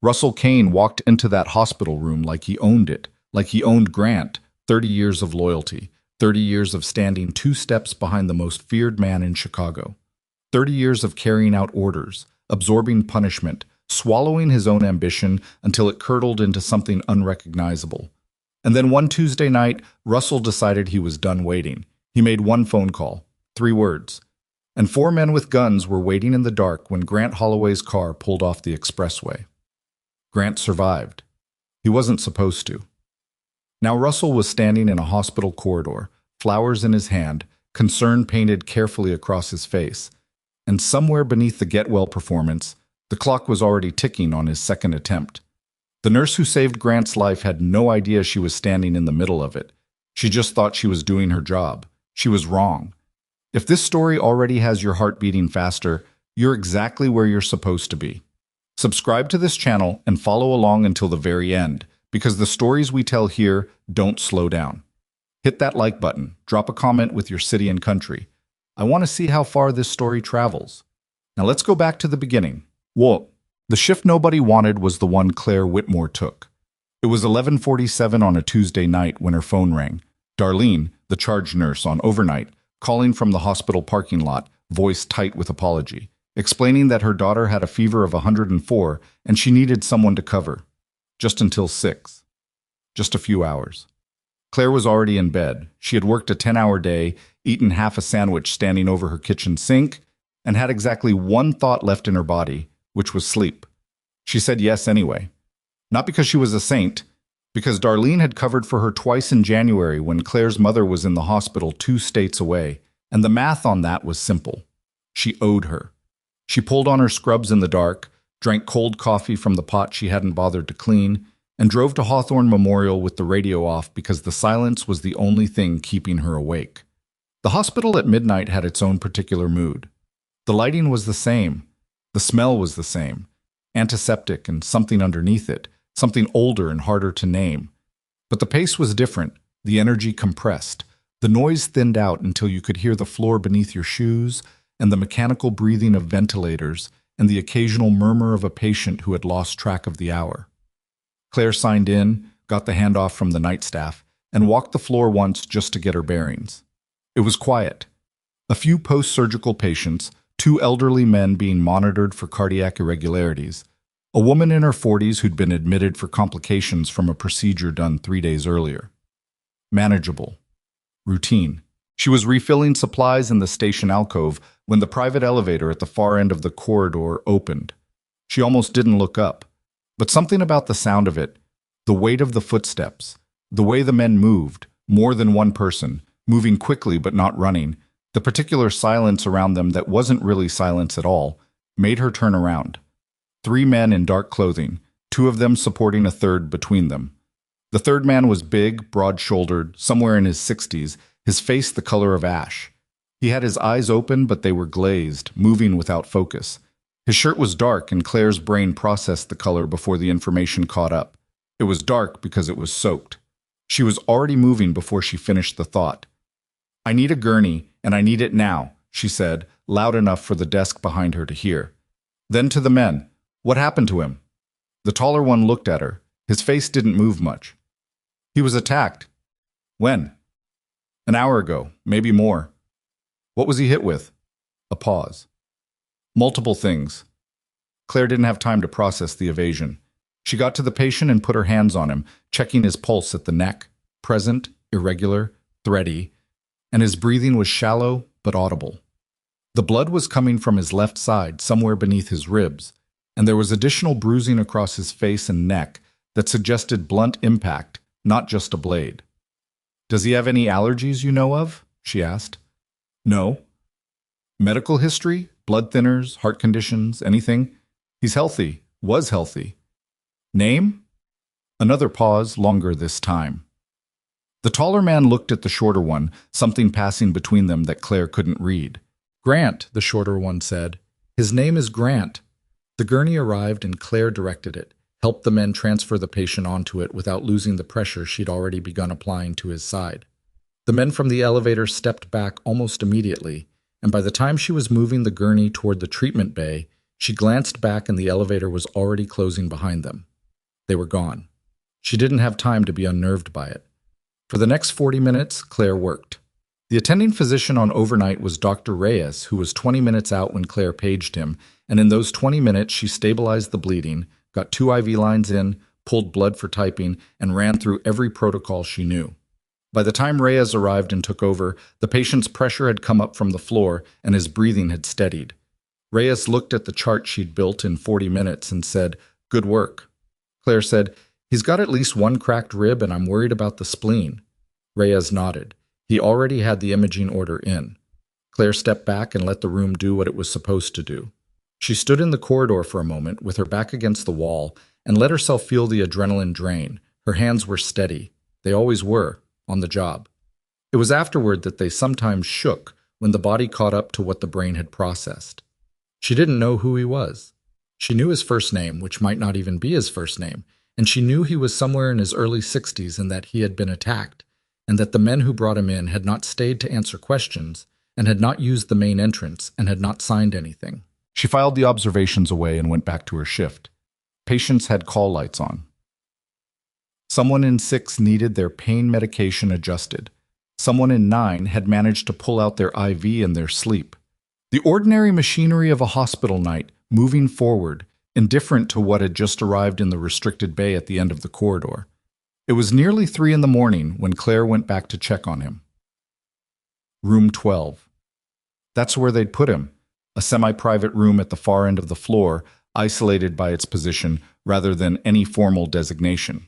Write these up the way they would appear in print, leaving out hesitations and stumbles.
Russell Kane walked into that hospital room like he owned it, like he owned Grant, 30 years of loyalty, 30 years of standing 2 steps behind the most feared man in Chicago, 30 years of carrying out orders, absorbing punishment, swallowing his own ambition until it curdled into something unrecognizable. And then one Tuesday night, Russell decided he was done waiting. He made one phone call, 3 words. And 4 men with guns were waiting in the dark when Grant Holloway's car pulled off the expressway. Grant survived. He wasn't supposed to. Now Russell was standing in a hospital corridor, flowers in his hand, concern painted carefully across his face. And somewhere beneath the get well performance, the clock was already ticking on his second attempt. The nurse who saved Grant's life had no idea she was standing in the middle of it. She just thought she was doing her job. She was wrong. If this story already has your heart beating faster, you're exactly where you're supposed to be. Subscribe to this channel and follow along until the very end, because the stories we tell here don't slow down. Hit that like button, drop a comment with your city and country. I want to see how far this story travels. Now let's go back to the beginning. Whoa. The shift nobody wanted was the one Claire Whitmore took. It was 11:47 on a Tuesday night when her phone rang. Darlene, the charge nurse on overnight, calling from the hospital parking lot, voice tight with apology, explaining that her daughter had a fever of 104 and she needed someone to cover. Just until 6. Just a few hours. Claire was already in bed. She had worked a 10-hour day, eaten half a sandwich standing over her kitchen sink, and had exactly one thought left in her body, which was sleep. She said yes anyway. Not because she was a saint, because Darlene had covered for her twice in January when Claire's mother was in the hospital 2 states away, and the math on that was simple. She owed her. She pulled on her scrubs in the dark, drank cold coffee from the pot she hadn't bothered to clean, and drove to Hawthorne Memorial with the radio off because the silence was the only thing keeping her awake. The hospital at midnight had its own particular mood. The lighting was the same. The smell was the same. Antiseptic and something underneath it, something older and harder to name. But the pace was different, the energy compressed, the noise thinned out until you could hear the floor beneath your shoes and the mechanical breathing of ventilators and the occasional murmur of a patient who had lost track of the hour. Claire signed in, got the handoff from the night staff, and walked the floor once just to get her bearings. It was quiet. A few post-surgical patients, 2 elderly men being monitored for cardiac irregularities, a woman in her 40s who'd been admitted for complications from a procedure done 3 days earlier. Manageable. Routine. She was refilling supplies in the station alcove when the private elevator at the far end of the corridor opened. She almost didn't look up, but something about the sound of it, the weight of the footsteps, the way the men moved, more than one person, moving quickly but not running, the particular silence around them that wasn't really silence at all, made her turn around. 3 men in dark clothing, 2 of them supporting a third between them. The third man was big, broad-shouldered, somewhere in his 60s, his face the color of ash. He had his eyes open, but they were glazed, moving without focus. His shirt was dark, and Claire's brain processed the color before the information caught up. It was dark because it was soaked. She was already moving before she finished the thought. "I need a gurney, and I need it now," she said, loud enough for the desk behind her to hear. Then to the men, "What happened to him?" The taller one looked at her. His face didn't move much. "He was attacked." "When?" "An hour ago, maybe more." "What was he hit with?" A pause. "Multiple things." Claire didn't have time to process the evasion. She got to the patient and put her hands on him, checking his pulse at the neck, present, irregular, thready, and his breathing was shallow but audible. The blood was coming from his left side, somewhere beneath his ribs, and there was additional bruising across his face and neck that suggested blunt impact, not just a blade. "Does he have any allergies you know of?" she asked. "No." "Medical history? Blood thinners, heart conditions, anything?" "He's healthy. Was healthy." "Name?" Another pause, longer this time. The taller man looked at the shorter one, something passing between them that Claire couldn't read. "Grant," the shorter one said. "His name is Grant." The gurney arrived and Claire directed it, helped the men transfer the patient onto it without losing the pressure she'd already begun applying to his side. The men from the elevator stepped back almost immediately, and by the time she was moving the gurney toward the treatment bay, She glanced back and the elevator was already closing behind them. They were gone. She didn't have time to be unnerved by it. For the next 40 minutes, Claire worked. The attending physician on overnight was Dr. Reyes, who was 20 minutes out when Claire paged him, and in those 20 minutes she stabilized the bleeding, got 2 IV lines in, pulled blood for typing, and ran through every protocol she knew. By the time Reyes arrived and took over, the patient's pressure had come up from the floor and his breathing had steadied. Reyes looked at the chart she'd built in 40 minutes and said, "Good work." Claire said, "He's got at least 1 cracked rib and I'm worried about the spleen." Reyes nodded. He already had the imaging order in. Claire stepped back and let the room do what it was supposed to do. She stood in the corridor for a moment with her back against the wall and let herself feel the adrenaline drain. Her hands were steady. They always were, on the job. It was afterward that they sometimes shook when the body caught up to what the brain had processed. She didn't know who he was. She knew his first name, which might not even be his first name, and she knew he was somewhere in his early 60s and that he had been attacked, and that the men who brought him in had not stayed to answer questions, and had not used the main entrance, and had not signed anything. She filed the observations away and went back to her shift. Patients had call lights on. Someone in 6 needed their pain medication adjusted. Someone in 9 had managed to pull out their IV in their sleep. The ordinary machinery of a hospital night, moving forward, indifferent to what had just arrived in the restricted bay at the end of the corridor. It was nearly 3 in the morning when Claire went back to check on him. Room 12. That's where they'd put him, a semi-private room at the far end of the floor, isolated by its position rather than any formal designation.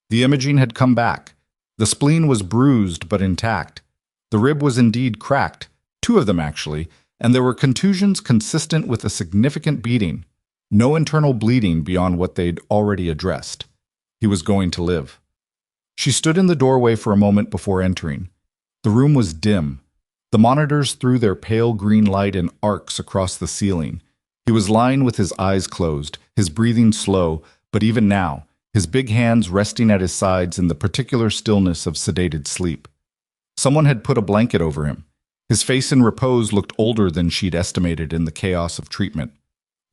The imaging had come back. The spleen was bruised but intact. The rib was indeed cracked, 2 of them actually, and there were contusions consistent with a significant beating. No internal bleeding beyond what they'd already addressed. He was going to live. She stood in the doorway for a moment before entering. The room was dim. The monitors threw their pale green light in arcs across the ceiling. He was lying with his eyes closed, his breathing slow, but even now, his big hands resting at his sides in the particular stillness of sedated sleep. Someone had put a blanket over him. His face in repose looked older than she'd estimated in the chaos of treatment.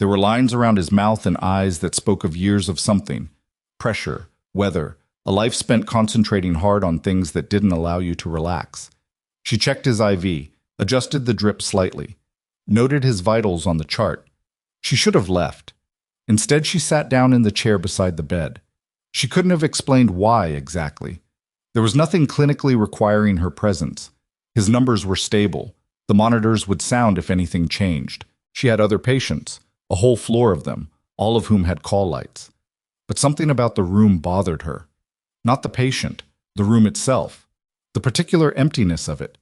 There were lines around his mouth and eyes that spoke of years of something. Pressure, weather, a life spent concentrating hard on things that didn't allow you to relax. She checked his IV, adjusted the drip slightly, noted his vitals on the chart. She should have left. Instead, she sat down in the chair beside the bed. She couldn't have explained why exactly. There was nothing clinically requiring her presence. His numbers were stable. The monitors would sound if anything changed. She had other patients, a whole floor of them, all of whom had call lights. But something about the room bothered her. Not the patient, the room itself. The particular emptiness of it.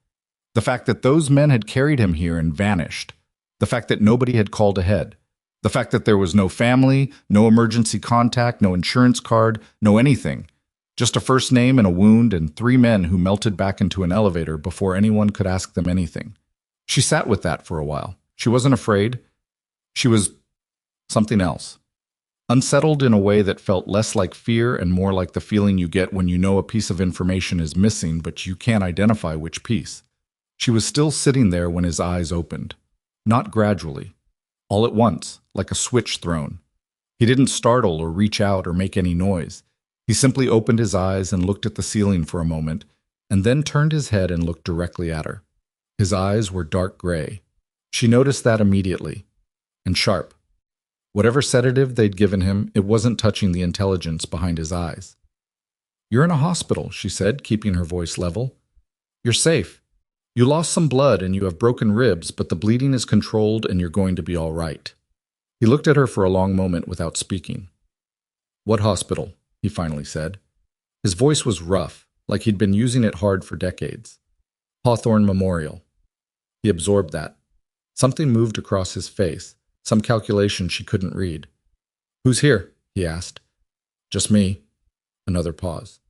The fact that those men had carried him here and vanished. The fact that nobody had called ahead. The fact that there was no family, no emergency contact, no insurance card, no anything. Just a first name and a wound and 3 men who melted back into an elevator before anyone could ask them anything. She sat with that for a while. She wasn't afraid. She was something else. Unsettled in a way that felt less like fear and more like the feeling you get when you know a piece of information is missing but you can't identify which piece. She was still sitting there when his eyes opened. Not gradually. All at once, like a switch thrown. He didn't startle or reach out or make any noise. He simply opened his eyes and looked at the ceiling for a moment, and then turned his head and looked directly at her. His eyes were dark gray. She noticed that immediately. And sharp. Whatever sedative they'd given him, it wasn't touching the intelligence behind his eyes. "You're in a hospital," she said, keeping her voice level. "You're safe. You lost some blood and you have broken ribs, but the bleeding is controlled and you're going to be all right." He looked at her for a long moment without speaking. "What hospital?" he finally said. His voice was rough, like he'd been using it hard for decades. "Hawthorne Memorial." He absorbed that. Something moved across his face, some calculation she couldn't read. "Who's here?" he asked. "Just me." Another pause.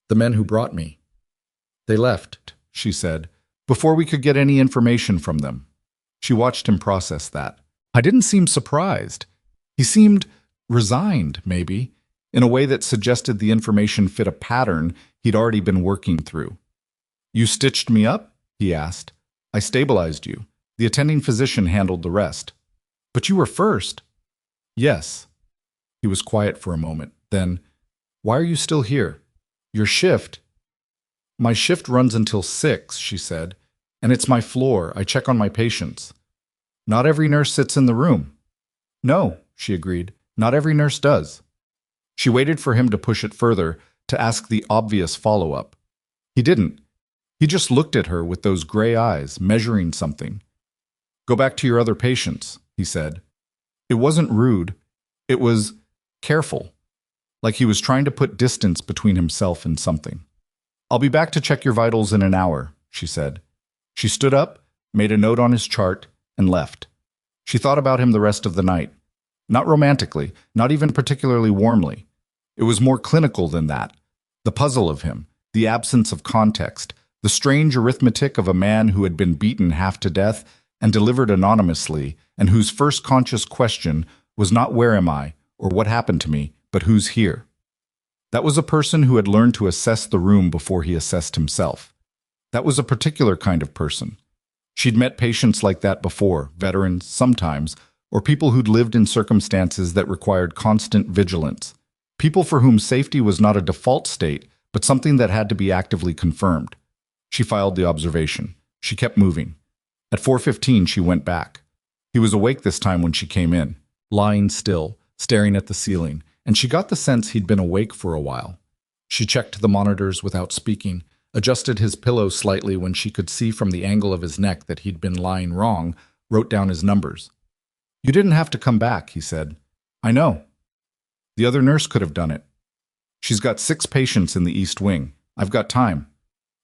"The men who brought me." "They left," she said, "before we could get any information from them." She watched him process that. I didn't seem surprised. He seemed resigned, maybe, in a way that suggested the information fit a pattern he'd already been working through. "You stitched me up?" he asked. "I stabilized you. The attending physician handled the rest." But you were first. Yes. He was quiet for a moment. Then, why are you still here? Your shift? My shift runs until 6, she said. And it's my floor. I check on my patients. Not every nurse sits in the room. No, she agreed. Not every nurse does. She waited for him to push it further, to ask the obvious follow-up. He didn't. He just looked at her with those gray eyes, measuring something. Go back to your other patients, he said. It wasn't rude. It was careful, like he was trying to put distance between himself and something. I'll be back to check your vitals in an hour, she said. She stood up, made a note on his chart, and left. She thought about him the rest of the night. Not romantically, not even particularly warmly. It was more clinical than that. The puzzle of him, the absence of context, the strange arithmetic of a man who had been beaten half to death and delivered anonymously, and whose first conscious question was not where am I, or what happened to me, but who's here. That was a person who had learned to assess the room before he assessed himself. That was a particular kind of person. She'd met patients like that before, veterans sometimes, or people who'd lived in circumstances that required constant vigilance. People for whom safety was not a default state, but something that had to be actively confirmed. She filed the observation. She kept moving. At 4:15, she went back. He was awake this time when she came in, lying still, staring at the ceiling, and she got the sense he'd been awake for a while. She checked the monitors without speaking, adjusted his pillow slightly when she could see from the angle of his neck that he'd been lying wrong, wrote down his numbers. You didn't have to come back, he said. I know. The other nurse could have done it. She's got 6 patients in the East Wing. I've got time.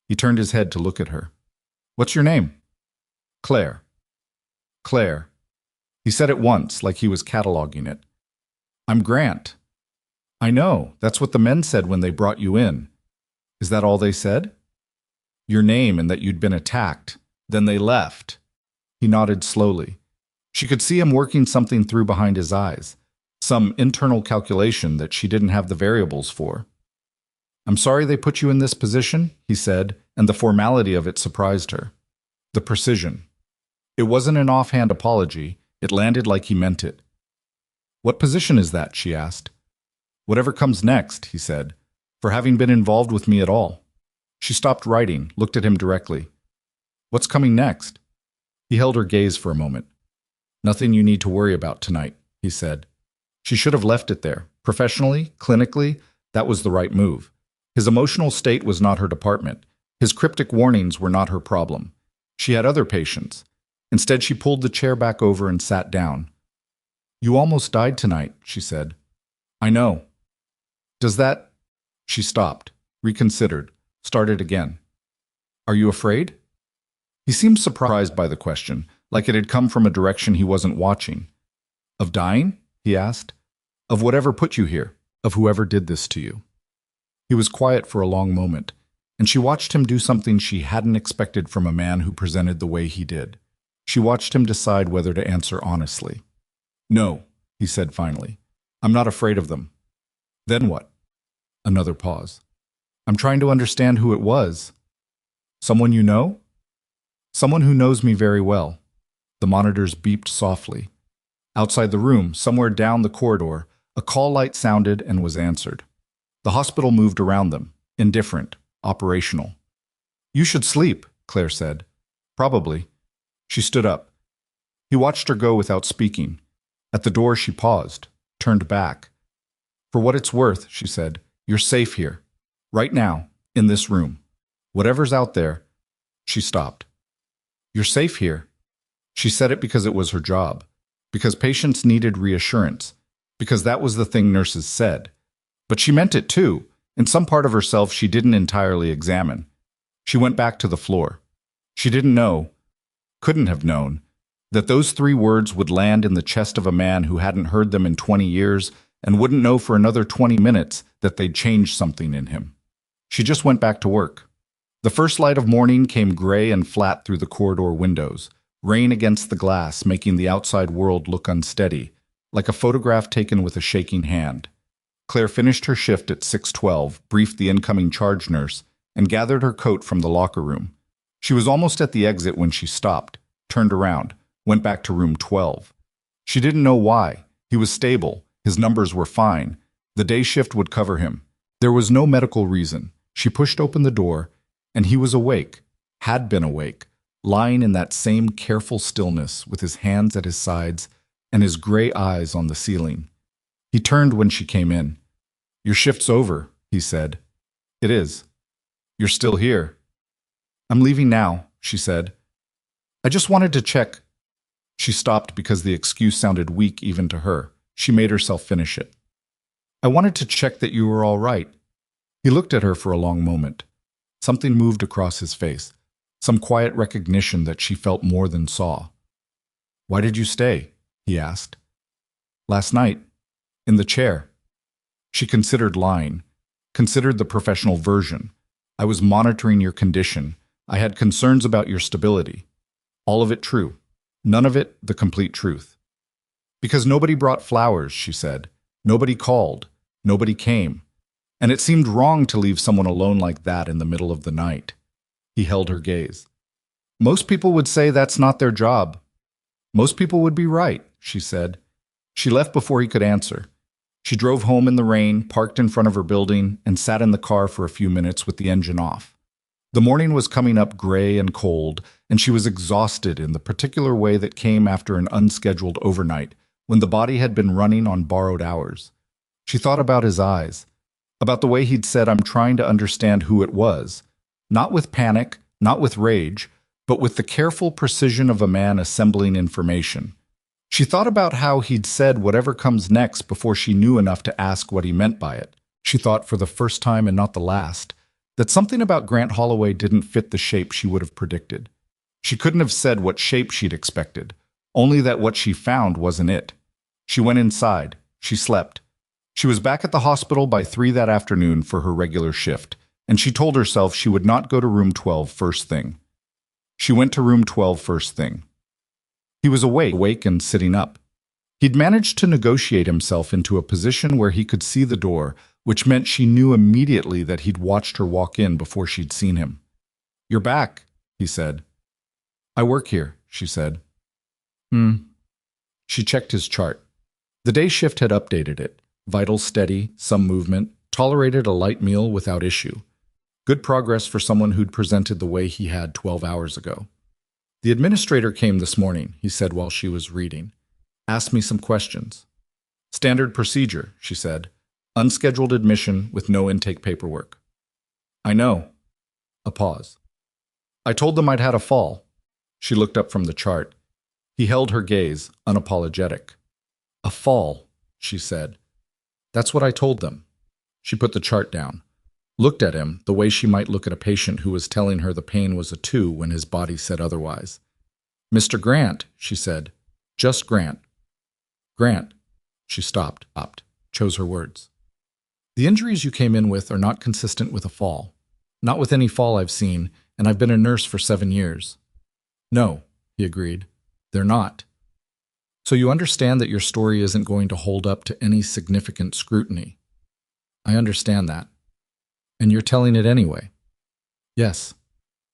He turned his head to look at her. What's your name? Claire. Claire. He said it once, like he was cataloging it. I'm Grant. I know. That's what the men said when they brought you in. Is that all they said? Your name and that you'd been attacked. Then they left. He nodded slowly. She could see him working something through behind his eyes, some internal calculation that she didn't have the variables for. I'm sorry they put you in this position, he said, and the formality of it surprised her. The precision. It wasn't an offhand apology. It landed like he meant it. What position is that? She asked. Whatever comes next, he said, for having been involved with me at all. She stopped writing, looked at him directly. What's coming next? He held her gaze for a moment. Nothing you need to worry about tonight, he said. She should have left it there. Professionally, clinically, that was the right move. His emotional state was not her department. His cryptic warnings were not her problem. She had other patients. Instead, she pulled the chair back over and sat down. You almost died tonight, she said. I know. Does that... She stopped, reconsidered, started again. Are you afraid? He seemed surprised by the question, like it had come from a direction he wasn't watching. Of dying? He asked. Of whatever put you here, of whoever did this to you. He was quiet for a long moment, and she watched him do something she hadn't expected from a man who presented the way he did. She watched him decide whether to answer honestly. No, he said finally. I'm not afraid of them. Then what? Another pause. I'm trying to understand who it was. Someone you know? Someone who knows me very well. The monitors beeped softly. Outside the room, somewhere down the corridor, a call light sounded and was answered. The hospital moved around them, indifferent, operational. You should sleep, Claire said. Probably. She stood up. He watched her go without speaking. At the door she paused, turned back. For what it's worth, she said, you're safe here. Right now, in this room. Whatever's out there. She stopped. You're safe here. She said it because it was her job. Because patients needed reassurance. Because that was the thing nurses said. But she meant it too. In some part of herself she didn't entirely examine. She went back to the floor. She didn't know, couldn't have known, that those 3 words would land in the chest of a man who hadn't heard them in 20 years and wouldn't know for another 20 minutes that they'd changed something in him. She just went back to work. The first light of morning came gray and flat through the corridor windows, rain against the glass making the outside world look unsteady, like a photograph taken with a shaking hand. Claire finished her shift at 6:12, briefed the incoming charge nurse, and gathered her coat from the locker room. She was almost at the exit when she stopped, turned around, went back to room 12. She didn't know why. He was stable. His numbers were fine. The day shift would cover him. There was no medical reason. She pushed open the door, and he was awake, had been awake, lying in that same careful stillness with his hands at his sides and his gray eyes on the ceiling. He turned when she came in. "Your shift's over," he said. "It is. You're still here." "I'm leaving now," she said. "I just wanted to check." She stopped because the excuse sounded weak even to her. She made herself finish it. "I wanted to check that you were all right." He looked at her for a long moment. Something moved across his face, some quiet recognition that she felt more than saw. "Why did you stay?" he asked. "Last night, in the chair." She considered lying, considered the professional version. "I was monitoring your condition. I had concerns about your stability." All of it true. None of it the complete truth. "Because nobody brought flowers," she said. "Nobody called. Nobody came. And it seemed wrong to leave someone alone like that in the middle of the night." He held her gaze. "Most people would say that's not their job." "Most people would be right," she said. She left before he could answer. She drove home in the rain, parked in front of her building, and sat in the car for a few minutes with the engine off. The morning was coming up gray and cold, and she was exhausted in the particular way that came after an unscheduled overnight, when the body had been running on borrowed hours. She thought about his eyes, about the way he'd said, "I'm trying to understand who it was," not with panic, not with rage, but with the careful precision of a man assembling information. She thought about how he'd said whatever comes next before she knew enough to ask what he meant by it. She thought, for the first time and not the last, that something about Grant Holloway didn't fit the shape she would have predicted. She couldn't have said what shape she'd expected, only that what she found wasn't it. She went inside. She slept. She was back at the hospital by 3 that afternoon for her regular shift, and she told herself she would not go to room 12 first thing. She went to room 12 first thing. He was awake and sitting up. He'd managed to negotiate himself into a position where he could see the door, which meant she knew immediately that he'd watched her walk in before she'd seen him. "You're back," he said. "I work here," she said. She checked his chart. The day shift had updated it. Vital steady, some movement, tolerated a light meal without issue. Good progress for someone who'd presented the way he had 12 hours ago. "The administrator came this morning," he said while she was reading. "Asked me some questions." "Standard procedure," she said. "Unscheduled admission with no intake paperwork." "I know." A pause. "I told them I'd had a fall." She looked up from the chart. He held her gaze, unapologetic. "A fall," she said. "That's what I told them." She put the chart down, looked at him the way she might look at a patient who was telling her the pain was a 2 when his body said otherwise. "Mr. Grant," she said. "Just Grant." "Grant." She stopped, chose her words. "The injuries you came in with are not consistent with a fall. Not with any fall I've seen, and I've been a nurse for 7 years. "No," he agreed. "They're not." "So you understand that your story isn't going to hold up to any significant scrutiny." "I understand that." "And you're telling it anyway?" "Yes."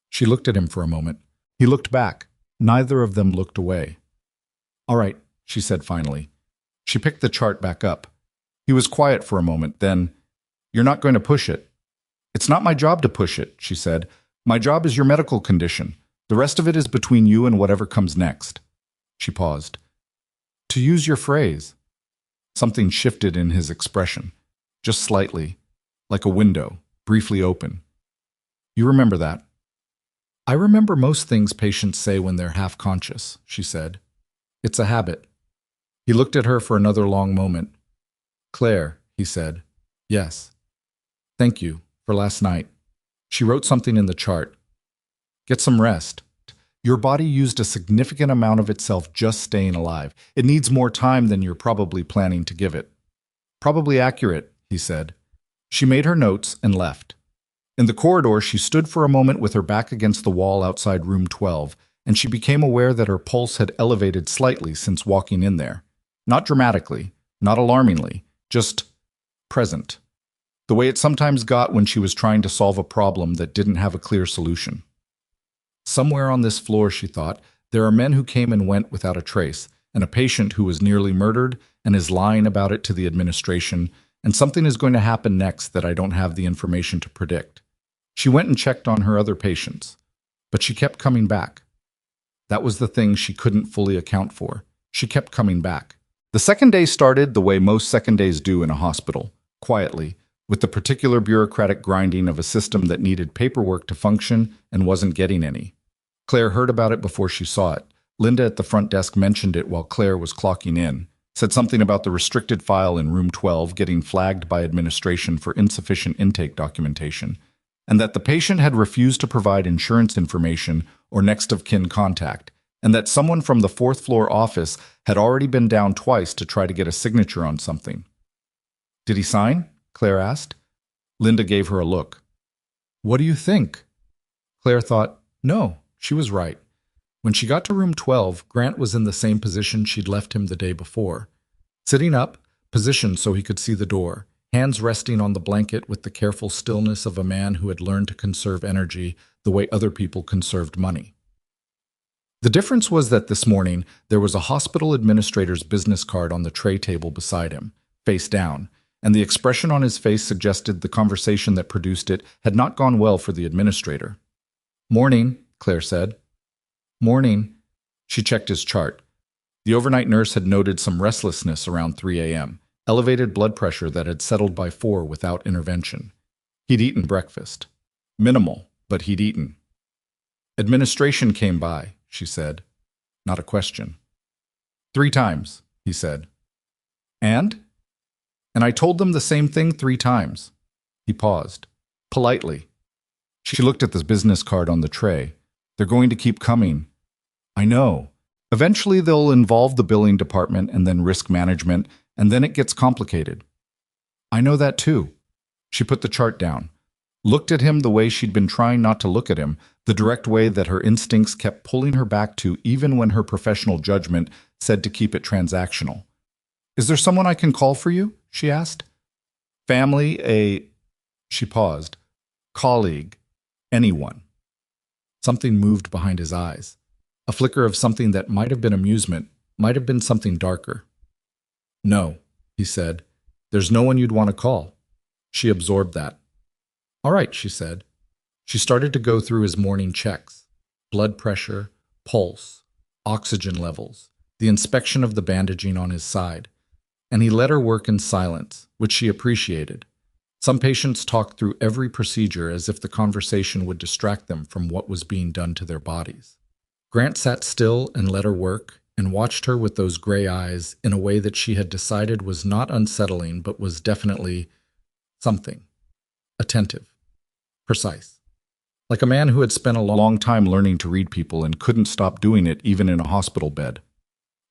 She looked at him for a moment. He looked back. Neither of them looked away. "All right," she said finally. She picked the chart back up. He was quiet for a moment, then, "You're not going to push it." "It's not my job to push it," she said. "My job is your medical condition. The rest of it is between you and whatever comes next." She paused. "To use your phrase." Something shifted in his expression, just slightly, like a window, briefly open. "You remember that?" "I remember most things patients say when they're half-conscious," she said. "It's a habit." He looked at her for another long moment. "Claire," he said. "Yes. Thank you for last night." She wrote something in the chart. "Get some rest. Your body used a significant amount of itself just staying alive. It needs more time than you're probably planning to give it." "Probably accurate," he said. She made her notes and left. In the corridor, she stood for a moment with her back against the wall outside room 12, and she became aware that her pulse had elevated slightly since walking in there. Not dramatically, not alarmingly, just present. The way it sometimes got when she was trying to solve a problem that didn't have a clear solution. Somewhere on this floor, she thought, there are men who came and went without a trace, and a patient who was nearly murdered and is lying about it to the administration, and something is going to happen next that I don't have the information to predict. She went and checked on her other patients, but she kept coming back. That was the thing she couldn't fully account for. She kept coming back. The second day started the way most second days do in a hospital, quietly, with the particular bureaucratic grinding of a system that needed paperwork to function and wasn't getting any. Claire heard about it before she saw it. Linda at the front desk mentioned it while Claire was clocking in, said something about the restricted file in room 12 getting flagged by administration for insufficient intake documentation, and that the patient had refused to provide insurance information or next of kin contact, and that someone from the fourth floor office had already been down twice to try to get a signature on something. "Did he sign?" Claire asked. Linda gave her a look. "What do you think?" Claire thought, no, she was right. When she got to room 12, Grant was in the same position she'd left him the day before. Sitting up, positioned so he could see the door, hands resting on the blanket with the careful stillness of a man who had learned to conserve energy the way other people conserved money. The difference was that this morning there was a hospital administrator's business card on the tray table beside him, face down, and the expression on his face suggested the conversation that produced it had not gone well for the administrator. "Morning," Claire said. "Morning." She checked his chart. The overnight nurse had noted some restlessness around 3 a.m., elevated blood pressure that had settled by 4 without intervention. He'd eaten breakfast. Minimal, but he'd eaten. "Administration came by," she said. Not a question. "3 times, he said. "And?" "And I told them the same thing 3 times. He paused. Politely. She looked at the business card on the tray. "They're going to keep coming." "I know. Eventually they'll involve the billing department and then risk management, and then it gets complicated." "I know that too." She put the chart down, looked at him the way she'd been trying not to look at him, the direct way that her instincts kept pulling her back to even when her professional judgment said to keep it transactional. "Is there someone I can call for you?" she asked. "Family, She paused. "Colleague, anyone." Something moved behind his eyes. A flicker of something that might have been amusement, might have been something darker. "No," he said. "There's no one you'd want to call." She absorbed that. "All right," she said. She started to go through his morning checks. Blood pressure, pulse, oxygen levels, the inspection of the bandaging on his side. And he let her work in silence, which she appreciated. Some patients talked through every procedure as if the conversation would distract them from what was being done to their bodies. Grant sat still and let her work, and watched her with those gray eyes in a way that she had decided was not unsettling but was definitely something. Attentive. Precise. Like a man who had spent a long time learning to read people and couldn't stop doing it even in a hospital bed.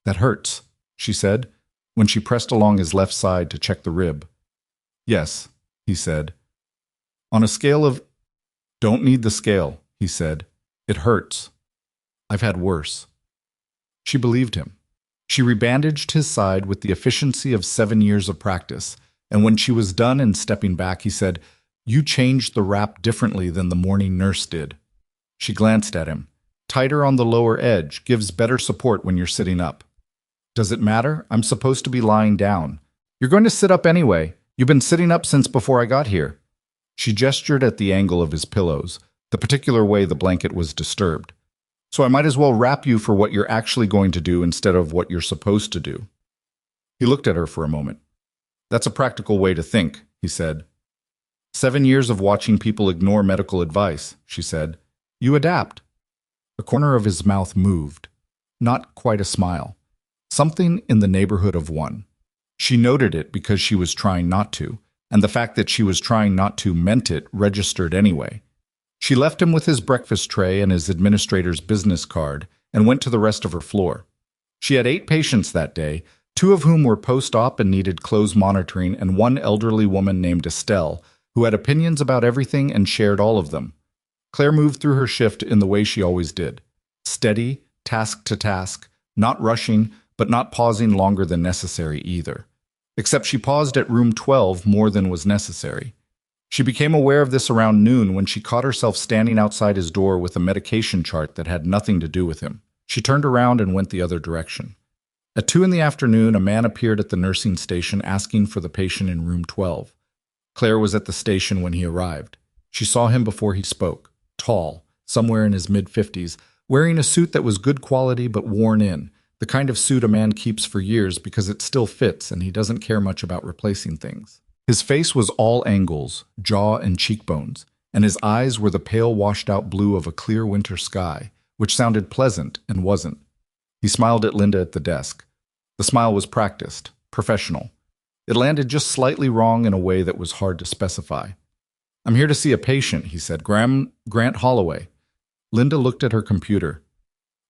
"That hurts," she said, when she pressed along his left side to check the rib. "Yes," he said. "On a scale of—" "Don't need the scale," he said. "It hurts. I've had worse." She believed him. She rebandaged his side with the efficiency of 7 years of practice, and when she was done and stepping back, he said, "You changed the wrap differently than the morning nurse did." She glanced at him. "Tighter on the lower edge, gives better support when you're sitting up." "Does it matter? I'm supposed to be lying down." "You're going to sit up anyway. You've been sitting up since before I got here." She gestured at the angle of his pillows, the particular way the blanket was disturbed. "So I might as well wrap you for what you're actually going to do instead of what you're supposed to do." He looked at her for a moment. "That's a practical way to think," he said. 7 years of watching people ignore medical advice," she said. "You adapt." The corner of his mouth moved. Not quite a smile. Something in the neighborhood of one. She noted it because she was trying not to, and the fact that she was trying not to meant it registered anyway. She left him with his breakfast tray and his administrator's business card and went to the rest of her floor. She had 8 patients that day, 2 of whom were post-op and needed close monitoring, and 1 elderly woman named Estelle, who had opinions about everything and shared all of them. Claire moved through her shift in the way she always did. Steady, task to task, not rushing, but not pausing longer than necessary either. Except she paused at room 12 more than was necessary. She became aware of this around noon when she caught herself standing outside his door with a medication chart that had nothing to do with him. She turned around and went the other direction. At 2 in the afternoon, a man appeared at the nursing station asking for the patient in room 12. Claire was at the station when he arrived. She saw him before he spoke, tall, somewhere in his mid-50s, wearing a suit that was good quality but worn in, the kind of suit a man keeps for years because it still fits and he doesn't care much about replacing things. His face was all angles, jaw and cheekbones, and his eyes were the pale washed-out blue of a clear winter sky, which sounded pleasant and wasn't. He smiled at Linda at the desk. The smile was practiced, professional. It landed just slightly wrong in a way that was hard to specify. "I'm here to see a patient," he said. Grant Holloway." Linda looked at her computer.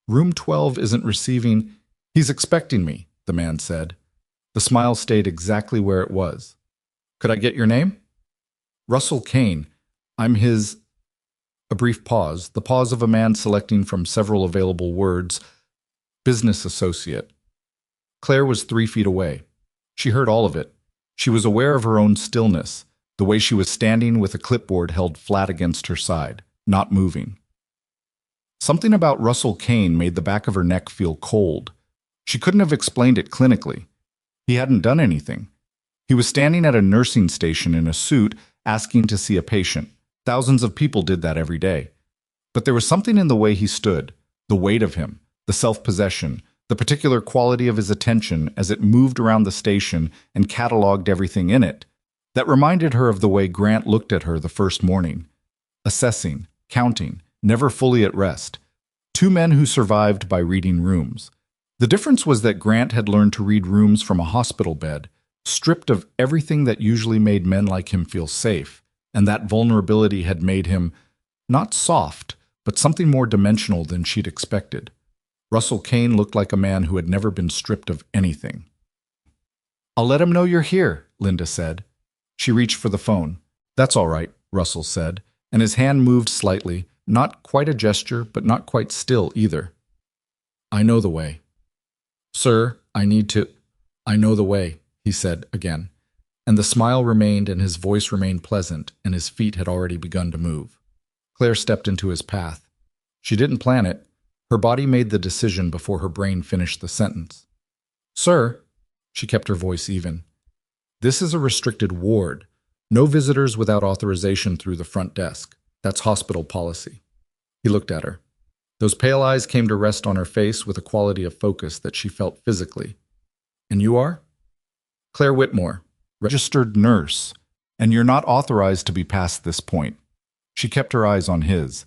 "Room 12 isn't receiving—" "He's expecting me," the man said. The smile stayed exactly where it was. "Could I get your name?" "Russell Kane. I'm his—" A brief pause, the pause of a man selecting from several available words. "Business associate." Claire was 3 feet away. She heard all of it. She was aware of her own stillness, the way she was standing with a clipboard held flat against her side, not moving. Something about Russell Kane made the back of her neck feel cold. She couldn't have explained it clinically. He hadn't done anything. He was standing at a nursing station in a suit, asking to see a patient. Thousands of people did that every day. But there was something in the way he stood, the weight of him, the self-possession, the particular quality of his attention as it moved around the station and cataloged everything in it, that reminded her of the way Grant looked at her the first morning. Assessing, counting, never fully at rest. 2 men who survived by reading rooms. The difference was that Grant had learned to read rooms from a hospital bed, stripped of everything that usually made men like him feel safe, and that vulnerability had made him not soft, but something more dimensional than she'd expected. Russell Kane looked like a man who had never been stripped of anything. "I'll let him know you're here," Linda said. She reached for the phone. "That's all right," Russell said, and his hand moved slightly, not quite a gesture, but not quite still either. "I know the way." "Sir, I know the way," he said again, and the smile remained and his voice remained pleasant, and his feet had already begun to move. Claire stepped into his path. She didn't plan it. Her body made the decision before her brain finished the sentence. "Sir," she kept her voice even, "this is a restricted ward. No visitors without authorization through the front desk. That's hospital policy." He looked at her. Those pale eyes came to rest on her face with a quality of focus that she felt physically. "And you are?" "Claire Whitmore, registered nurse, and you're not authorized to be past this point." She kept her eyes on his.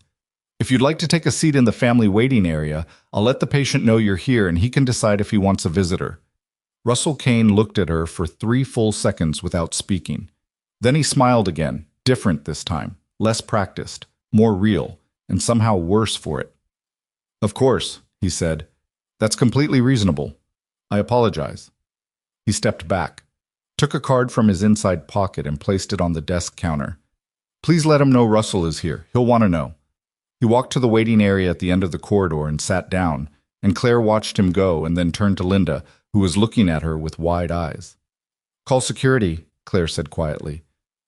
"If you'd like to take a seat in the family waiting area, I'll let the patient know you're here and he can decide if he wants a visitor." Russell Kane looked at her for 3 full seconds without speaking. Then he smiled again, different this time, less practiced, more real, and somehow worse for it. "Of course," he said. "That's completely reasonable. I apologize." He stepped back, took a card from his inside pocket and placed it on the desk counter. "Please let him know Russell is here. He'll want to know." He walked to the waiting area at the end of the corridor and sat down, and Claire watched him go and then turned to Linda, who was looking at her with wide eyes. "Call security," Claire said quietly.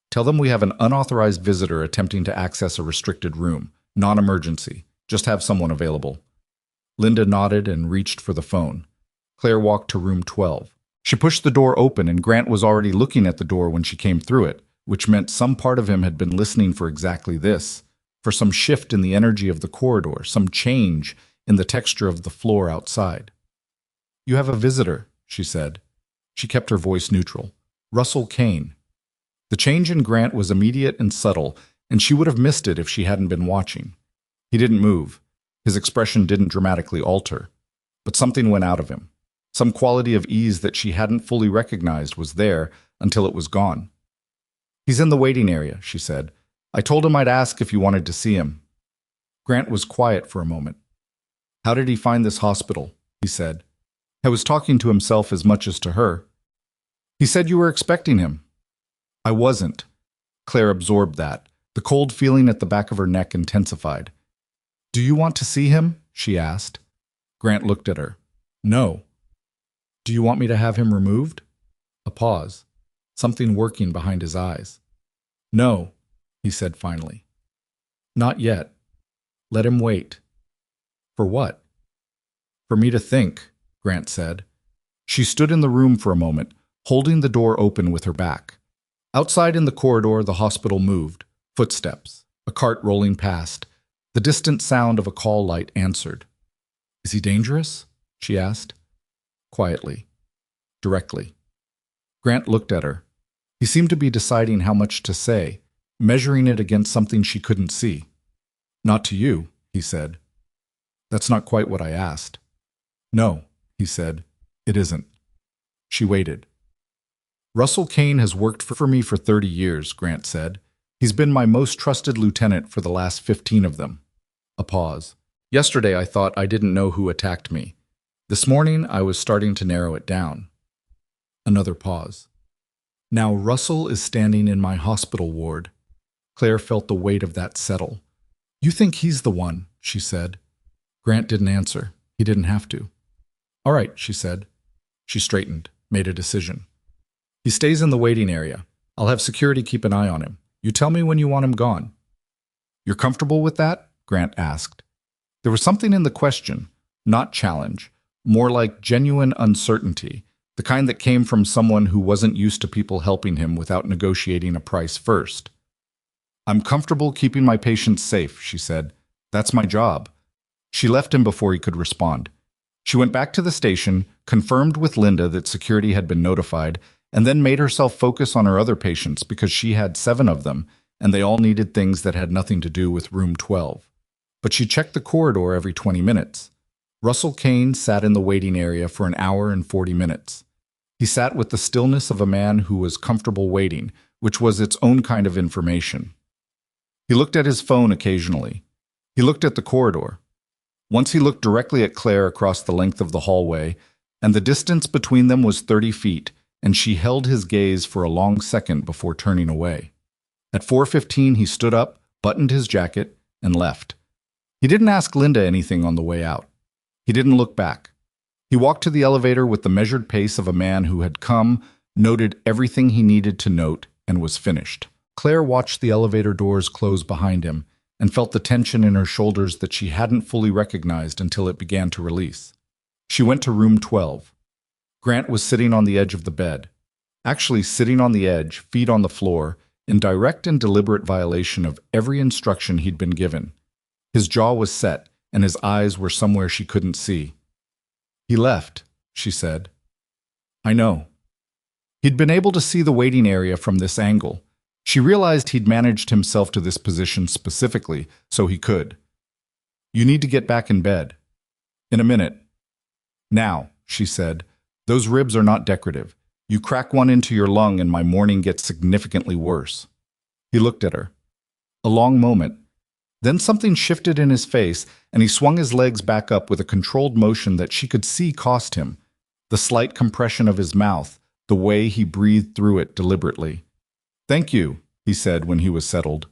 "Tell them we have an unauthorized visitor attempting to access a restricted room. Non-emergency. Just have someone available." Linda nodded and reached for the phone. Claire walked to room 12. She pushed the door open and Grant was already looking at the door when she came through it, which meant some part of him had been listening for exactly this, for some shift in the energy of the corridor, some change in the texture of the floor outside. "You have a visitor," she said. She kept her voice neutral. "Russell Kane." The change in Grant was immediate and subtle, and she would have missed it if she hadn't been watching. He didn't move. His expression didn't dramatically alter. But something went out of him. Some quality of ease that she hadn't fully recognized was there until it was gone. "He's in the waiting area," she said. "I told him I'd ask if you wanted to see him." Grant was quiet for a moment. "How did he find this hospital?" he said. He was talking to himself as much as to her. "He said you were expecting him." "I wasn't." Claire absorbed that. The cold feeling at the back of her neck intensified. "Do you want to see him?" she asked. Grant looked at her. "No." "Do you want me to have him removed?" A pause. Something working behind his eyes. "No," he said finally. "Not yet. Let him wait." "For what?" "For me to think," Grant said. She stood in the room for a moment, holding the door open with her back. Outside in the corridor, the hospital moved. Footsteps, a cart rolling past. The distant sound of a call light answered. "Is he dangerous?" she asked. Quietly. Directly. Grant looked at her. He seemed to be deciding how much to say, measuring it against something she couldn't see. "Not to you," he said. "That's not quite what I asked." "No," he said. "It isn't." She waited. "Russell Kane has worked for me for 30 years, Grant said. He's been my most trusted lieutenant for the last 15 of them. A pause. "Yesterday I thought I didn't know who attacked me. This morning I was starting to narrow it down." Another pause. "Now Russell is standing in my hospital ward." Claire felt the weight of that settle. "You think he's the one," she said. Grant didn't answer. He didn't have to. "All right," she said. She straightened, made a decision. "He stays in the waiting area. I'll have security keep an eye on him. You tell me when you want him gone." "You're comfortable with that?" Grant asked. There was something in the question, not challenge, more like genuine uncertainty, the kind that came from someone who wasn't used to people helping him without negotiating a price first. "I'm comfortable keeping my patients safe," she said. "That's my job." She left him before he could respond. She went back to the station, confirmed with Linda that security had been notified, and then made herself focus on her other patients because she had 7 of them, and they all needed things that had nothing to do with room 12. But she checked the corridor every 20 minutes. Russell Kane sat in the waiting area for an hour and 40 minutes. He sat with the stillness of a man who was comfortable waiting, which was its own kind of information. He looked at his phone occasionally. He looked at the corridor. Once he looked directly at Claire across the length of the hallway, and the distance between them was 30 feet, and she held his gaze for a long second before turning away. At 4:15, he stood up, buttoned his jacket, and left. He didn't ask Linda anything on the way out. He didn't look back. He walked to the elevator with the measured pace of a man who had come, noted everything he needed to note, and was finished. Claire watched the elevator doors close behind him and felt the tension in her shoulders that she hadn't fully recognized until it began to release. She went to room 12. Grant was sitting on the edge of the bed. Actually sitting on the edge, feet on the floor, in direct and deliberate violation of every instruction he'd been given. His jaw was set, and his eyes were somewhere she couldn't see. "He left," she said. "I know." He'd been able to see the waiting area from this angle. She realized he'd managed himself to this position specifically so he could. "You need to get back in bed." "In a minute." "Now," she said, "those ribs are not decorative. You crack one into your lung and my morning gets significantly worse." He looked at her. A long moment. Then something shifted in his face, and he swung his legs back up with a controlled motion that she could see cost him. The slight compression of his mouth, the way he breathed through it deliberately. "Thank you," he said when he was settled,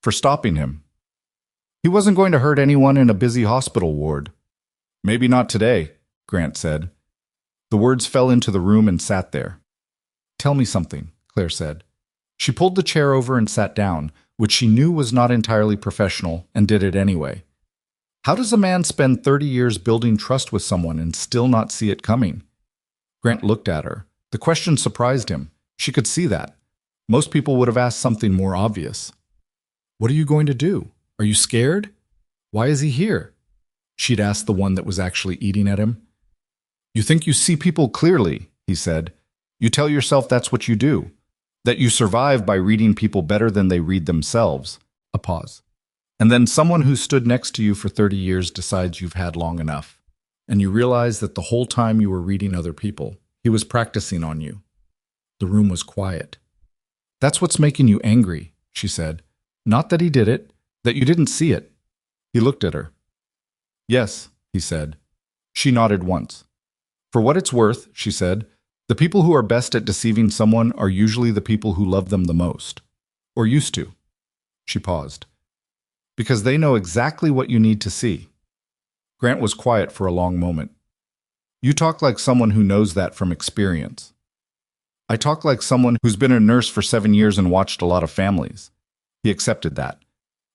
"for stopping him." He wasn't going to hurt anyone in a busy hospital ward. "Maybe not today," Grant said. The words fell into the room and sat there. "Tell me something," Claire said. She pulled the chair over and sat down, which she knew was not entirely professional, and did it anyway. How does a man spend 30 years building trust with someone and still not see it coming? Grant looked at her. The question surprised him. She could see that. Most people would have asked something more obvious. "What are you going to do? Are you scared? Why is he here?" She'd asked the one that was actually eating at him. "You think you see people clearly," he said. "You tell yourself that's what you do. That you survive by reading people better than they read themselves." A pause. "And then someone who stood next to you for 30 years decides you've had long enough. And you realize that the whole time you were reading other people, he was practicing on you." The room was quiet. "That's what's making you angry," she said. "Not that he did it, that you didn't see it." He looked at her. "Yes," he said. She nodded once. "For what it's worth," she said, "the people who are best at deceiving someone are usually the people who love them the most. Or used to." She paused. "Because they know exactly what you need to see." Grant was quiet for a long moment. "You talk like someone who knows that from experience." "I talk like someone who's been a nurse for 7 years and watched a lot of families." He accepted that.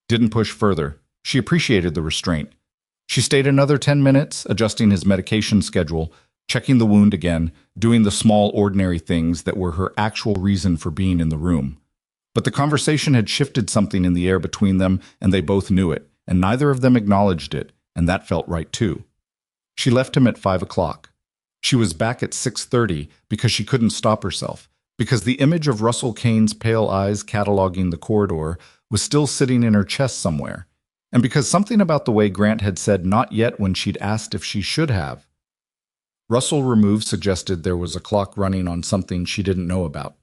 Didn't push further. She appreciated the restraint. She stayed another 10 minutes, adjusting his medication schedule, checking the wound again, doing the small, ordinary things that were her actual reason for being in the room. But the conversation had shifted something in the air between them, and they both knew it, and neither of them acknowledged it, and that felt right too. She left him at 5 o'clock. She was back at 6:30 because she couldn't stop herself, because the image of Russell Kane's pale eyes cataloging the corridor was still sitting in her chest somewhere, and because something about the way Grant had said not yet when she'd asked if she should have. Russell removed suggested there was a clock running on something she didn't know about.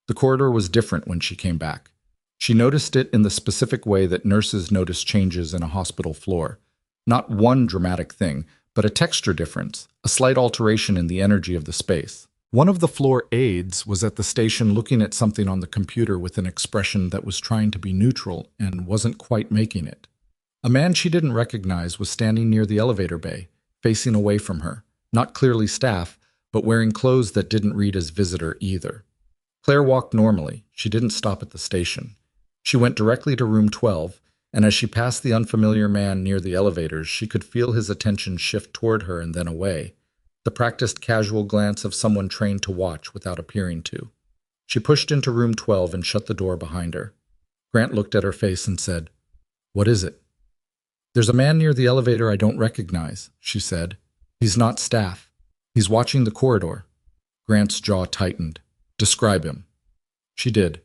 The corridor was different when she came back. She noticed it in the specific way that nurses notice changes in a hospital floor. Not one dramatic thing, but a texture difference, a slight alteration in the energy of the space. One of the floor aides was at the station looking at something on the computer with an expression that was trying to be neutral and wasn't quite making it. A man she didn't recognize was standing near the elevator bay, facing away from her, not clearly staff, but wearing clothes that didn't read as visitor either. Claire walked normally. She didn't stop at the station. She went directly to room 12, and as she passed the unfamiliar man near the elevators, she could feel his attention shift toward her and then away, the practiced casual glance of someone trained to watch without appearing to. She pushed into room 12 and shut the door behind her. Grant looked at her face and said, "What is it?" "There's a man near the elevator I don't recognize," she said. "He's not staff. He's watching the corridor." Grant's jaw tightened. "Describe him." She did.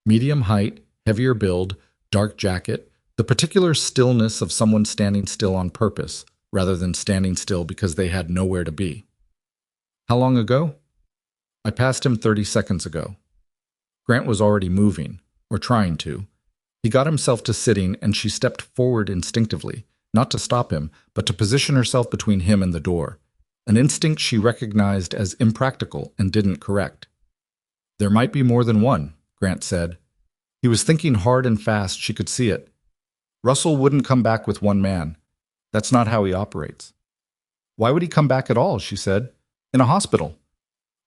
Medium height, heavier build, dark jacket, the particular stillness of someone standing still on purpose, rather than standing still because they had nowhere to be. "How long ago?" "I passed him 30 seconds ago." Grant was already moving, or trying to. He got himself to sitting, and she stepped forward instinctively, not to stop him, but to position herself between him and the door, an instinct she recognized as impractical and didn't correct. "There might be more than one," Grant said. He was thinking hard and fast, she could see it. Russell wouldn't come back with one man. That's not how he operates. "Why would he come back at all?" she said. "In a hospital."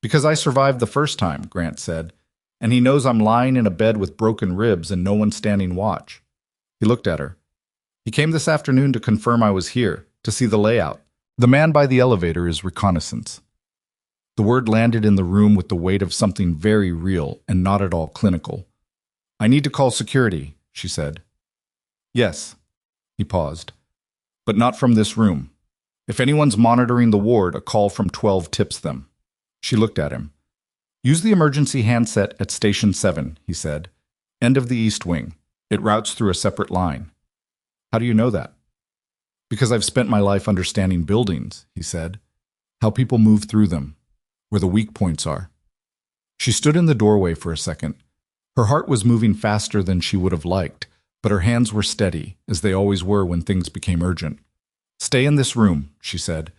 "Because I survived the first time," Grant said, "and he knows I'm lying in a bed with broken ribs and no one standing watch." He looked at her. "He came this afternoon to confirm I was here, to see the layout. The man by the elevator is reconnaissance." The word landed in the room with the weight of something very real and not at all clinical. "I need to call security," she said. "Yes." He paused. "But not from this room. If anyone's monitoring the ward, a call from 12 tips them." She looked at him. "Use the emergency handset at Station 7, he said. "End of the East Wing. It routes through a separate line." "How do you know that?" "Because I've spent my life understanding buildings," he said. "How people move through them. Where the weak points are." She stood in the doorway for a second. Her heart was moving faster than she would have liked, but her hands were steady, as they always were when things became urgent. "Stay in this room," she said.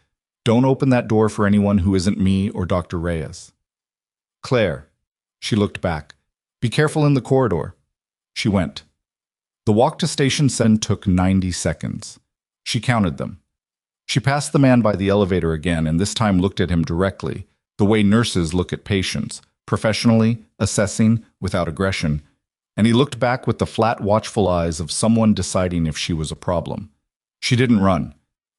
"Don't open that door for anyone who isn't me or Dr. Reyes." "Claire." She looked back. "Be careful in the corridor." She went. The walk to Station 7 took 90 seconds. She counted them. She passed the man by the elevator again and this time looked at him directly, the way nurses look at patients, professionally, assessing, without aggression, and he looked back with the flat, watchful eyes of someone deciding if she was a problem. She didn't run.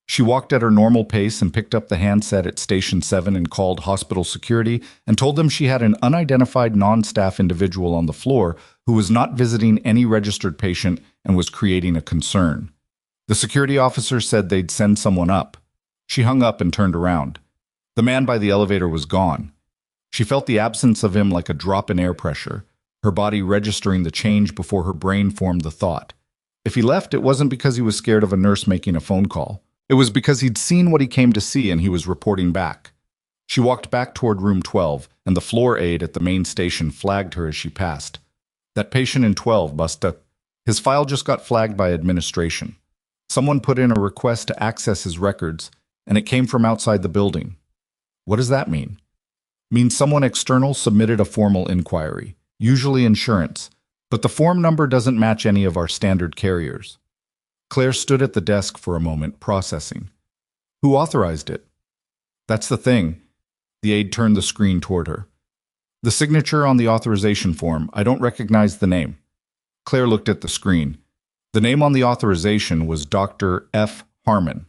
She walked at her normal pace and picked up the handset at Station 7 and called hospital security and told them she had an unidentified non-staff individual on the floor who was not visiting any registered patient and was creating a concern. The security officer said they'd send someone up. She hung up and turned around. The man by the elevator was gone. She felt the absence of him like a drop in air pressure, her body registering the change before her brain formed the thought. If he left, it wasn't because he was scared of a nurse making a phone call. It was because he'd seen what he came to see and he was reporting back. She walked back toward room 12, and the floor aide at the main station flagged her as she passed. "That patient in 12, Busta. His file just got flagged by administration. Someone put in a request to access his records, and it came from outside the building." "What does that mean?" "Means someone external submitted a formal inquiry, usually insurance, but the form number doesn't match any of our standard carriers." Claire stood at the desk for a moment, processing. "Who authorized it?" "That's the thing." The aide turned the screen toward her. "The signature on the authorization form, I don't recognize the name." Claire looked at the screen. The name on the authorization was Dr. F. Harmon.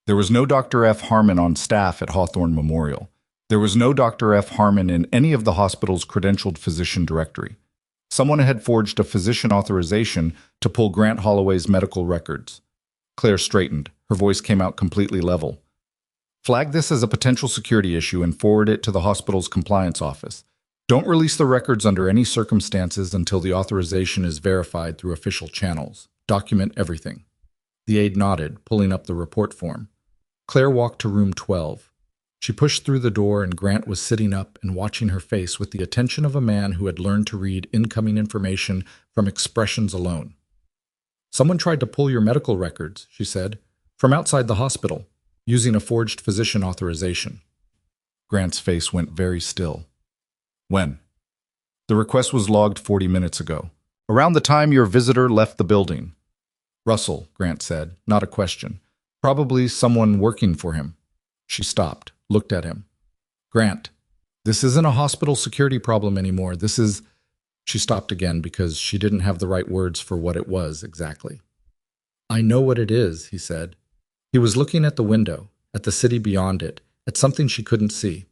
There was no Dr. F. Harmon on staff at Hawthorne Memorial. There was no Dr. F. Harmon in any of the hospital's credentialed physician directory. Someone had forged a physician authorization to pull Grant Holloway's medical records. Claire straightened. Her voice came out completely level. Flag this as a potential security issue and forward it to the hospital's compliance office. Don't release the records under any circumstances until the authorization is verified through official channels. Document everything. The aide nodded, pulling up the report form. Claire walked to room 12. She pushed through the door and Grant was sitting up and watching her face with the attention of a man who had learned to read incoming information from expressions alone. Someone tried to pull your medical records, she said, from outside the hospital, using a forged physician authorization. Grant's face went very still. When? The request was logged 40 minutes ago, around the time your visitor left the building. Russell, Grant said, not a question. Probably someone working for him. She stopped, looked at him. Grant, this isn't a hospital security problem anymore. This is... She stopped again because she didn't have the right words for what it was exactly. I know what it is, he said. He was looking at the window, at the city beyond it, at something she couldn't see.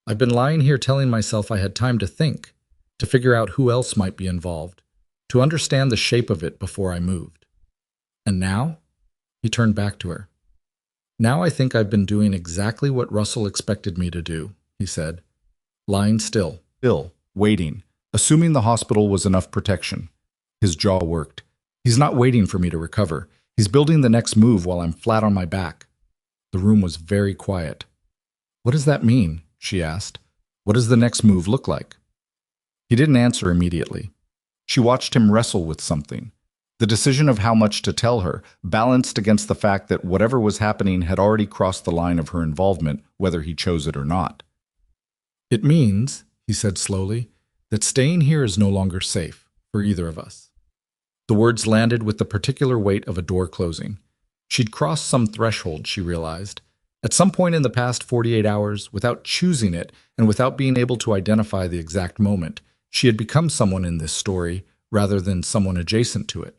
I've been lying here telling myself I had time to think, to figure out who else might be involved, to understand the shape of it before I moved. And now? He turned back to her. Now I think I've been doing exactly what Russell expected me to do, he said. Lying still, waiting, assuming the hospital was enough protection. His jaw worked. He's not waiting for me to recover. He's building the next move while I'm flat on my back. The room was very quiet. What does that mean? She asked. What does the next move look like? He didn't answer immediately. She watched him wrestle with something. The decision of how much to tell her, balanced against the fact that whatever was happening had already crossed the line of her involvement, whether he chose it or not. It means, he said slowly, that staying here is no longer safe for either of us. The words landed with the particular weight of a door closing. She'd crossed some threshold, she realized. At some point in the past 48 hours, without choosing it and without being able to identify the exact moment, she had become someone in this story rather than someone adjacent to it.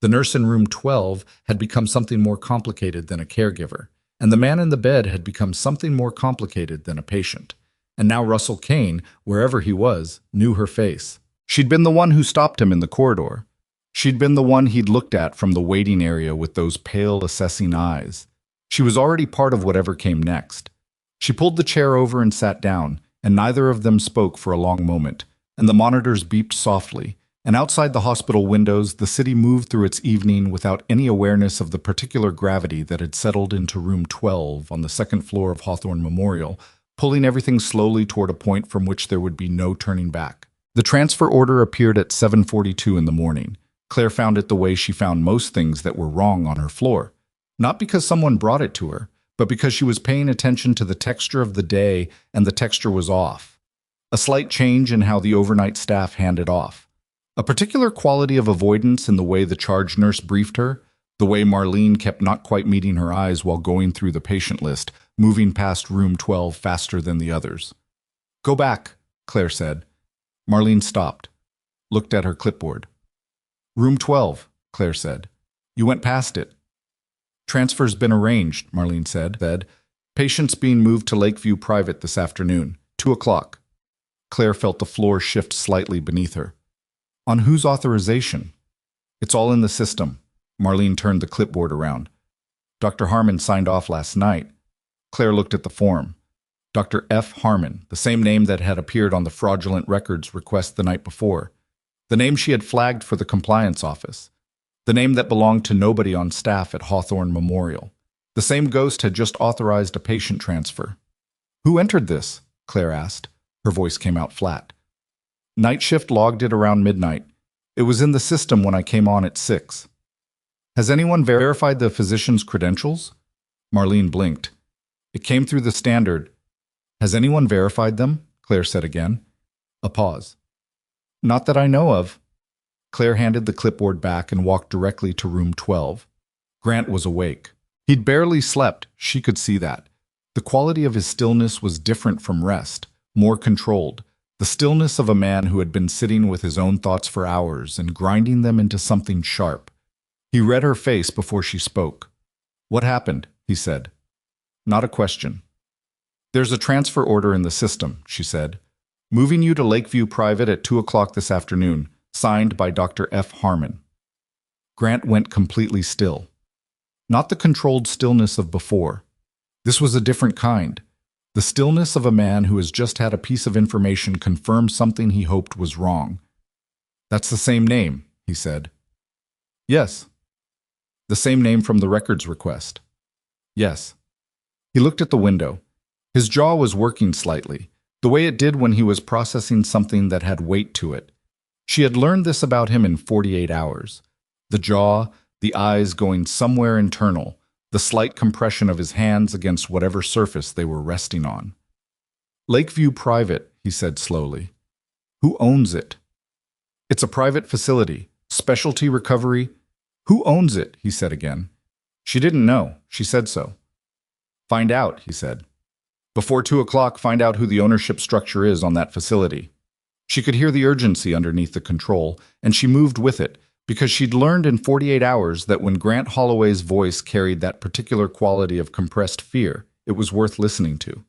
The nurse in room 12 had become something more complicated than a caregiver, and the man in the bed had become something more complicated than a patient. And now Russell Kane, wherever he was, knew her face. She'd been the one who stopped him in the corridor. She'd been the one he'd looked at from the waiting area with those pale, assessing eyes. She was already part of whatever came next. She pulled the chair over and sat down, and neither of them spoke for a long moment, and the monitors beeped softly, and outside the hospital windows, the city moved through its evening without any awareness of the particular gravity that had settled into room 12 on the second floor of Hawthorne Memorial, pulling everything slowly toward a point from which there would be no turning back. The transfer order appeared at 7:42 in the morning. Claire found it the way she found most things that were wrong on her floor. Not because someone brought it to her, but because she was paying attention to the texture of the day, and the texture was off. A slight change in how the overnight staff handed off. A particular quality of avoidance in the way the charge nurse briefed her, the way Marlene kept not quite meeting her eyes while going through the patient list, moving past room 12 faster than the others. Go back, Claire said. Marlene stopped, looked at her clipboard. Room 12, Claire said. You went past it. Transfer's been arranged, Marlene said. Patients being moved to Lakeview Private this afternoon, 2 o'clock. Claire felt the floor shift slightly beneath her. On whose authorization? It's all in the system. Marlene turned the clipboard around. Dr. Harmon signed off last night. Claire looked at the form. Dr. F. Harmon, the same name that had appeared on the fraudulent records request the night before. The name she had flagged for the compliance office. The name that belonged to nobody on staff at Hawthorne Memorial. The same ghost had just authorized a patient transfer. Who entered this? Claire asked. Her voice came out flat. Night shift logged it around midnight. It was in the system when I came on at 6. Has anyone verified the physician's credentials? Marlene blinked. It came through the standard. Has anyone verified them? Claire said again. A pause. Not that I know of. Claire handed the clipboard back and walked directly to room 12. Grant was awake. He'd barely slept, she could see that. The quality of his stillness was different from rest, more controlled. The stillness of a man who had been sitting with his own thoughts for hours and grinding them into something sharp. He read her face before she spoke. What happened? he said. Not a question. There's a transfer order in the system, she said. Moving you to Lakeview Private at 2 o'clock this afternoon, signed by Dr. F. Harmon. Grant went completely still. Not the controlled stillness of before. This was a different kind. The stillness of a man who has just had a piece of information confirm something he hoped was wrong. That's the same name, he said. Yes. The same name from the records request. Yes. He looked at the window. His jaw was working slightly, the way it did when he was processing something that had weight to it. She had learned this about him in 48 hours. The jaw, the eyes going somewhere internal, the slight compression of his hands against whatever surface they were resting on. Lakeview Private, he said slowly. Who owns it? It's a private facility. Specialty recovery. Who owns it? He said again. She didn't know. She said so. Find out, he said. Before 2 o'clock, find out who the ownership structure is on that facility. She could hear the urgency underneath the control, and she moved with it, because she'd learned in 48 hours that when Grant Holloway's voice carried that particular quality of compressed fear, it was worth listening to.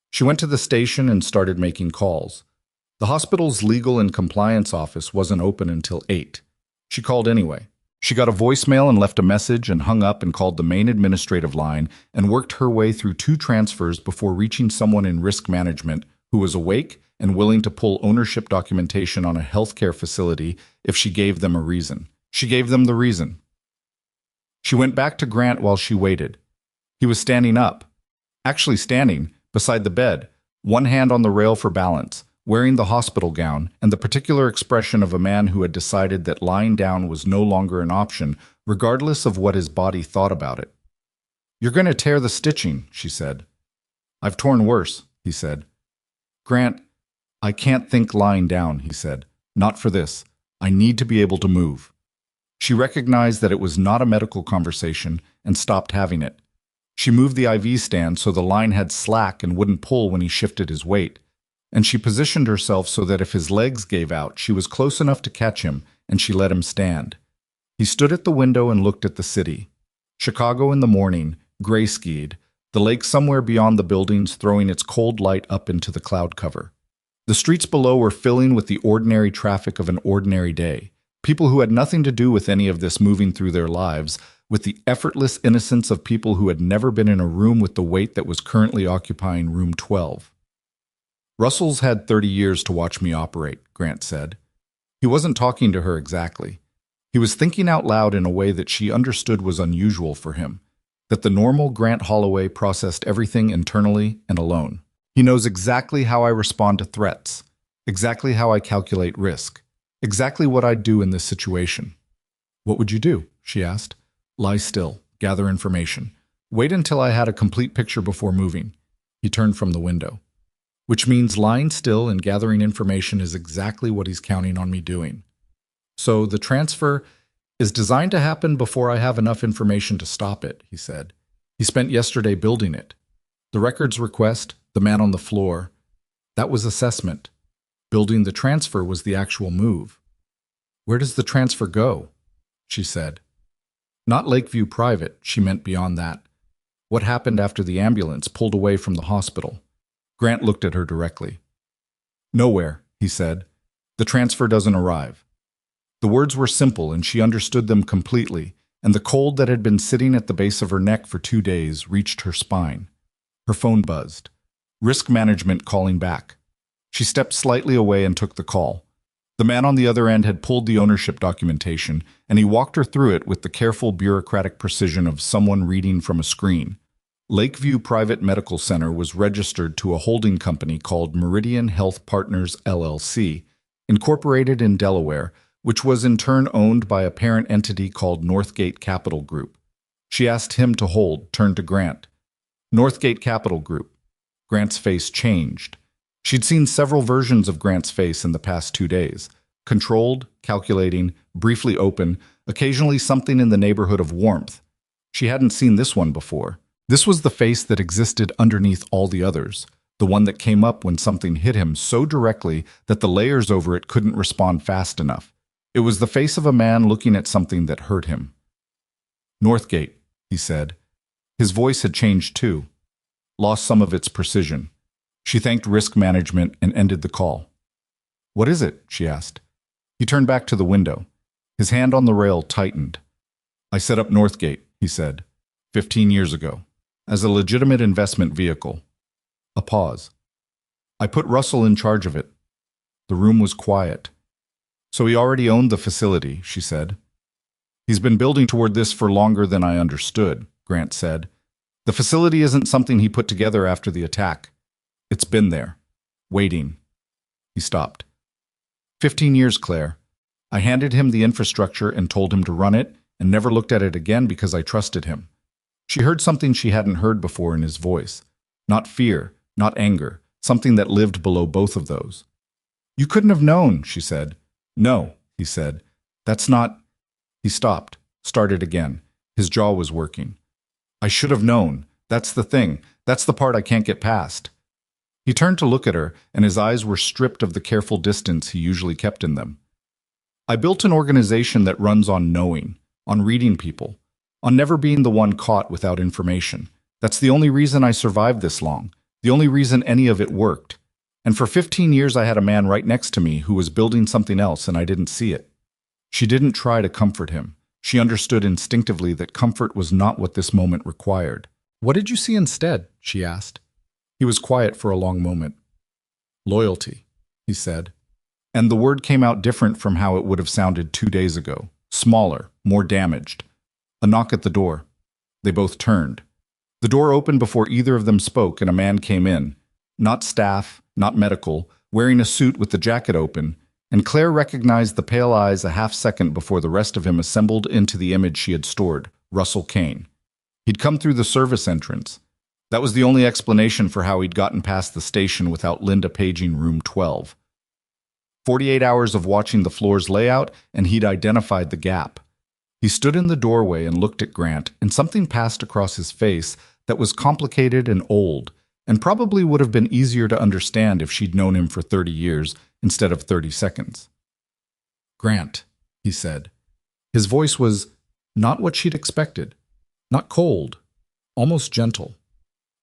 She went to the station and started making calls. The hospital's legal and compliance office wasn't open until 8. She called anyway. She got a voicemail and left a message and hung up and called the main administrative line and worked her way through 2 transfers before reaching someone in risk management who was awake and willing to pull ownership documentation on a healthcare facility if she gave them a reason. She gave them the reason. She went back to Grant while she waited. He was standing up, actually standing beside the bed, one hand on the rail for balance, wearing the hospital gown and the particular expression of a man who had decided that lying down was no longer an option, regardless of what his body thought about it. You're going to tear the stitching, she said. I've torn worse, he said. Grant, I can't think lying down, he said. Not for this. I need to be able to move. She recognized that it was not a medical conversation and stopped having it. She moved the IV stand so the line had slack and wouldn't pull when he shifted his weight. And she positioned herself so that if his legs gave out, she was close enough to catch him, and she let him stand. He stood at the window and looked at the city. Chicago in the morning, gray-skied, the lake somewhere beyond the buildings throwing its cold light up into the cloud cover. The streets below were filling with the ordinary traffic of an ordinary day, people who had nothing to do with any of this moving through their lives, with the effortless innocence of people who had never been in a room with the weight that was currently occupying room 12. Russell's had 30 years to watch me operate, Grant said. He wasn't talking to her exactly. He was thinking out loud in a way that she understood was unusual for him, that the normal Grant Holloway processed everything internally and alone. He knows exactly how I respond to threats, exactly how I calculate risk, exactly what I'd do in this situation. What would you do? She asked. Lie still, gather information. Wait until I had a complete picture before moving. He turned from the window. Which means lying still and gathering information is exactly what he's counting on me doing. So the transfer is designed to happen before I have enough information to stop it, he said. He spent yesterday building it. The records request, the man on the floor, that was assessment. Building the transfer was the actual move. Where does the transfer go? She said. Not Lakeview Private, she meant beyond that. What happened after the ambulance pulled away from the hospital? Grant looked at her directly. Nowhere, he said. The transfer doesn't arrive. The words were simple and she understood them completely, and the cold that had been sitting at the base of her neck for 2 days reached her spine. Her phone buzzed. Risk management calling back. She stepped slightly away and took the call. The man on the other end had pulled the ownership documentation, and he walked her through it with the careful bureaucratic precision of someone reading from a screen. Lakeview Private Medical Center was registered to a holding company called Meridian Health Partners, LLC, incorporated in Delaware, which was in turn owned by a parent entity called Northgate Capital Group. She asked him to hold, turned to Grant. Northgate Capital Group. Grant's face changed. She'd seen several versions of Grant's face in the past 2 days. Controlled, calculating, briefly open, occasionally something in the neighborhood of warmth. She hadn't seen this one before. This was the face that existed underneath all the others, the one that came up when something hit him so directly that the layers over it couldn't respond fast enough. It was the face of a man looking at something that hurt him. Northgate, he said. His voice had changed too, lost some of its precision. She thanked risk management and ended the call. "What is it?" she asked. He turned back to the window. His hand on the rail tightened. "I set up Northgate," he said, 15 years ago, as a legitimate investment vehicle." A pause. "I put Russell in charge of it." The room was quiet. "So he already owned the facility," she said. "He's been building toward this for longer than I understood," Grant said. "The facility isn't something he put together after the attack. It's been there, waiting." He stopped. 15 years, Claire. I handed him the infrastructure and told him to run it, and never looked at it again because I trusted him." She heard something she hadn't heard before in his voice. Not fear, not anger, something that lived below both of those. "You couldn't have known," she said. "No," he said. "That's not—" He stopped, started again. His jaw was working. "I should have known. That's the thing. That's the part I can't get past." He turned to look at her, and his eyes were stripped of the careful distance he usually kept in them. "I built an organization that runs on knowing, on reading people, on never being the one caught without information. That's the only reason I survived this long, the only reason any of it worked. And for 15 years I had a man right next to me who was building something else and I didn't see it." She didn't try to comfort him. She understood instinctively that comfort was not what this moment required. "What did you see instead?" she asked. He was quiet for a long moment. "Loyalty," he said. And the word came out different from how it would have sounded 2 days ago. Smaller, more damaged. A knock at the door. They both turned. The door opened before either of them spoke, and a man came in. Not staff, not medical, wearing a suit with the jacket open, and Claire recognized the pale eyes a half-second before the rest of him assembled into the image she had stored, Russell Kane. He'd come through the service entrance. That was the only explanation for how he'd gotten past the station without Linda paging room 12. 48 hours of watching the floor's layout, and he'd identified the gap. He stood in the doorway and looked at Grant, and something passed across his face that was complicated and old, and probably would have been easier to understand if she'd known him for 30 years instead of 30 seconds. "Grant," he said. His voice was not what she'd expected. Not cold, almost gentle.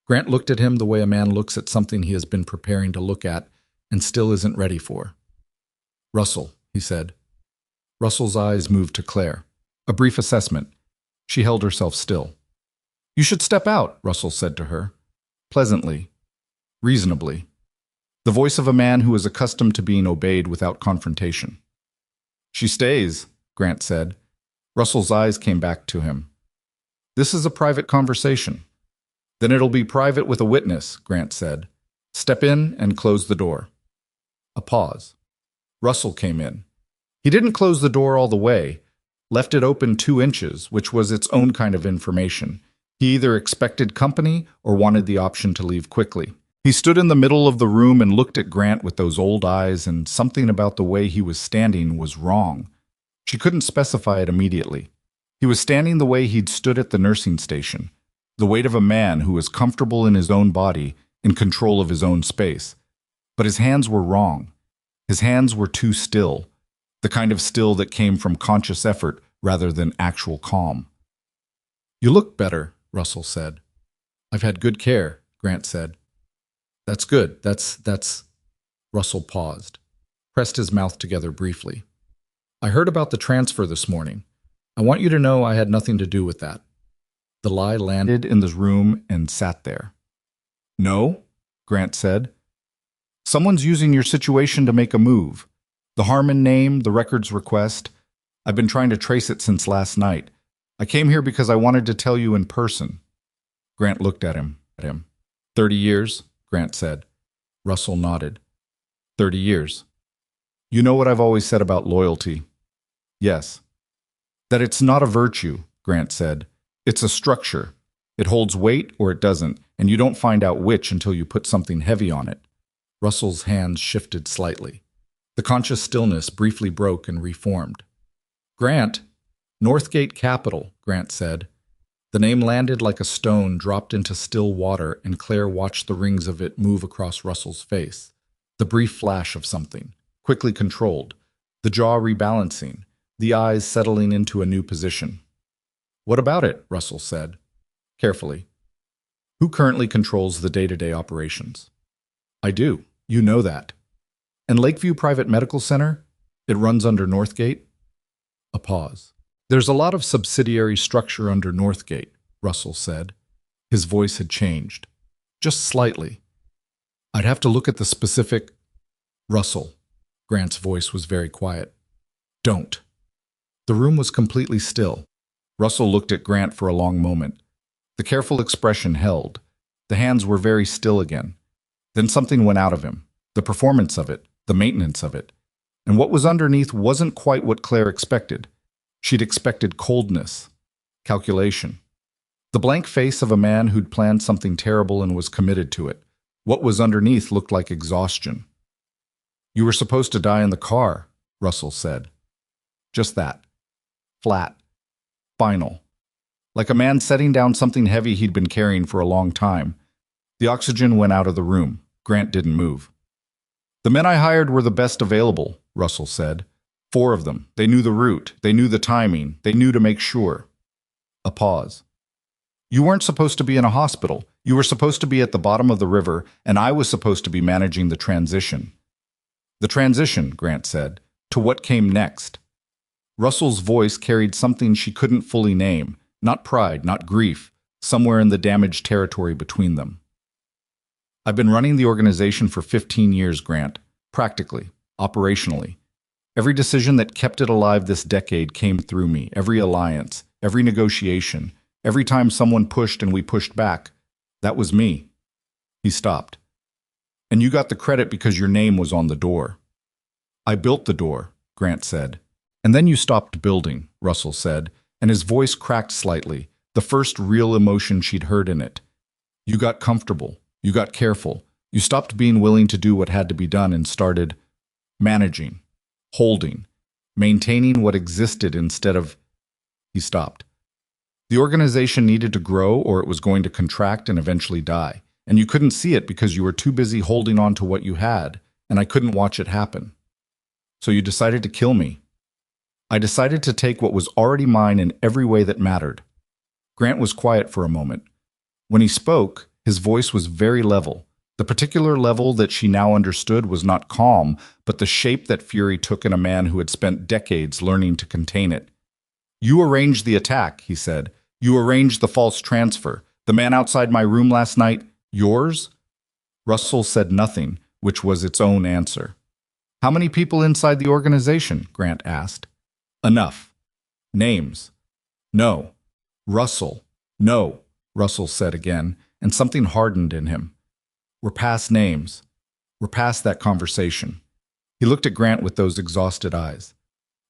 Grant looked at him the way a man looks at something he has been preparing to look at and still isn't ready for. "Russell," he said. Russell's eyes moved to Claire. A brief assessment. She held herself still. "You should step out," Russell said to her. Pleasantly. Reasonably. The voice of a man who is accustomed to being obeyed without confrontation. "She stays," Grant said. Russell's eyes came back to him. "This is a private conversation." "Then it'll be private with a witness," Grant said. "Step in and close the door." A pause. Russell came in. He didn't close the door all the way, left it open 2 inches, which was its own kind of information. He either expected company or wanted the option to leave quickly. He stood in the middle of the room and looked at Grant with those old eyes, and something about the way he was standing was wrong. She couldn't specify it immediately. He was standing the way he'd stood at the nursing station, the weight of a man who was comfortable in his own body, in control of his own space. But his hands were wrong. His hands were too still, the kind of still that came from conscious effort rather than actual calm. "You look better," Russell said. "I've had good care," Grant said. "That's good. That's... Russell paused, pressed his mouth together briefly. "I heard about the transfer this morning. I want you to know I had nothing to do with that." The lie landed in the room and sat there. "No?" Grant said. "Someone's using your situation to make a move. The Harmon name, the records request. I've been trying to trace it since last night. I came here because I wanted to tell you in person." Grant looked at him. 30 years, Grant said. Russell nodded. 30 years. "You know what I've always said about loyalty?" "Yes." "That it's not a virtue," Grant said. "It's a structure. It holds weight or it doesn't, and you don't find out which until you put something heavy on it." Russell's hands shifted slightly. The conscious stillness briefly broke and reformed. "Grant, Northgate Capital," Grant said. The name landed like a stone dropped into still water, and Claire watched the rings of it move across Russell's face. The brief flash of something, quickly controlled, the jaw rebalancing, the eyes settling into a new position. "What about it?" Russell said. carefully. Who currently controls the day-to-day operations? I do. You know that. And Lakeview Private Medical Center? It runs under Northgate? A pause. There's a lot of subsidiary structure under Northgate, Russell said. His voice had changed. Just slightly. I'd have to look at the specific... Russell. Grant's voice was very quiet. Don't. The room was completely still. Russell looked at Grant for a long moment. The careful expression held. The hands were very still again. Then something went out of him. The performance of it, the maintenance of it. And what was underneath wasn't quite what Claire expected. She'd expected coldness, calculation. The blank face of a man who'd planned something terrible and was committed to it. What was underneath looked like exhaustion. You were supposed to die in the car, Russell said. Just that. Flat. Final. Like a man setting down something heavy he'd been carrying for a long time. The oxygen went out of the room. Grant didn't move. The men I hired were the best available, Russell said. 4 of them. They knew the route. They knew the timing. They knew to make sure. A pause. You weren't supposed to be in a hospital. You were supposed to be at the bottom of the river, and I was supposed to be managing the transition. The transition, Grant said, to what came next. Russell's voice carried something she couldn't fully name. Not pride, not grief. Somewhere in the damaged territory between them. I've been running the organization for 15 years, Grant. Practically. Operationally. Every decision that kept it alive this decade came through me. Every alliance. Every negotiation. Every time someone pushed and we pushed back. That was me. He stopped. And you got the credit because your name was on the door. I built the door, Grant said. And then you stopped building, Russell said, and his voice cracked slightly, the first real emotion she'd heard in it. You got comfortable. You got careful. You stopped being willing to do what had to be done and started managing, holding, maintaining what existed instead of... He stopped. The organization needed to grow or it was going to contract and eventually die. And you couldn't see it because you were too busy holding on to what you had, and I couldn't watch it happen. So you decided to kill me. I decided to take what was already mine in every way that mattered. Grant was quiet for a moment. When he spoke, his voice was very level. The particular level that she now understood was not calm, but the shape that fury took in a man who had spent decades learning to contain it. You arranged the attack, he said. You arranged the false transfer. The man outside my room last night, yours? Russell said nothing, which was its own answer. How many people inside the organization? Grant asked. Enough. Names. No. Russell. No, Russell said again, and something hardened in him. We're past names. We're past that conversation. He looked at Grant with those exhausted eyes.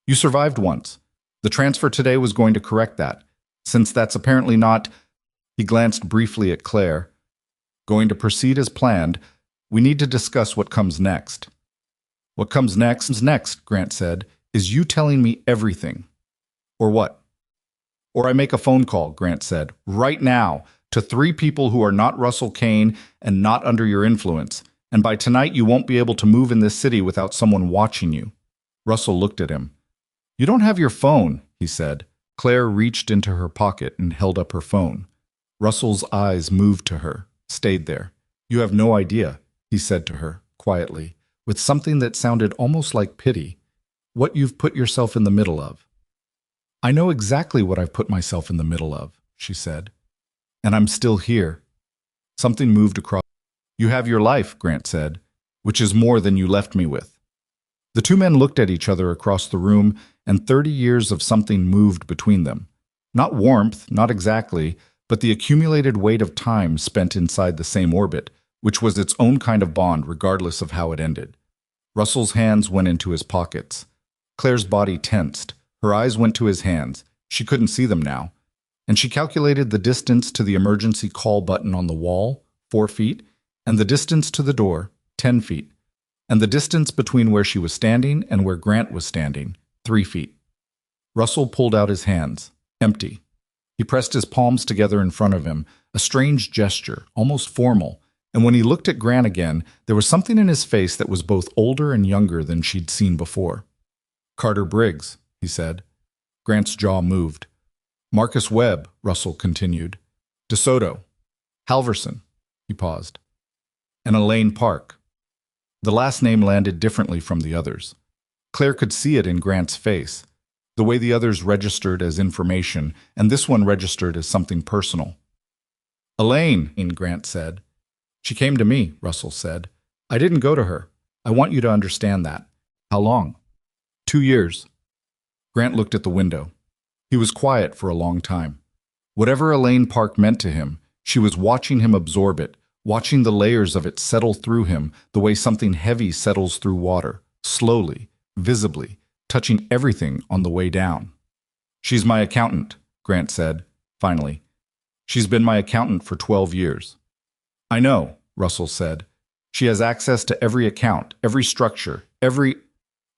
You survived once. The transfer today was going to correct that. Since that's apparently not... He glanced briefly at Claire. Going to proceed as planned, we need to discuss what comes next. What comes next, Grant said, is you telling me everything. Or what? Or I make a phone call, Grant said, right now, to 3 people who are not Russell Kane and not under your influence, and by tonight you won't be able to move in this city without someone watching you. Russell looked at him. You don't have your phone, he said. Claire reached into her pocket and held up her phone. Russell's eyes moved to her, stayed there. You have no idea, he said to her, quietly, with something that sounded almost like pity, what you've put yourself in the middle of. I know exactly what I've put myself in the middle of, she said. And I'm still here. Something moved across. You have your life, Grant said, which is more than you left me with. The 2 men looked at each other across the room, and 30 years of something moved between them. Not warmth, not exactly, but the accumulated weight of time spent inside the same orbit, which was its own kind of bond regardless of how it ended. Russell's hands went into his pockets. Claire's body tensed. Her eyes went to his hands. She couldn't see them now. And she calculated the distance to the emergency call button on the wall, 4 feet, and the distance to the door, 10 feet, and the distance between where she was standing and where Grant was standing, 3 feet. Russell pulled out his hands, empty. He pressed his palms together in front of him, a strange gesture, almost formal, and when he looked at Grant again, there was something in his face that was both older and younger than she'd seen before. Carter Briggs, he said. Grant's jaw moved. Marcus Webb, Russell continued. DeSoto. Halverson. He paused. And Elaine Park. The last name landed differently from the others. Claire could see it in Grant's face, the way the others registered as information, and this one registered as something personal. Elaine, Grant said. She came to me, Russell said. I didn't go to her. I want you to understand that. How long? 2 years. Grant looked at the window. He was quiet for a long time. Whatever Elaine Park meant to him, she was watching him absorb it, watching the layers of it settle through him the way something heavy settles through water, slowly, visibly, touching everything on the way down. She's my accountant, Grant said, finally. She's been my accountant for 12 years. I know, Russell said. She has access to every account, every structure, every...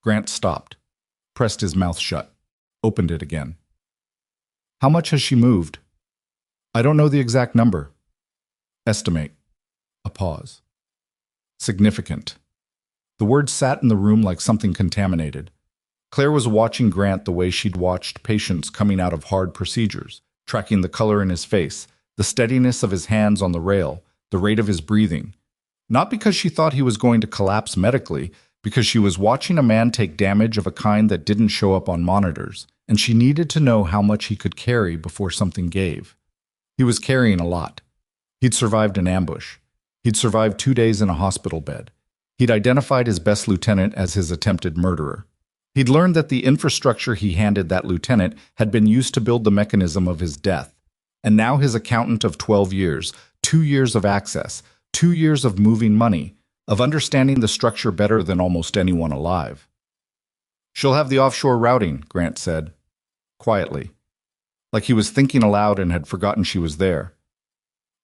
Grant stopped, pressed his mouth shut, opened it again. How much has she moved? I don't know the exact number. Estimate. A pause. Significant. The word sat in the room like something contaminated. Claire was watching Grant the way she'd watched patients coming out of hard procedures, tracking the color in his face, the steadiness of his hands on the rail, the rate of his breathing. Not because she thought he was going to collapse medically, because she was watching a man take damage of a kind that didn't show up on monitors, and she needed to know how much he could carry before something gave. He was carrying a lot. He'd survived an ambush. He'd survived 2 days in a hospital bed. He'd identified his best lieutenant as his attempted murderer. He'd learned that the infrastructure he handed that lieutenant had been used to build the mechanism of his death. And now his accountant of 12 years, 2 years of access, 2 years of moving money, of understanding the structure better than almost anyone alive. She'll have the offshore routing, Grant said, quietly, like he was thinking aloud and had forgotten she was there.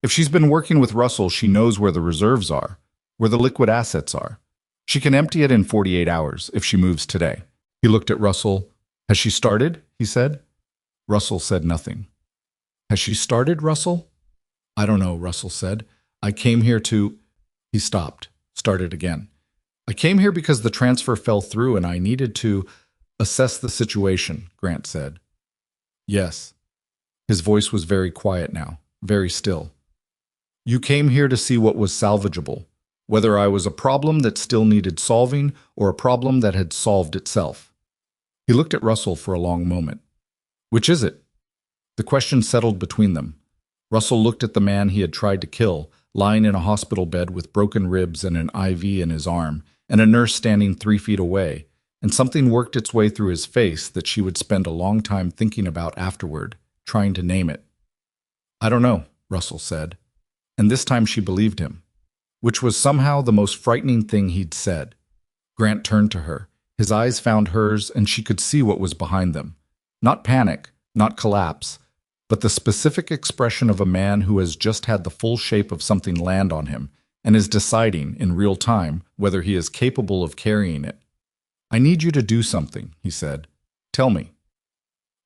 If she's been working with Russell, she knows where the reserves are, where the liquid assets are. She can empty it in 48 hours if she moves today. He looked at Russell. Has she started? He said. Russell said nothing. Has she started, Russell? I don't know, Russell said. I came here to... He stopped, started again. I came here because the transfer fell through and I needed to assess the situation, Grant said. Yes. His voice was very quiet now, very still. You came here to see what was salvageable, whether I was a problem that still needed solving or a problem that had solved itself. He looked at Russell for a long moment. Which is it? The question settled between them. Russell looked at the man he had tried to kill, lying in a hospital bed with broken ribs and an IV in his arm, and a nurse standing 3 feet away, and something worked its way through his face that she would spend a long time thinking about afterward, trying to name it. I don't know, Russell said, and this time she believed him, which was somehow the most frightening thing he'd said. Grant turned to her. His eyes found hers, and she could see what was behind them. Not panic, not collapse, but the specific expression of a man who has just had the full shape of something land on him and is deciding in real time whether he is capable of carrying it. I need you to do something, he said. Tell me.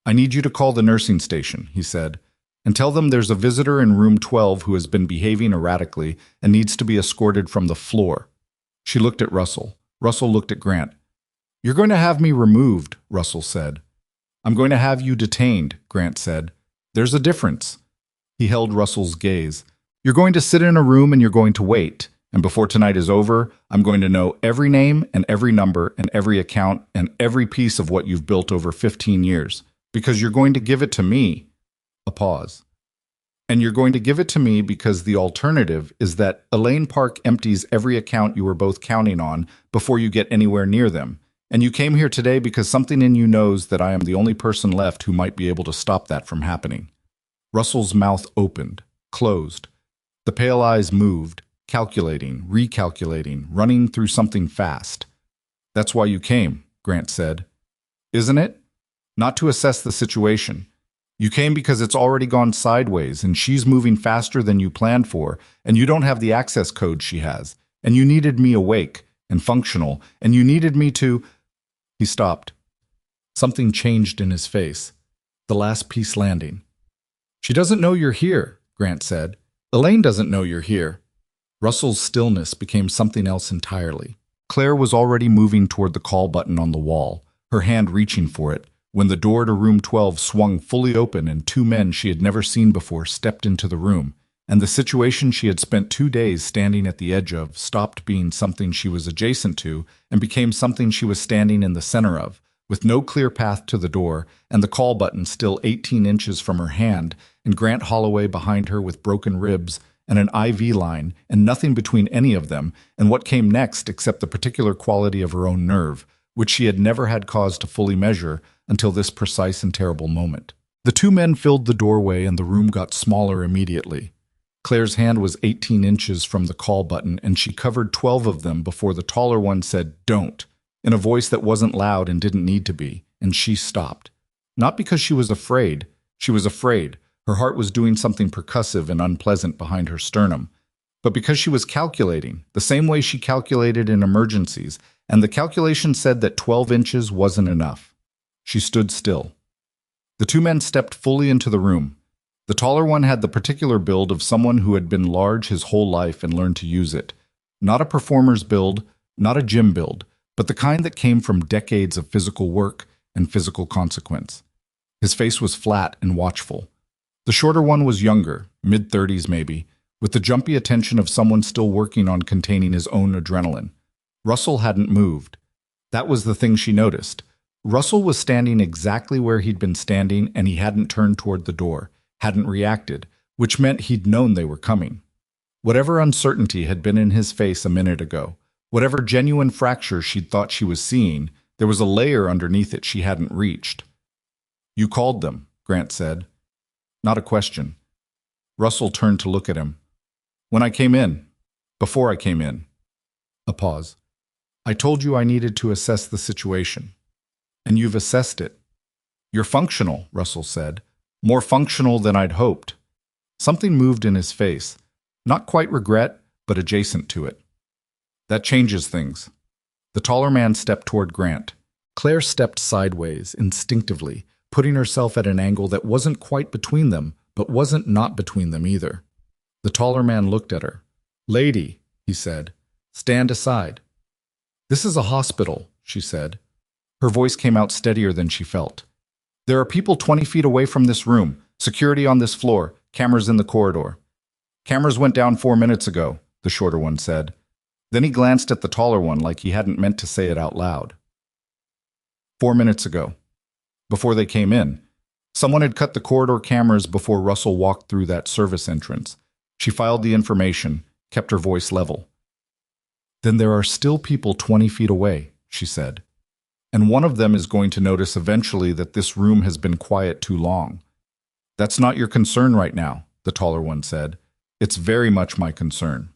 I need you to call the nursing station, he said, and tell them there's a visitor in room 12 who has been behaving erratically and needs to be escorted from the floor. She looked at Russell. Russell looked at Grant. You're going to have me removed, Russell said. I'm going to have you detained, Grant said. There's a difference. He held Russell's gaze. You're going to sit in a room and you're going to wait. And before tonight is over, I'm going to know every name and every number and every account and every piece of what you've built over 15 years. Because you're going to give it to me. A pause. And you're going to give it to me because the alternative is that Elaine Park empties every account you were both counting on before you get anywhere near them. And you came here today because something in you knows that I am the only person left who might be able to stop that from happening. Russell's mouth opened, closed. The pale eyes moved, calculating, recalculating, running through something fast. That's why you came, Grant said. Isn't it? Not to assess the situation. You came because it's already gone sideways and she's moving faster than you planned for, and you don't have the access code she has, and you needed me awake and functional, and you needed me to... He stopped. Something changed in his face. The last piece landing. She doesn't know you're here, Grant said. Elaine doesn't know you're here. Russell's stillness became something else entirely. Claire was already moving toward the call button on the wall, her hand reaching for it, when the door to room 12 swung fully open and two men she had never seen before stepped into the room, and the situation she had spent 2 days standing at the edge of stopped being something she was adjacent to and became something she was standing in the center of, with no clear path to the door and the call button still 18 inches from her hand, and Grant Holloway behind her with broken ribs and an IV line and nothing between any of them and what came next except the particular quality of her own nerve, which she had never had cause to fully measure until this precise and terrible moment. The two men filled the doorway and the room got smaller immediately. Claire's hand was 18 inches from the call button, and she covered 12 of them before the taller one said, "Don't," in a voice that wasn't loud and didn't need to be, and she stopped. Not because she was afraid. She was afraid. Her heart was doing something percussive and unpleasant behind her sternum. But because she was calculating, the same way she calculated in emergencies, and the calculation said that 12 inches wasn't enough. She stood still. The two men stepped fully into the room. The taller one had the particular build of someone who had been large his whole life and learned to use it. Not a performer's build, not a gym build, but the kind that came from decades of physical work and physical consequence. His face was flat and watchful. The shorter one was younger, mid-30s maybe, with the jumpy attention of someone still working on containing his own adrenaline. Russell hadn't moved. That was the thing she noticed. Russell was standing exactly where he'd been standing, and he hadn't turned toward the door, hadn't reacted, which meant he'd known they were coming. Whatever uncertainty had been in his face a minute ago, whatever genuine fracture she'd thought she was seeing, there was a layer underneath it she hadn't reached. "You called them," Grant said. Not a question. Russell turned to look at him. "When I came in. Before I came in." A pause. "I told you I needed to assess the situation. And you've assessed it. You're functional," Russell said. "More functional than I'd hoped." Something moved in his face. Not quite regret, but adjacent to it. "That changes things." The taller man stepped toward Grant. Claire stepped sideways, instinctively, putting herself at an angle that wasn't quite between them, but wasn't not between them either. The taller man looked at her. "Lady," he said, "stand aside." "This is a hospital," she said. Her voice came out steadier than she felt. "There are people 20 feet away from this room, security on this floor, cameras in the corridor." "Cameras went down 4 minutes ago," the shorter one said. Then he glanced at the taller one like he hadn't meant to say it out loud. 4 minutes ago. Before they came in. Someone had cut the corridor cameras before Russell walked through that service entrance. She filed the information, kept her voice level. "Then there are still people 20 feet away," she said. "And one of them is going to notice eventually that this room has been quiet too long." "That's not your concern right now," the taller one said. "It's very much my concern."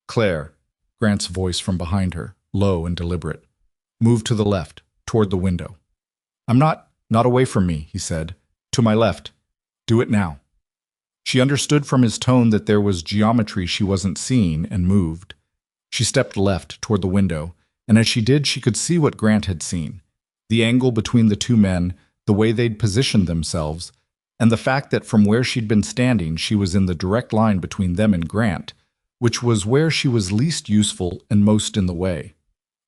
"Claire," Grant's voice from behind her, low and deliberate. "Move to the left, toward the window." "I'm not away from me," he said. "To my left. Do it now." She understood from his tone that there was geometry she wasn't seeing and moved. She stepped left, toward the window, and as she did, she could see what Grant had seen. The angle between the two men, the way they'd positioned themselves, and the fact that from where she'd been standing, she was in the direct line between them and Grant, which was where she was least useful and most in the way.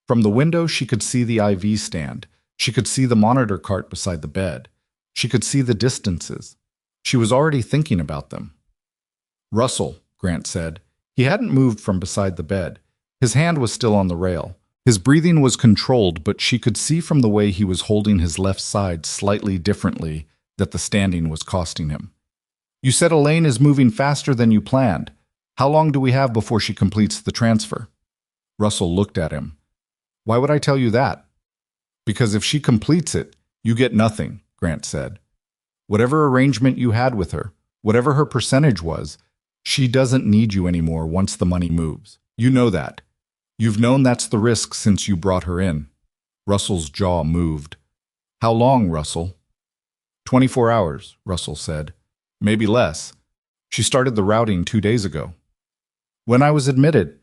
From the window, she could see the IV stand. She could see the monitor cart beside the bed. She could see the distances. She was already thinking about them. "Russell," Grant said. He hadn't moved from beside the bed. His hand was still on the rail. His breathing was controlled, but she could see from the way he was holding his left side slightly differently that the standing was costing him. "You said Elaine is moving faster than you planned. How long do we have before she completes the transfer?" Russell looked at him. "Why would I tell you that?" "Because if she completes it, you get nothing," Grant said. "Whatever arrangement you had with her, whatever her percentage was, she doesn't need you anymore once the money moves. You know that. You've known that's the risk since you brought her in." Russell's jaw moved. "How long, Russell?" 24 hours, Russell said. "Maybe less. She started the routing 2 days ago." "When I was admitted."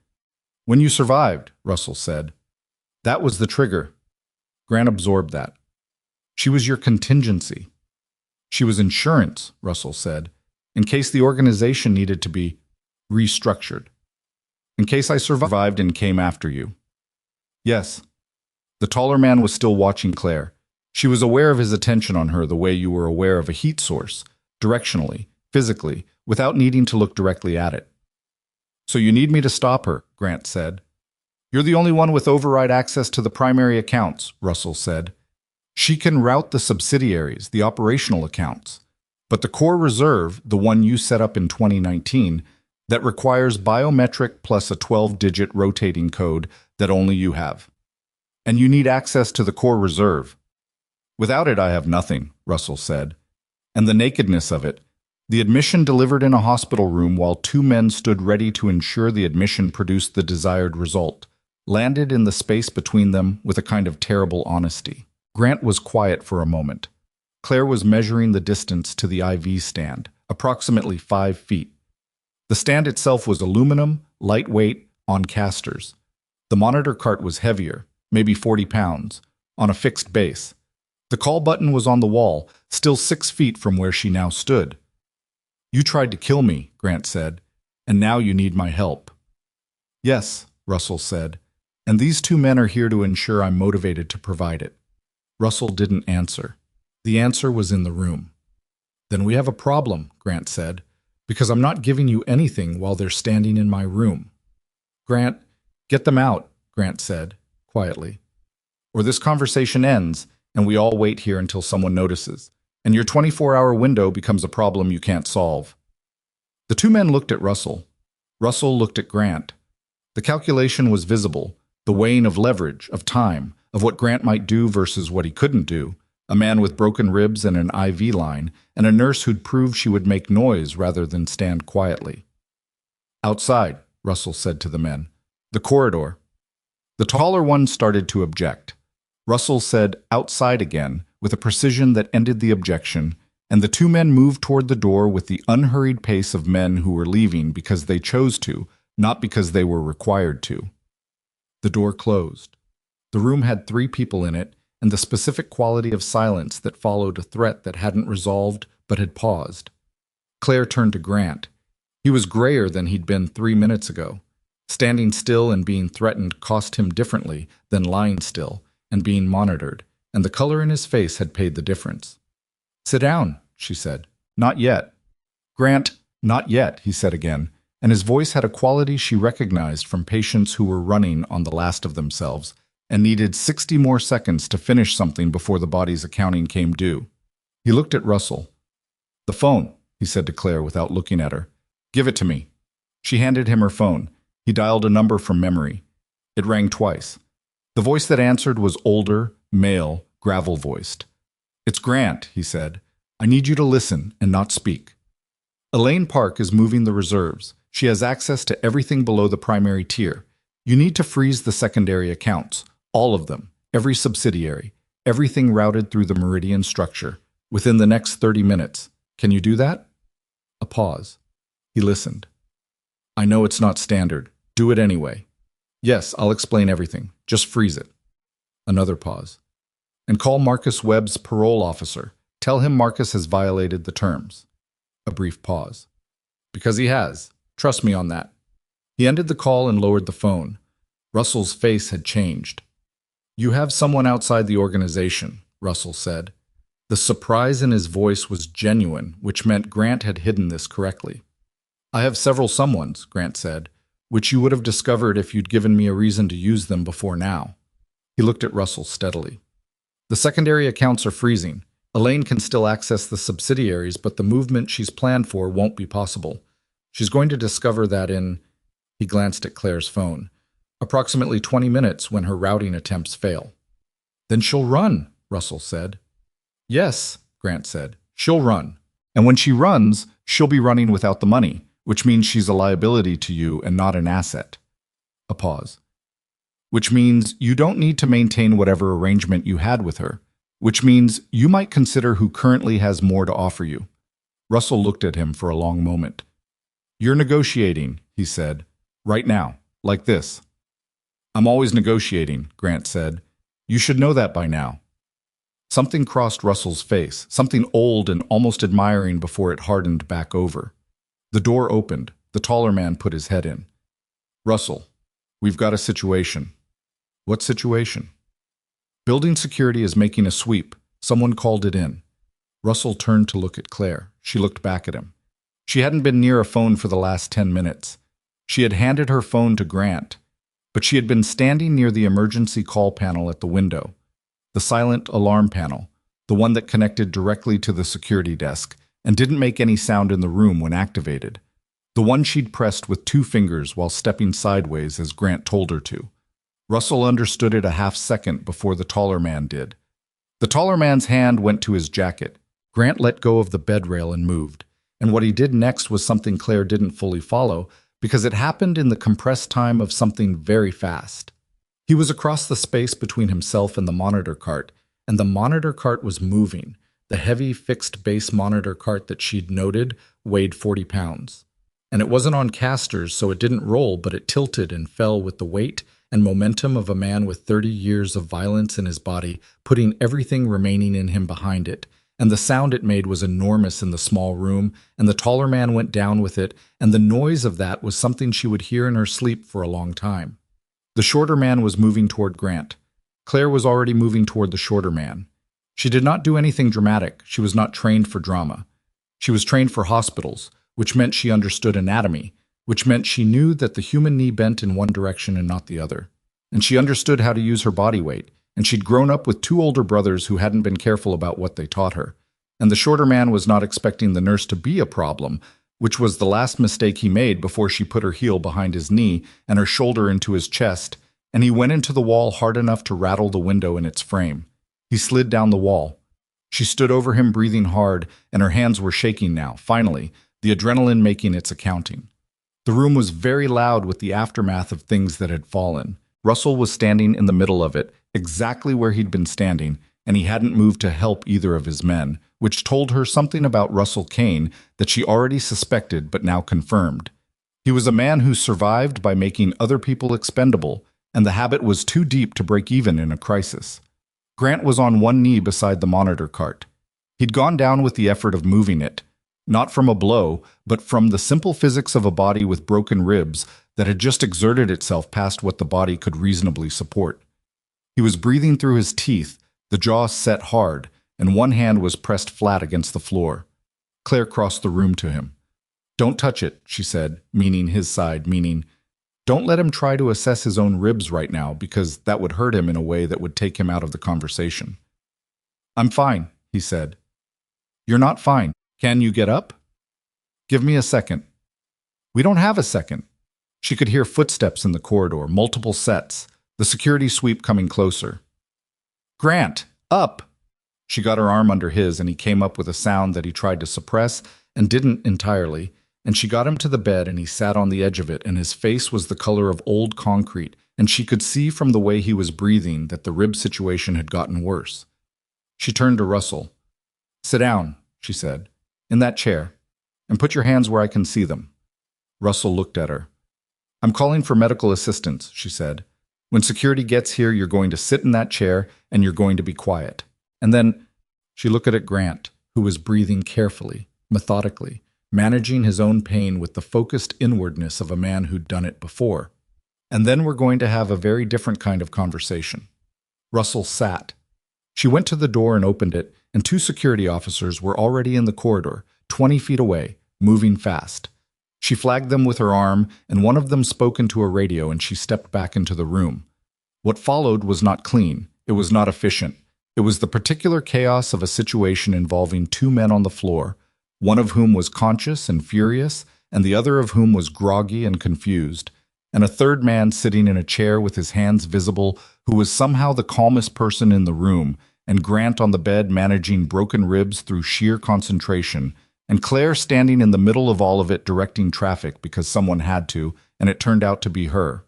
"When you survived," Russell said. "That was the trigger." Grant absorbed that. "She was your contingency." "She was insurance," Russell said, "in case the organization needed to be restructured. In case I survived and came after you." "Yes." The taller man was still watching Claire. She was aware of his attention on her the way you were aware of a heat source, directionally, physically, without needing to look directly at it. "So you need me to stop her," Grant said. "You're the only one with override access to the primary accounts," Russell said. "She can route the subsidiaries, the operational accounts. But the core reserve, the one you set up in 2019, that requires biometric plus a 12-digit rotating code that only you have. And you need access to the core reserve." "Without it, I have nothing," Russell said. And the nakedness of it, the admission delivered in a hospital room while two men stood ready to ensure the admission produced the desired result, landed in the space between them with a kind of terrible honesty. Grant was quiet for a moment. Claire was measuring the distance to the IV stand, approximately 5 feet. The stand itself was aluminum, lightweight, on casters. The monitor cart was heavier, maybe 40 pounds, on a fixed base. The call button was on the wall, still 6 feet from where she now stood. "You tried to kill me," Grant said, "and now you need my help." "Yes," Russell said, "and these two men are here to ensure I'm motivated to provide it." Russell didn't answer. The answer was in the room. "Then we have a problem," Grant said, "because I'm not giving you anything while they're standing in my room." "Grant, get them out," Grant said, quietly. "Or this conversation ends, and we all wait here until someone notices, and your 24-hour window becomes a problem you can't solve." The two men looked at Russell. Russell looked at Grant. The calculation was visible, the weighing of leverage, of time, of what Grant might do versus what he couldn't do, a man with broken ribs and an IV line, and a nurse who'd proved she would make noise rather than stand quietly. "Outside," Russell said to the men. "The corridor." The taller one started to object. Russell said "outside" again, with a precision that ended the objection, and the two men moved toward the door with the unhurried pace of men who were leaving because they chose to, not because they were required to. The door closed. The room had 3 people in it, and the specific quality of silence that followed a threat that hadn't resolved but had paused. Claire turned to Grant. He was grayer than he'd been 3 minutes ago. Standing still and being threatened cost him differently than lying still and being monitored, and the color in his face had paid the difference. "Sit down," she said. "Not yet." "Grant, not yet," he said again, and his voice had a quality she recognized from patients who were running on the last of themselves and needed 60 more seconds to finish something before the body's accounting came due. He looked at Russell. "The phone," he said to Claire without looking at her. "Give it to me." She handed him her phone. He dialed a number from memory. It rang twice. The voice that answered was older, male, gravel-voiced. "It's Grant," he said. "I need you to listen and not speak. Elaine Park is moving the reserves. She has access to everything below the primary tier. You need to freeze the secondary accounts, all of them, every subsidiary, everything routed through the Meridian structure, within the next 30 minutes. Can you do that?" A pause. He listened. "I know it's not standard. Do it anyway." "Yes, I'll explain everything. Just freeze it." Another pause. "And call Marcus Webb's parole officer. Tell him Marcus has violated the terms." A brief pause. "Because he has. Trust me on that." He ended the call and lowered the phone. Russell's face had changed. "You have someone outside the organization," Russell said. The surprise in his voice was genuine, which meant Grant had hidden this correctly. "I have several someones," Grant said, "which you would have discovered if you'd given me a reason to use them before now." He looked at Russell steadily. "The secondary accounts are freezing. Elaine can still access the subsidiaries, but the movement she's planned for won't be possible. She's going to discover that in—" He glanced at Claire's phone. "Approximately 20 minutes when her routing attempts fail." "Then she'll run," Russell said. "Yes," Grant said, "she'll run. And when she runs, she'll be running without the money, which means she's a liability to you and not an asset." A pause. "Which means you don't need to maintain whatever arrangement you had with her. Which means you might consider who currently has more to offer you." Russell looked at him for a long moment. "You're negotiating," he said, "right now, like this." "I'm always negotiating," Grant said. "You should know that by now." Something crossed Russell's face, something old and almost admiring before it hardened back over. The door opened. The taller man put his head in. "Russell, we've got a situation." "What situation?" "Building security is making a sweep. Someone called it in. Russell turned to look at Claire. She looked back at him. She hadn't been near a phone for the last 10 minutes. She had handed her phone to Grant, but she had been standing near the emergency call panel at the window, the silent alarm panel, the one that connected directly to the security desk and didn't make any sound in the room when activated. The one she'd pressed with 2 fingers while stepping sideways as Grant told her to. Russell understood it a half-second before the taller man did. The taller man's hand went to his jacket. Grant let go of the bed rail and moved. And what he did next was something Claire didn't fully follow, because it happened in the compressed time of something very fast. He was across the space between himself and the monitor cart, and the monitor cart was moving. The heavy, fixed-base monitor cart that she'd noted weighed 40 pounds. And it wasn't on casters, so it didn't roll, but it tilted and fell with the weight and momentum of a man with 30 years of violence in his body, putting everything remaining in him behind it. And the sound it made was enormous in the small room, and the taller man went down with it, and the noise of that was something she would hear in her sleep for a long time. The shorter man was moving toward Grant. Claire was already moving toward the shorter man. She did not do anything dramatic. She was not trained for drama. She was trained for hospitals, which meant she understood anatomy, which meant she knew that the human knee bent in one direction and not the other. And she understood how to use her body weight, and she'd grown up with 2 older brothers who hadn't been careful about what they taught her. And the shorter man was not expecting the nurse to be a problem, which was the last mistake he made before she put her heel behind his knee and her shoulder into his chest, and he went into the wall hard enough to rattle the window in its frame. He slid down the wall. She stood over him, breathing hard, and her hands were shaking now, finally, the adrenaline making its accounting. The room was very loud with the aftermath of things that had fallen. Russell was standing in the middle of it, exactly where he'd been standing, and he hadn't moved to help either of his men, which told her something about Russell Kane that she already suspected but now confirmed. He was a man who survived by making other people expendable, and the habit was too deep to break even in a crisis. Grant was on one knee beside the monitor cart. He'd gone down with the effort of moving it, not from a blow, but from the simple physics of a body with broken ribs that had just exerted itself past what the body could reasonably support. He was breathing through his teeth, the jaw set hard, and one hand was pressed flat against the floor. Claire crossed the room to him. "Don't touch it," she said, meaning his side, meaning, "Don't let him try to assess his own ribs right now, because that would hurt him in a way that would take him out of the conversation." "I'm fine," he said. "You're not fine. Can you get up?" "Give me a second." "We don't have a second." She could hear footsteps in the corridor, multiple sets, the security sweep coming closer. "Grant, up!" She got her arm under his, and he came up with a sound that he tried to suppress and didn't entirely, and she got him to the bed, and he sat on the edge of it, and his face was the color of old concrete, and she could see from the way he was breathing that the rib situation had gotten worse. She turned to Russell. "Sit down," she said, "in that chair, and put your hands where I can see them." Russell looked at her. "I'm calling for medical assistance," she said. "When security gets here, you're going to sit in that chair, and you're going to be quiet." And then she looked at Grant, who was breathing carefully, methodically, managing his own pain with the focused inwardness of a man who'd done it before. "And then we're going to have a very different kind of conversation." Russell sat. She went to the door and opened it, and 2 security officers were already in the corridor, 20 feet away, moving fast. She flagged them with her arm, and one of them spoke into a radio, and she stepped back into the room. What followed was not clean. It was not efficient. It was the particular chaos of a situation involving 2 men on the floor, one of whom was conscious and furious, and the other of whom was groggy and confused, and a third man sitting in a chair with his hands visible, who was somehow the calmest person in the room, and Grant on the bed managing broken ribs through sheer concentration, and Claire standing in the middle of all of it directing traffic because someone had to, and it turned out to be her.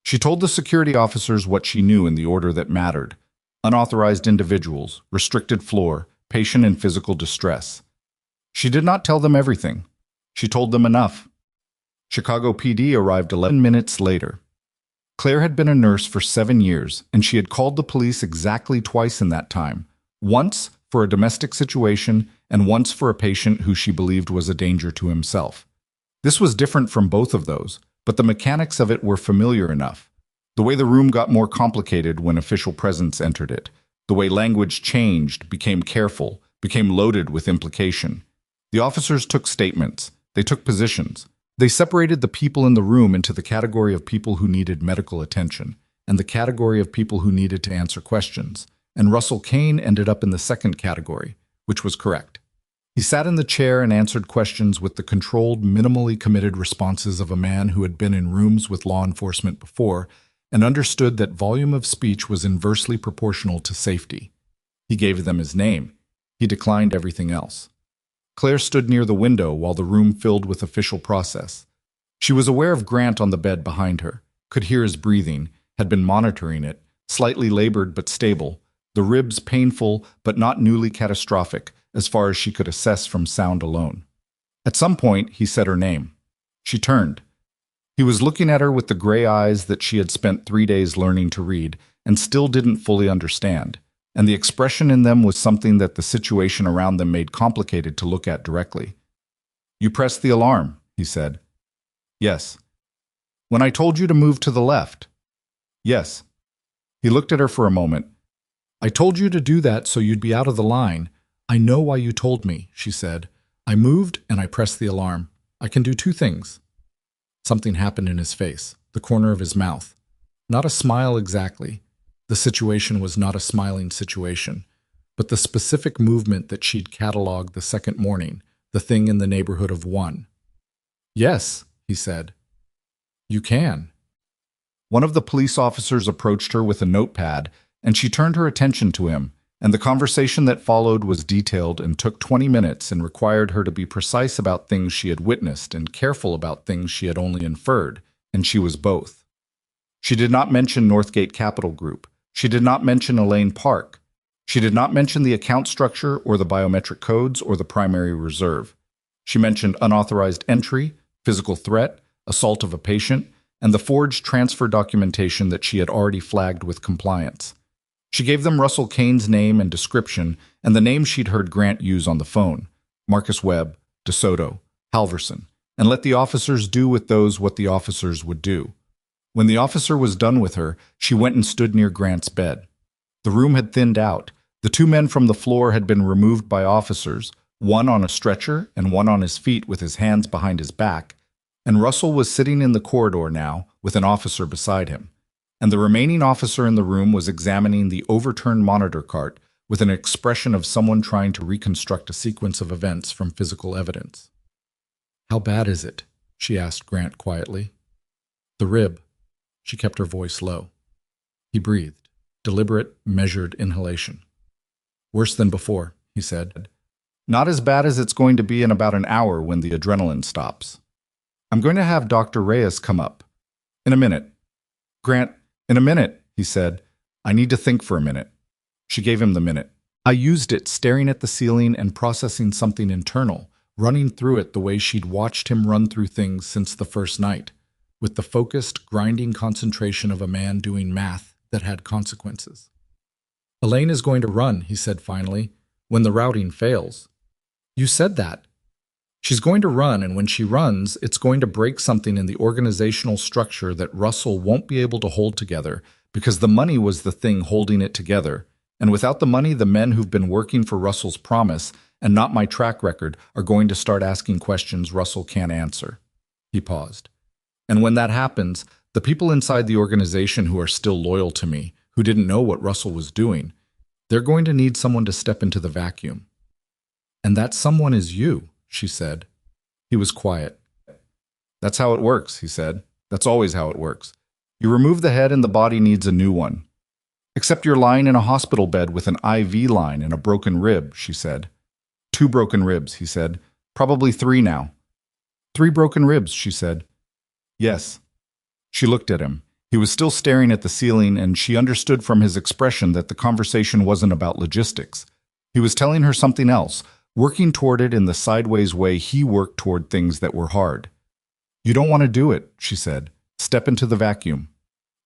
She told the security officers what she knew in the order that mattered: unauthorized individuals, restricted floor, patient in physical distress. She did not tell them everything. She told them enough. Chicago PD arrived 11 minutes later. Claire had been a nurse for 7 years, and she had called the police exactly twice in that time, once for a domestic situation and once for a patient who she believed was a danger to himself. This was different from both of those, but the mechanics of it were familiar enough. The way the room got more complicated when official presence entered it, The way language changed, became careful, became loaded with implication. The officers took statements. They took positions. They separated the people in the room into the category of people who needed medical attention and the category of people who needed to answer questions. And Russell Kane ended up in the second category, which was correct. He sat in the chair and answered questions with the controlled, minimally committed responses of a man who had been in rooms with law enforcement before and understood that volume of speech was inversely proportional to safety. He gave them his name. He declined everything else. Claire stood near the window while the room filled with official process. She was aware of Grant on the bed behind her, could hear his breathing, had been monitoring it, slightly labored but stable, the ribs painful but not newly catastrophic as far as she could assess from sound alone. At some point, he said her name. She turned. He was looking at her with the gray eyes that she had spent 3 days learning to read and still didn't fully understand, and the expression in them was something that the situation around them made complicated to look at directly. "You pressed the alarm," he said. "Yes." "When I told you to move to the left?" "Yes." He looked at her for a moment. "I told you to do that so you'd be out of the line. I know why you told me," she said. "I moved and I pressed the alarm. I can do 2 things. Something happened in his face, the corner of his mouth. Not a smile exactly. The situation was not a smiling situation, but the specific movement that she'd cataloged the second morning, the thing in the neighborhood of 1. "Yes," he said. "You can." One of the police officers approached her with a notepad, and she turned her attention to him, and the conversation that followed was detailed and took 20 minutes and required her to be precise about things she had witnessed and careful about things she had only inferred, and she was both. She did not mention Northgate Capital Group. She did not mention Elaine Park. She did not mention the account structure or the biometric codes or the primary reserve. She mentioned unauthorized entry, physical threat, assault of a patient, and the forged transfer documentation that she had already flagged with compliance. She gave them Russell Kane's name and description and the name she'd heard Grant use on the phone, Marcus Webb, DeSoto, Halverson, and let the officers do with those what the officers would do. When the officer was done with her, she went and stood near Grant's bed. The room had thinned out. The 2 men from the floor had been removed by officers, one on a stretcher and one on his feet with his hands behind his back, and Russell was sitting in the corridor now with an officer beside him. And the remaining officer in the room was examining the overturned monitor cart with an expression of someone trying to reconstruct a sequence of events from physical evidence. "How bad is it?" she asked Grant quietly. "The rib." She kept her voice low. He breathed, deliberate, measured inhalation. "Worse than before," he said. "Not as bad as it's going to be in about an hour when the adrenaline stops. I'm going to have Dr. Reyes come up. In a minute." "Grant, in a minute," he said. "I need to think for a minute." She gave him the minute. I used it staring at the ceiling and processing something internal, running through it the way she'd watched him run through things since the first night, with the focused, grinding concentration of a man doing math that had consequences. "Elaine is going to run," he said finally, "when the routing fails." "You said that." "She's going to run, and when she runs, it's going to break something in the organizational structure that Russell won't be able to hold together because the money was the thing holding it together. And without the money, the men who've been working for Russell's promise and not my track record are going to start asking questions Russell can't answer." He paused. "And when that happens, the people inside the organization who are still loyal to me, who didn't know what Russell was doing, they're going to need someone to step into the vacuum." "And that someone is you," she said. He was quiet. "That's how it works," he said. "That's always how it works. You remove the head and the body needs a new one. Except you're lying in a hospital bed with an IV line and a broken rib," she said. "2 broken ribs," he said. "Probably 3 now." "3 broken ribs," she said. "Yes." She looked at him. He was still staring at the ceiling, and she understood from his expression that the conversation wasn't about logistics. He was telling her something else, working toward it in the sideways way he worked toward things that were hard. "You don't want to do it," she said. "Step into the vacuum."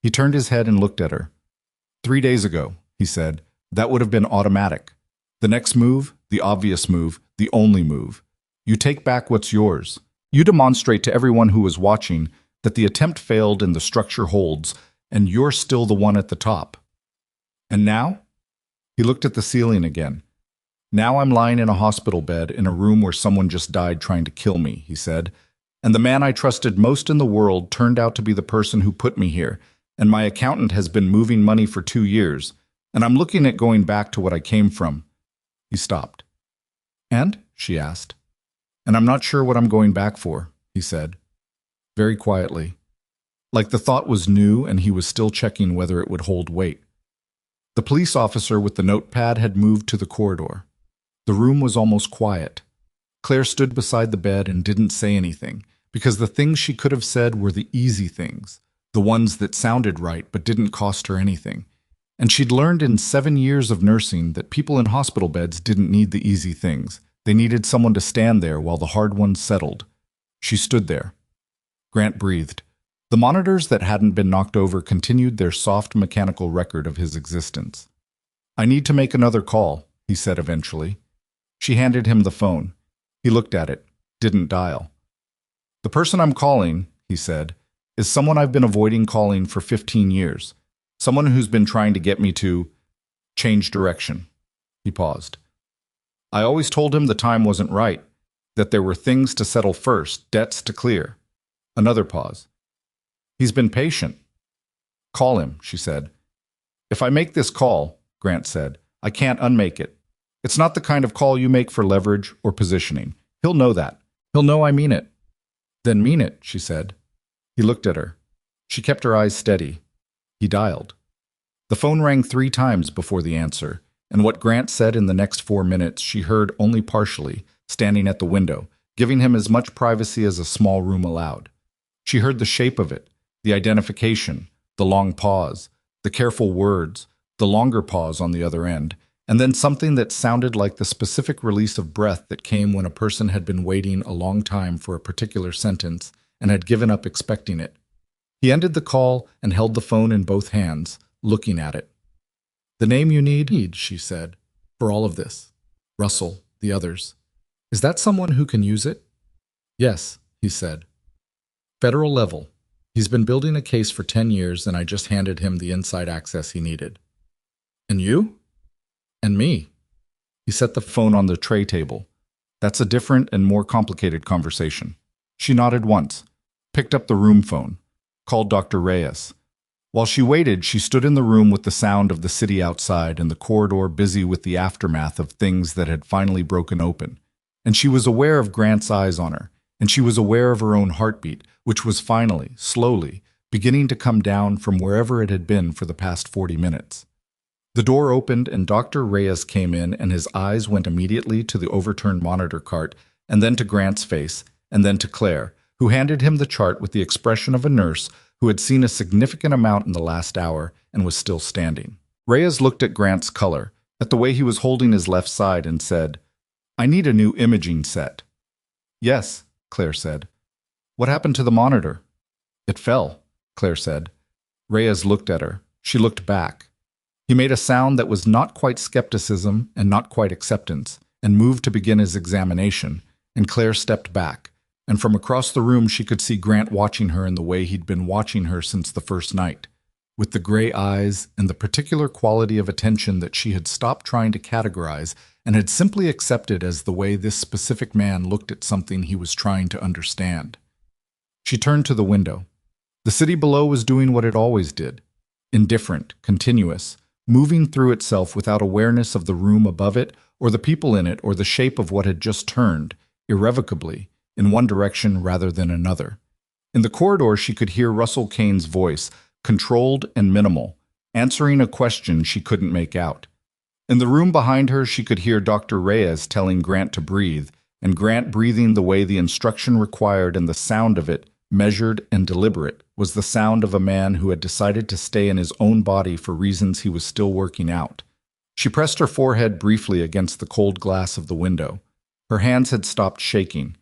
He turned his head and looked at her. 3 days ago," he said, "that would have been automatic. The next move, the obvious move, the only move. You take back what's yours. You demonstrate to everyone who was watching that the attempt failed and the structure holds, and you're still the one at the top. And now? He looked at the ceiling again. "Now I'm lying in a hospital bed in a room where someone just died trying to kill me," he said. "And the man I trusted most in the world turned out to be the person who put me here, and my accountant has been moving money for 2 years, and I'm looking at going back to what I came from." He stopped. "And?" she asked. "And I'm not sure what I'm going back for," he said, very quietly, like the thought was new and he was still checking whether it would hold weight. The police officer with the notepad had moved to the corridor. The room was almost quiet. Claire stood beside the bed and didn't say anything, because the things she could have said were the easy things, the ones that sounded right but didn't cost her anything. And she'd learned in 7 years of nursing that people in hospital beds didn't need the easy things. They needed someone to stand there while the hard ones settled. She stood there. Grant breathed. The monitors that hadn't been knocked over continued their soft mechanical record of his existence. "I need to make another call," he said eventually. She handed him the phone. He looked at it, didn't dial. "The person I'm calling," he said, "is someone I've been avoiding calling for 15 years. Someone who's been trying to get me to change direction." He paused. "I always told him the time wasn't right, that there were things to settle first, debts to clear." Another pause. "He's been patient." "Call him," she said. "If I make this call," Grant said, "I can't unmake it. It's not the kind of call you make for leverage or positioning. He'll know that. He'll know I mean it." "Then mean it," she said. He looked at her. She kept her eyes steady. He dialed. The phone rang 3 times before the answer, and what Grant said in the next 4 minutes she heard only partially, standing at the window, giving him as much privacy as a small room allowed. She heard the shape of it, the identification, the long pause, the careful words, the longer pause on the other end, and then something that sounded like the specific release of breath that came when a person had been waiting a long time for a particular sentence and had given up expecting it. He ended the call and held the phone in both hands, looking at it. "The name you need," she said, "for all of this. Russell, the others. Is that someone who can use it?" "Yes," he said. "Federal level. He's been building a case for 10 years and I just handed him the inside access he needed." "And you?" "And me." He set the phone on the tray table. "That's a different and more complicated conversation." She nodded once, picked up the room phone, called Dr. Reyes. While she waited, she stood in the room with the sound of the city outside and the corridor busy with the aftermath of things that had finally broken open. And she was aware of Grant's eyes on her, and she was aware of her own heartbeat, which was finally, slowly, beginning to come down from wherever it had been for the past 40 minutes. The door opened and Dr. Reyes came in, and his eyes went immediately to the overturned monitor cart, and then to Grant's face, and then to Claire, who handed him the chart with the expression of a nurse who had seen a significant amount in the last hour and was still standing. Reyes looked at Grant's color, at the way he was holding his left side, and said, "I need a new imaging set." "Yes," Claire said. "What happened to the monitor?" "It fell," Claire said. Reyes looked at her. She looked back. He made a sound that was not quite skepticism and not quite acceptance, and moved to begin his examination, and Claire stepped back, and from across the room she could see Grant watching her in the way he'd been watching her since the first night, with the gray eyes and the particular quality of attention that she had stopped trying to categorize and had simply accepted as the way this specific man looked at something he was trying to understand. She turned to the window. The city below was doing what it always did, indifferent, continuous, moving through itself without awareness of the room above it or the people in it or the shape of what had just turned, irrevocably, in one direction rather than another. In the corridor she could hear Russell Kane's voice, controlled and minimal, answering a question she couldn't make out. In the room behind her she could hear Dr. Reyes telling Grant to breathe, and Grant breathing the way the instruction required, and the sound of it, measured and deliberate, was the sound of a man who had decided to stay in his own body for reasons he was still working out. She pressed her forehead briefly against the cold glass of the window. Her hands had stopped shaking.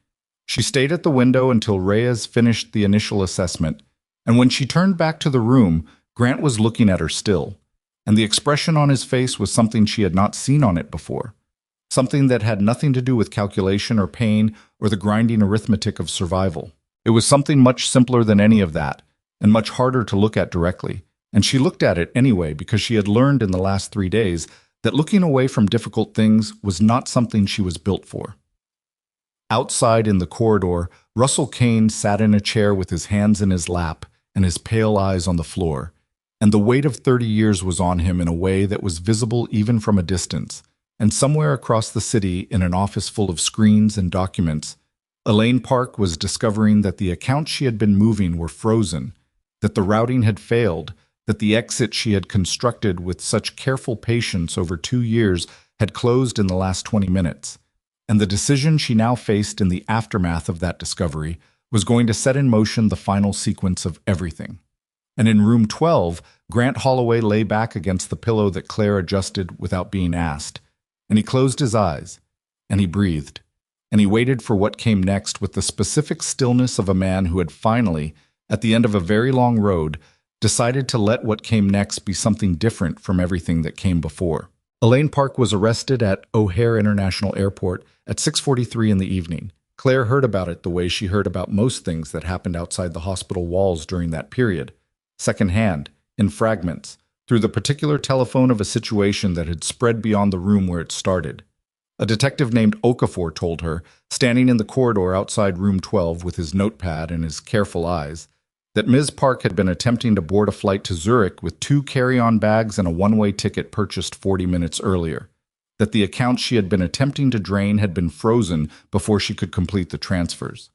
She stayed at the window until Reyes finished the initial assessment, and when she turned back to the room, Grant was looking at her still, and the expression on his face was something she had not seen on it before, something that had nothing to do with calculation or pain or the grinding arithmetic of survival. It was something much simpler than any of that, and much harder to look at directly, and she looked at it anyway because she had learned in the last 3 days that looking away from difficult things was not something she was built for. Outside in the corridor, Russell Kane sat in a chair with his hands in his lap and his pale eyes on the floor, and the weight of 30 years was on him in a way that was visible even from a distance. And somewhere across the city, in an office full of screens and documents, Elaine Park was discovering that the accounts she had been moving were frozen, that the routing had failed, that the exit she had constructed with such careful patience over 2 years had closed in the last 20 minutes. And the decision she now faced in the aftermath of that discovery was going to set in motion the final sequence of everything. And in room 12, Grant Holloway lay back against the pillow that Claire adjusted without being asked, and he closed his eyes, and he breathed, and he waited for what came next with the specific stillness of a man who had finally, at the end of a very long road, decided to let what came next be something different from everything that came before. Elaine Park was arrested at O'Hare International Airport at 6:43 in the evening. Claire heard about it the way she heard about most things that happened outside the hospital walls during that period, secondhand, in fragments, through the particular telephone of a situation that had spread beyond the room where it started. A detective named Okafor told her, standing in the corridor outside room 12 with his notepad and his careful eyes, that Ms. Park had been attempting to board a flight to Zurich with 2 carry-on bags and a one-way ticket purchased 40 minutes earlier, that the accounts she had been attempting to drain had been frozen before she could complete the transfers,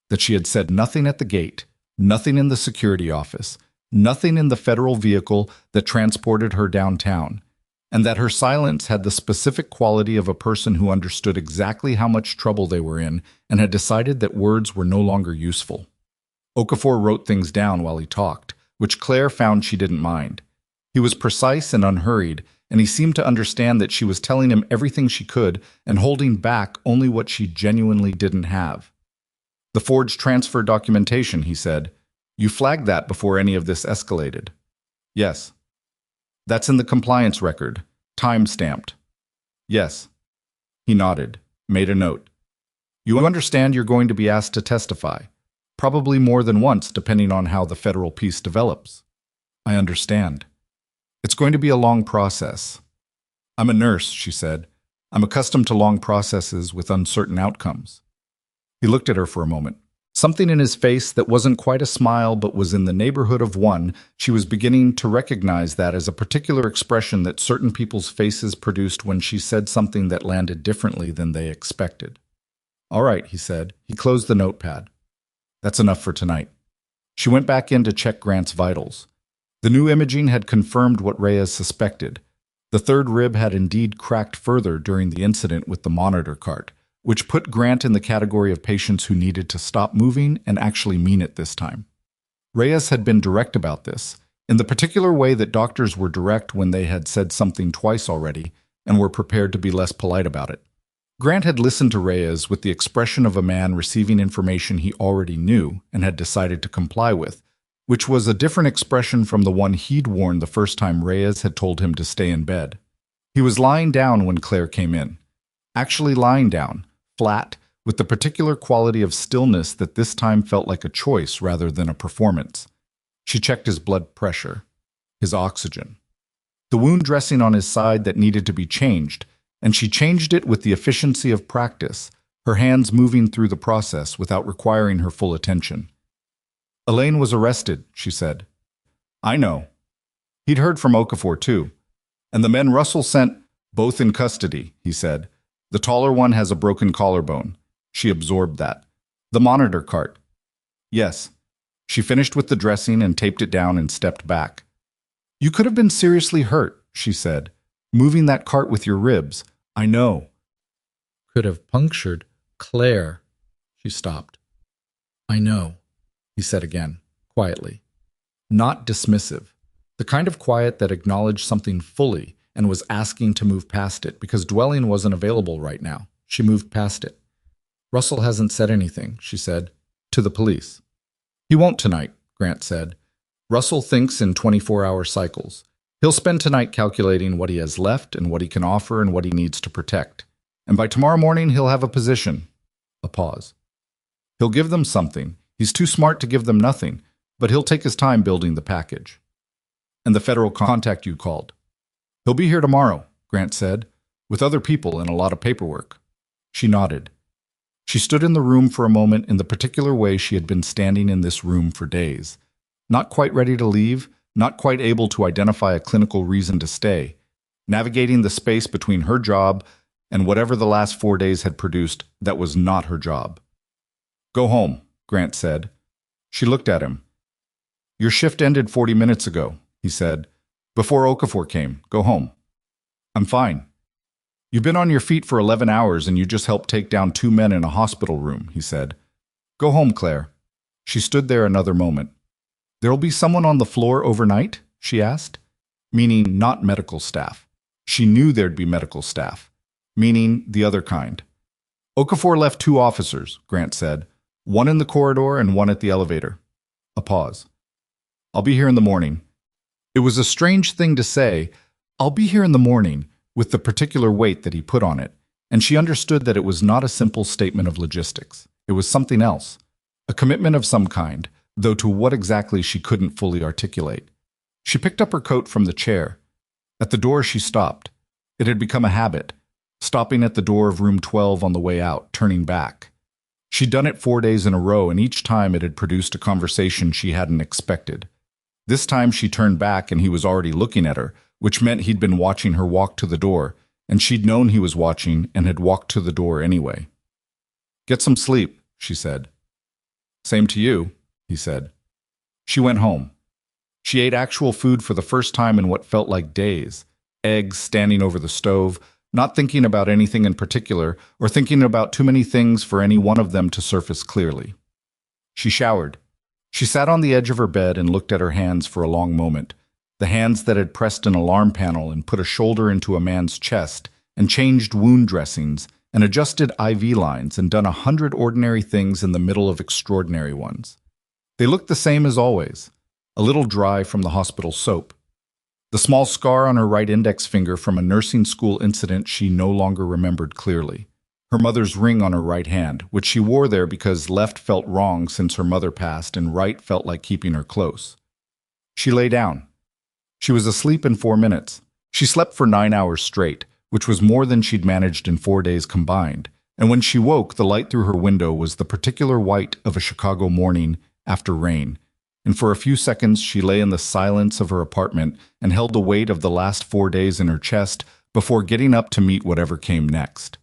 that she had said nothing at the gate, nothing in the security office, nothing in the federal vehicle that transported her downtown, and that her silence had the specific quality of a person who understood exactly how much trouble they were in and had decided that words were no longer useful. Okafor wrote things down while he talked, which Claire found she didn't mind. He was precise and unhurried, and he seemed to understand that she was telling him everything she could and holding back only what she genuinely didn't have. "The forged transfer documentation," he said. "You flagged that before any of this escalated." "Yes." "That's in the compliance record, time-stamped." "Yes." He nodded, made a note. "You understand you're going to be asked to testify, probably more than once depending on how the federal piece develops." "I understand. It's going to be a long process." "I'm a nurse," she said. "I'm accustomed to long processes with uncertain outcomes." He looked at her for a moment. Something in his face that wasn't quite a smile but was in the neighborhood of one. She was beginning to recognize that as a particular expression that certain people's faces produced when she said something that landed differently than they expected. "All right," he said. He closed the notepad. "That's enough for tonight." She went back in to check Grant's vitals. The new imaging had confirmed what Reyes suspected. The third rib had indeed cracked further during the incident with the monitor cart, which put Grant in the category of patients who needed to stop moving and actually mean it this time. Reyes had been direct about this, in the particular way that doctors were direct when they had said something twice already and were prepared to be less polite about it. Grant had listened to Reyes with the expression of a man receiving information he already knew and had decided to comply with, which was a different expression from the one he'd worn the first time Reyes had told him to stay in bed. He was lying down when Claire came in, actually lying down, flat, with the particular quality of stillness that this time felt like a choice rather than a performance. She checked his blood pressure, his oxygen, the wound dressing on his side that needed to be changed, and she changed it with the efficiency of practice, her hands moving through the process without requiring her full attention. "Elaine was arrested," she said. "I know." He'd heard from Okafor, too. "And the men Russell sent, both in custody," he said. "The taller one has a broken collarbone." She absorbed that. "The monitor cart." "Yes." She finished with the dressing and taped it down and stepped back. "You could have been seriously hurt," she said. "Moving that cart with your ribs. I know." "Could have punctured Claire." She stopped. "I know," he said again, quietly. Not dismissive. The kind of quiet that acknowledged something fully and was asking to move past it because dwelling wasn't available right now. She moved past it. "Russell hasn't said anything," she said, "to the police." "He won't tonight," Grant said. "Russell thinks in 24-hour cycles. He'll spend tonight calculating what he has left and what he can offer and what he needs to protect. And by tomorrow morning, he'll have a position." A pause. "He'll give them something. He's too smart to give them nothing, but he'll take his time building the package." "And the federal contact you called?" "He'll be here tomorrow. Grant said. With other people and a lot of paperwork. She nodded. She stood in the room for a moment in the particular way she had been standing in this room for days. Not quite ready to leave, not quite able to identify a clinical reason to stay, navigating the space between her job and whatever the last 4 days had produced that was not her job. Go home, Grant said. She looked at him. Your shift ended 40 minutes ago, he said. Before Okafor came. Go home. I'm fine. You've been on your feet for 11 hours and you just helped take down 2 men in a hospital room, he said. Go home, Claire. She stood there another moment. There'll be someone on the floor overnight? She asked. Meaning not medical staff. She knew there'd be medical staff. Meaning the other kind. Okafor left 2 officers, Grant said. One in the corridor and one at the elevator. A pause. I'll be here in the morning. It was a strange thing to say, I'll be here in the morning, with the particular weight that he put on it, and she understood that it was not a simple statement of logistics. It was something else. A commitment of some kind, though to what exactly she couldn't fully articulate. She picked up her coat from the chair. At the door she stopped. It had become a habit, stopping at the door of room 12 on the way out, turning back. She'd done it 4 days in a row, and each time it had produced a conversation she hadn't expected. This time she turned back and he was already looking at her, which meant he'd been watching her walk to the door, and she'd known he was watching and had walked to the door anyway. Get some sleep, she said. Same to you, he said. She went home. She ate actual food for the first time in what felt like days. Eggs standing over the stove, not thinking about anything in particular or thinking about too many things for any one of them to surface clearly. She showered. She sat on the edge of her bed and looked at her hands for a long moment, the hands that had pressed an alarm panel and put a shoulder into a man's chest and changed wound dressings and adjusted IV lines and done 100 ordinary things in the middle of extraordinary ones. They looked the same as always, a little dry from the hospital soap. The small scar on her right index finger from a nursing school incident she no longer remembered clearly. Her mother's ring on her right hand, which she wore there because left felt wrong since her mother passed and right felt like keeping her close. She lay down. She was asleep in 4 minutes. She slept for 9 hours straight, which was more than she'd managed in 4 days combined, and when she woke, the light through her window was the particular white of a Chicago morning after rain, and for a few seconds she lay in the silence of her apartment and held the weight of the last 4 days in her chest before getting up to meet whatever came next.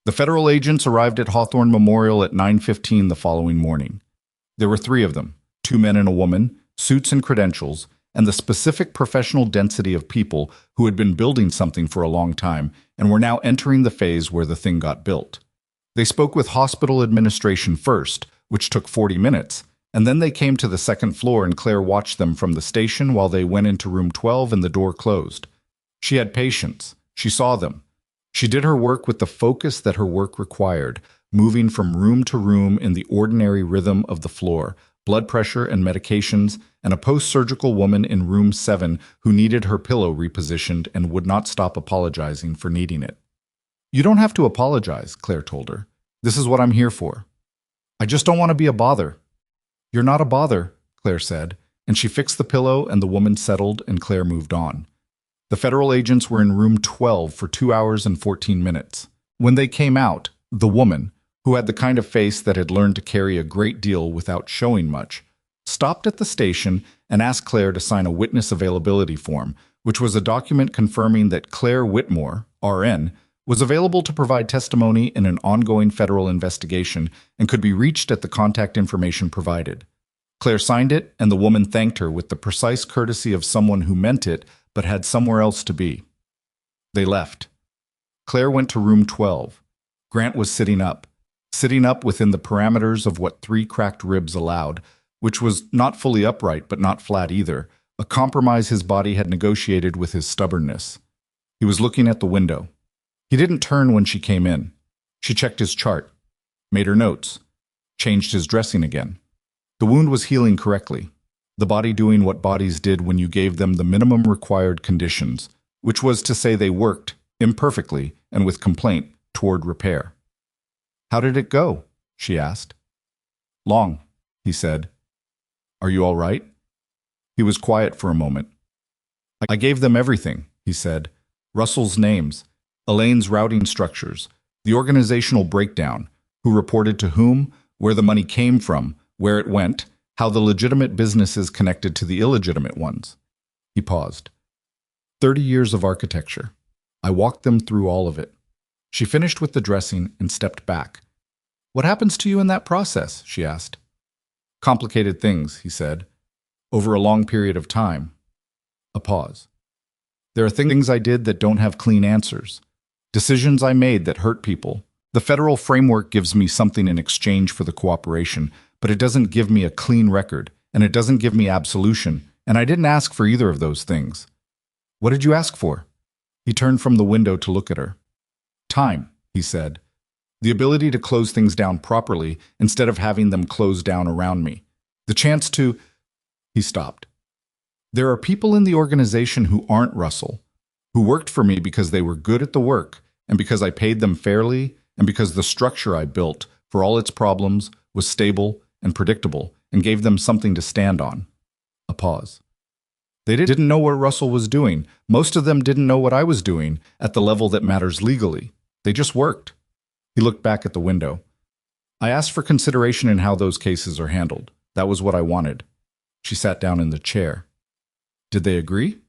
The federal agents arrived at Hawthorne Memorial at 9:15 the following morning. There were 3 of them, 2 men and a woman, suits and credentials, and the specific professional density of people who had been building something for a long time and were now entering the phase where the thing got built. They spoke with hospital administration first, which took 40 minutes, and then they came to the second floor and Claire watched them from the station while they went into room 12 and the door closed. She had patience. She saw them. She did her work with the focus that her work required, moving from room to room in the ordinary rhythm of the floor, blood pressure and medications, and a post-surgical woman in room 7 who needed her pillow repositioned and would not stop apologizing for needing it. You don't have to apologize, Claire told her. This is what I'm here for. I just don't want to be a bother. You're not a bother, Claire said, and she fixed the pillow and the woman settled and Claire moved on. The federal agents were in room 12 for 2 hours and 14 minutes. When they came out, the woman, who had the kind of face that had learned to carry a great deal without showing much, stopped at the station and asked Claire to sign a witness availability form, which was a document confirming that Claire Whitmore, RN, was available to provide testimony in an ongoing federal investigation and could be reached at the contact information provided. Claire signed it, and the woman thanked her with the precise courtesy of someone who meant it but had somewhere else to be. They left. Claire went to room 12. Grant was sitting up within the parameters of what 3 cracked ribs allowed, which was not fully upright but not flat either, a compromise his body had negotiated with his stubbornness. He was looking at the window. He didn't turn when she came in. She checked his chart, made her notes, changed his dressing again. The wound was healing correctly, the body doing what bodies did when you gave them the minimum required conditions, which was to say they worked, imperfectly and with complaint, toward repair. How did it go? She asked. Long, he said. Are you all right? He was quiet for a moment. I gave them everything, he said, Russell's names, Elaine's routing structures, the organizational breakdown, who reported to whom, where the money came from, where it went, how the legitimate businesses connected to the illegitimate ones. He paused. 30 years of architecture. I walked them through all of it. She finished with the dressing and stepped back. What happens to you in that process? She asked. Complicated things, he said. Over a long period of time. A pause. There are things I did that don't have clean answers. Decisions I made that hurt people. The federal framework gives me something in exchange for the cooperation, but it doesn't give me a clean record, and it doesn't give me absolution, and I didn't ask for either of those things. What did you ask for? He turned from the window to look at her. Time, he said. The ability to close things down properly instead of having them close down around me. The chance to... He stopped. There are people in the organization who aren't Russell, who worked for me because they were good at the work, and because I paid them fairly, and because the structure I built, for all its problems, was stable and predictable, and gave them something to stand on. A pause. They didn't know what Russell was doing. Most of them didn't know what I was doing at the level that matters legally. They just worked. He looked back at the window. I asked for consideration in how those cases are handled. That was what I wanted. She sat down in the chair. Did they agree?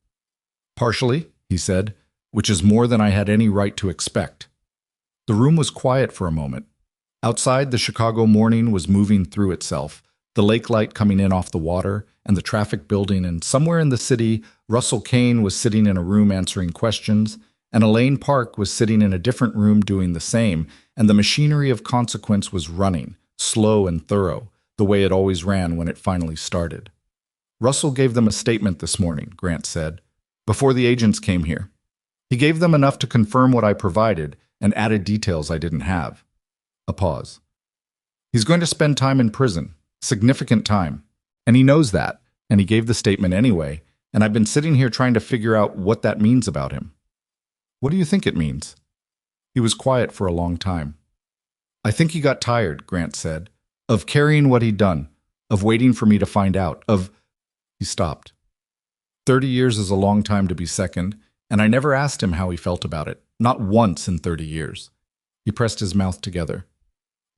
Partially, he said, which is more than I had any right to expect. The room was quiet for a moment. Outside, the Chicago morning was moving through itself, the lake light coming in off the water, and the traffic building, and somewhere in the city, Russell Kane was sitting in a room answering questions, and Elaine Park was sitting in a different room doing the same, and the machinery of consequence was running, slow and thorough, the way it always ran when it finally started. Russell gave them a statement this morning, Grant said, before the agents came here. He gave them enough to confirm what I provided and added details I didn't have. A pause. He's going to spend time in prison, significant time, and he knows that, and he gave the statement anyway, and I've been sitting here trying to figure out what that means about him. What do you think it means? He was quiet for a long time. I think he got tired, Grant said, of carrying what he'd done, of waiting for me to find out, of... He stopped. 30 years is a long time to be second, and I never asked him how he felt about it, not once in 30 years. He pressed his mouth together.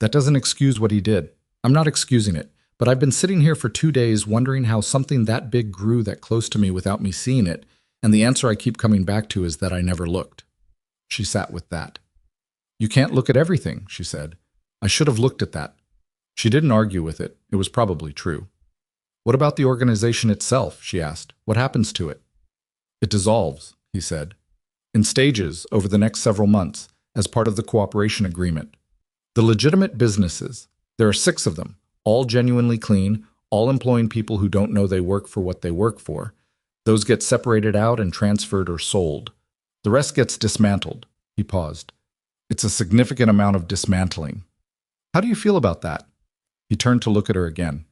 That doesn't excuse what he did. I'm not excusing it, but I've been sitting here for 2 days wondering how something that big grew that close to me without me seeing it, and the answer I keep coming back to is that I never looked. She sat with that. You can't look at everything, she said. I should have looked at that. She didn't argue with it. It was probably true. What about the organization itself? She asked. What happens to it? It dissolves, he said, in stages over the next several months as part of the cooperation agreement. The legitimate businesses, there are 6 of them, all genuinely clean, all employing people who don't know they work for what they work for. Those get separated out and transferred or sold. The rest gets dismantled. He paused. It's a significant amount of dismantling. How do you feel about that? He turned to look at her again.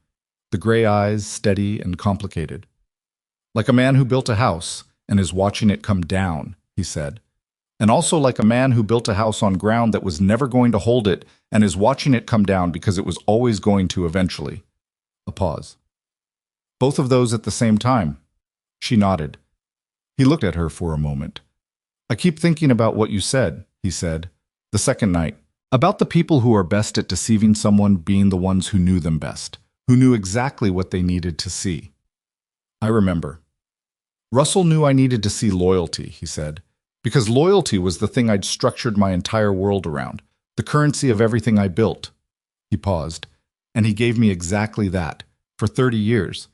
The gray eyes steady and complicated. Like a man who built a house and is watching it come down, he said. And also like a man who built a house on ground that was never going to hold it and is watching it come down because it was always going to eventually. A pause. Both of those at the same time. She nodded. He looked at her for a moment. I keep thinking about what you said, he said, the second night, about the people who are best at deceiving someone being the ones who knew them best, who knew exactly what they needed to see. I remember. Russell knew I needed to see loyalty, he said, because loyalty was the thing I'd structured my entire world around, the currency of everything I built. He paused, and he gave me exactly that, for 30 years,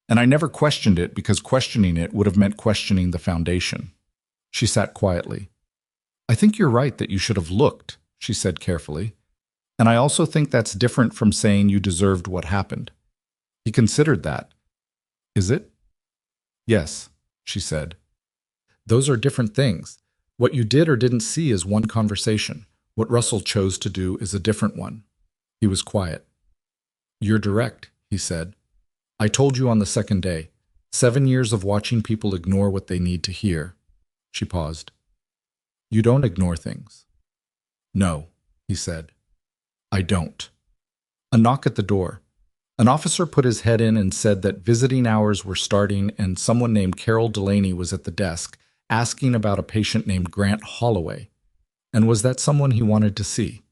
and I never questioned it because questioning it would have meant questioning the foundation. She sat quietly. I think you're right that you should have looked, she said carefully, and I also think that's different from saying you deserved what happened. He considered that. Is it? Yes, she said. Those are different things. What you did or didn't see is one conversation. What Russell chose to do is a different one. He was quiet. You're direct, he said. I told you on the second day. 7 years of watching people ignore what they need to hear. She paused. You don't ignore things. No, he said. I don't. A knock at the door. An officer put his head in and said that visiting hours were starting and someone named Carol Delaney was at the desk, asking about a patient named Grant Holloway. And was that someone he wanted to see?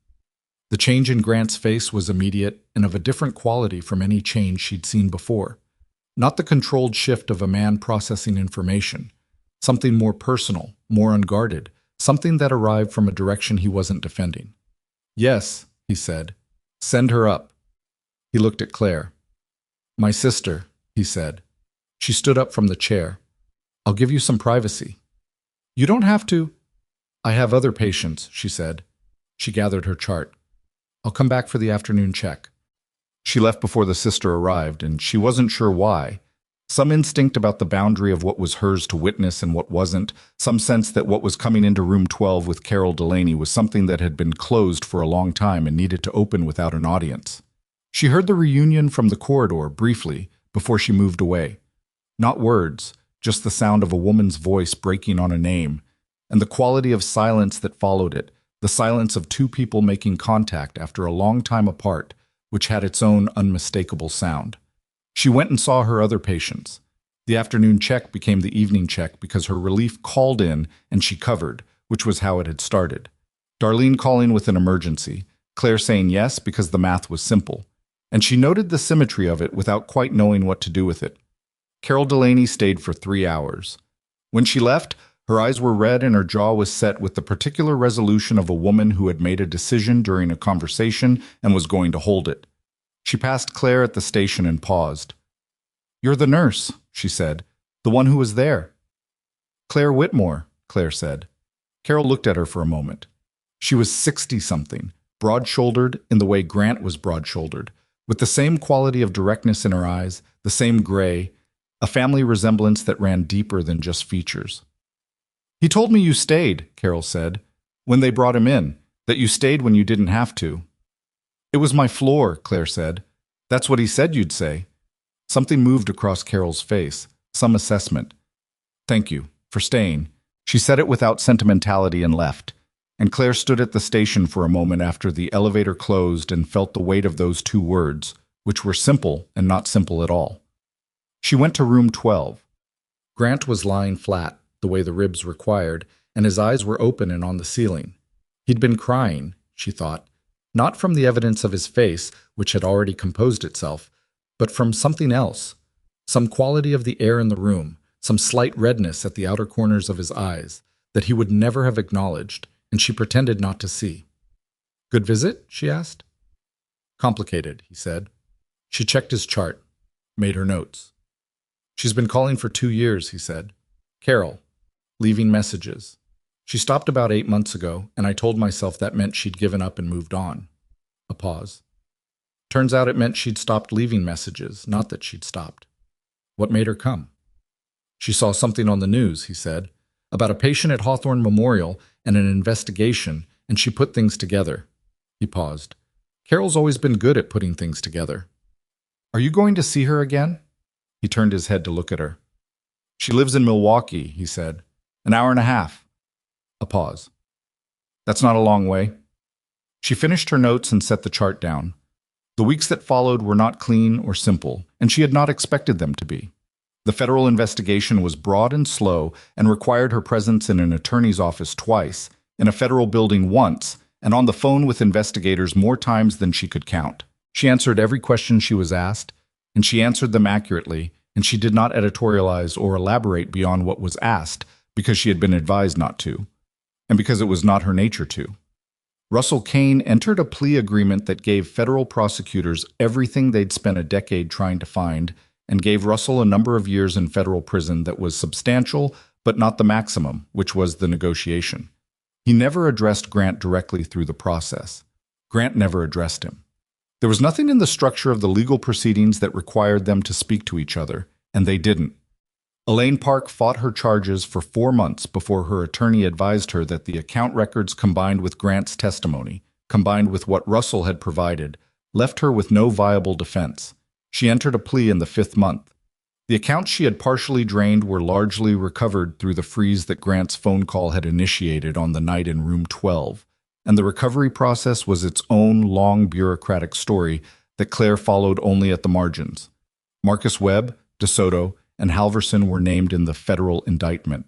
The change in Grant's face was immediate and of a different quality from any change she'd seen before. Not the controlled shift of a man processing information. Something more personal, more unguarded, something that arrived from a direction he wasn't defending. "Yes," he said. "Send her up." He looked at Claire. "My sister," he said. She stood up from the chair. "I'll give you some privacy." "You don't have to." "I have other patients," she said. She gathered her chart. "I'll come back for the afternoon check." She left before the sister arrived, and she wasn't sure why. Some instinct about the boundary of what was hers to witness and what wasn't, some sense that what was coming into room 12 with Carol Delaney was something that had been closed for a long time and needed to open without an audience. She heard the reunion from the corridor briefly before she moved away. Not words, just the sound of a woman's voice breaking on a name, and the quality of silence that followed it, the silence of two people making contact after a long time apart, which had its own unmistakable sound. She went and saw her other patients. The afternoon check became the evening check because her relief called in and she covered, which was how it had started. Darlene calling with an emergency, Claire saying yes because the math was simple, and she noted the symmetry of it without quite knowing what to do with it. Carol Delaney stayed for 3 hours. When she left, her eyes were red and her jaw was set with the particular resolution of a woman who had made a decision during a conversation and was going to hold it. She passed Claire at the station and paused. "You're the nurse," she said, "the one who was there." "Claire Whitmore," Claire said. Carol looked at her for a moment. She was 60-something, broad-shouldered in the way Grant was broad-shouldered, with the same quality of directness in her eyes, the same gray, a family resemblance that ran deeper than just features. "He told me you stayed," Carol said, "when they brought him in, that you stayed when you didn't have to." "It was my floor," Claire said. "That's what he said you'd say." Something moved across Carol's face, some assessment. "Thank you for staying." She said it without sentimentality and left, and Claire stood at the station for a moment after the elevator closed and felt the weight of those two words, which were simple and not simple at all. She went to room 12. Grant was lying flat, the way the ribs required, and his eyes were open and on the ceiling. He'd been crying, she thought, not from the evidence of his face, which had already composed itself, but from something else, some quality of the air in the room, some slight redness at the outer corners of his eyes that he would never have acknowledged, and she pretended not to see. "Good visit?" she asked. "Complicated," he said. She checked his chart, made her notes. "She's been calling for 2 years," he said. "Carol, leaving messages. She stopped about 8 months ago, and I told myself that meant she'd given up and moved on." A pause. "Turns out it meant she'd stopped leaving messages, not that she'd stopped." "What made her come?" "She saw something on the news," he said, "about a patient at Hawthorne Memorial and an investigation, and she put things together." He paused. "Carol's always been good at putting things together." "Are you going to see her again?" He turned his head to look at her. "She lives in Milwaukee," he said. "An hour and a half." A pause. "That's not a long way." She finished her notes and set the chart down. The weeks that followed were not clean or simple, and she had not expected them to be. The federal investigation was broad and slow and required her presence in an attorney's office twice, in a federal building once, and on the phone with investigators more times than she could count. She answered every question she was asked, and she answered them accurately, and she did not editorialize or elaborate beyond what was asked because she had been advised not to, and because it was not her nature to. Russell Kane entered a plea agreement that gave federal prosecutors everything they'd spent a decade trying to find, and gave Russell a number of years in federal prison that was substantial, but not the maximum, which was the negotiation. He never addressed Grant directly through the process. Grant never addressed him. There was nothing in the structure of the legal proceedings that required them to speak to each other, and they didn't. Elaine Park fought her charges for 4 months before her attorney advised her that the account records combined with Grant's testimony, combined with what Russell had provided, left her with no viable defense. She entered a plea in the 5th month. The accounts she had partially drained were largely recovered through the freeze that Grant's phone call had initiated on the night in room 12, and the recovery process was its own long bureaucratic story that Claire followed only at the margins. Marcus Webb, DeSoto, and Halverson were named in the federal indictment.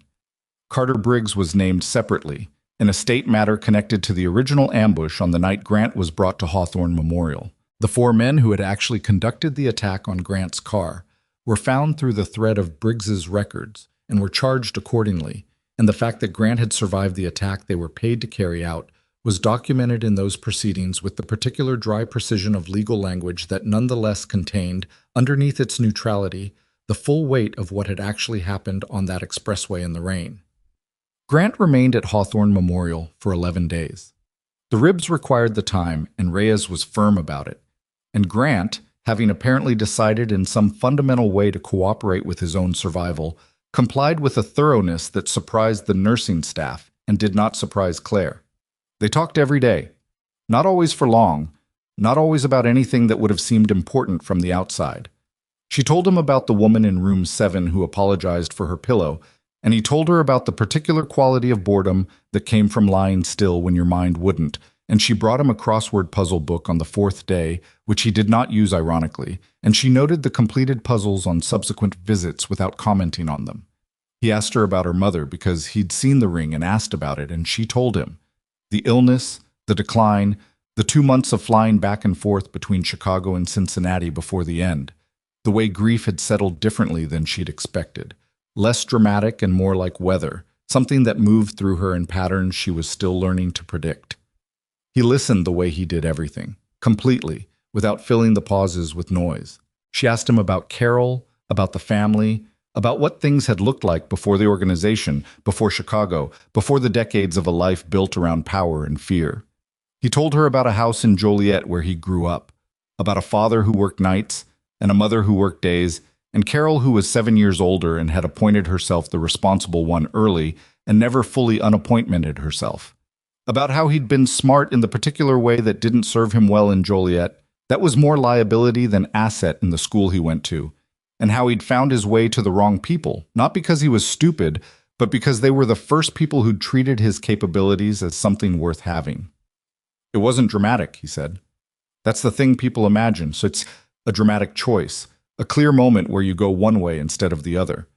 Carter Briggs was named separately, in a state matter connected to the original ambush on the night Grant was brought to Hawthorne Memorial. The four men who had actually conducted the attack on Grant's car were found through the thread of Briggs's records and were charged accordingly, and the fact that Grant had survived the attack they were paid to carry out was documented in those proceedings with the particular dry precision of legal language that nonetheless contained, underneath its neutrality, the full weight of what had actually happened on that expressway in the rain. Grant remained at Hawthorne Memorial for 11 days. The ribs required the time, and Reyes was firm about it. And Grant, having apparently decided in some fundamental way to cooperate with his own survival, complied with a thoroughness that surprised the nursing staff and did not surprise Claire. They talked every day, not always for long, not always about anything that would have seemed important from the outside. She told him about the woman in room 7 who apologized for her pillow, and he told her about the particular quality of boredom that came from lying still when your mind wouldn't, and she brought him a crossword puzzle book on the 4th day, which he did not use ironically, and she noted the completed puzzles on subsequent visits without commenting on them. He asked her about her mother because he'd seen the ring and asked about it, and she told him. The illness, the decline, the 2 months of flying back and forth between Chicago and Cincinnati before the end, the way grief had settled differently than she'd expected, less dramatic and more like weather, something that moved through her in patterns she was still learning to predict. He listened the way he did everything, completely, without filling the pauses with noise. She asked him about Carol, about the family, about what things had looked like before the organization, before Chicago, before the decades of a life built around power and fear. He told her about a house in Joliet where he grew up, about a father who worked nights and a mother who worked days, and Carol who was 7 years older and had appointed herself the responsible one early and never fully unappointmented herself. About how he'd been smart in the particular way that didn't serve him well in Joliet, that was more liability than asset in the school he went to, and how he'd found his way to the wrong people, not because he was stupid, but because they were the first people who'd treated his capabilities as something worth having. It wasn't dramatic, he said. That's the thing people imagine, so it's a dramatic choice, a clear moment where you go one way instead of the other.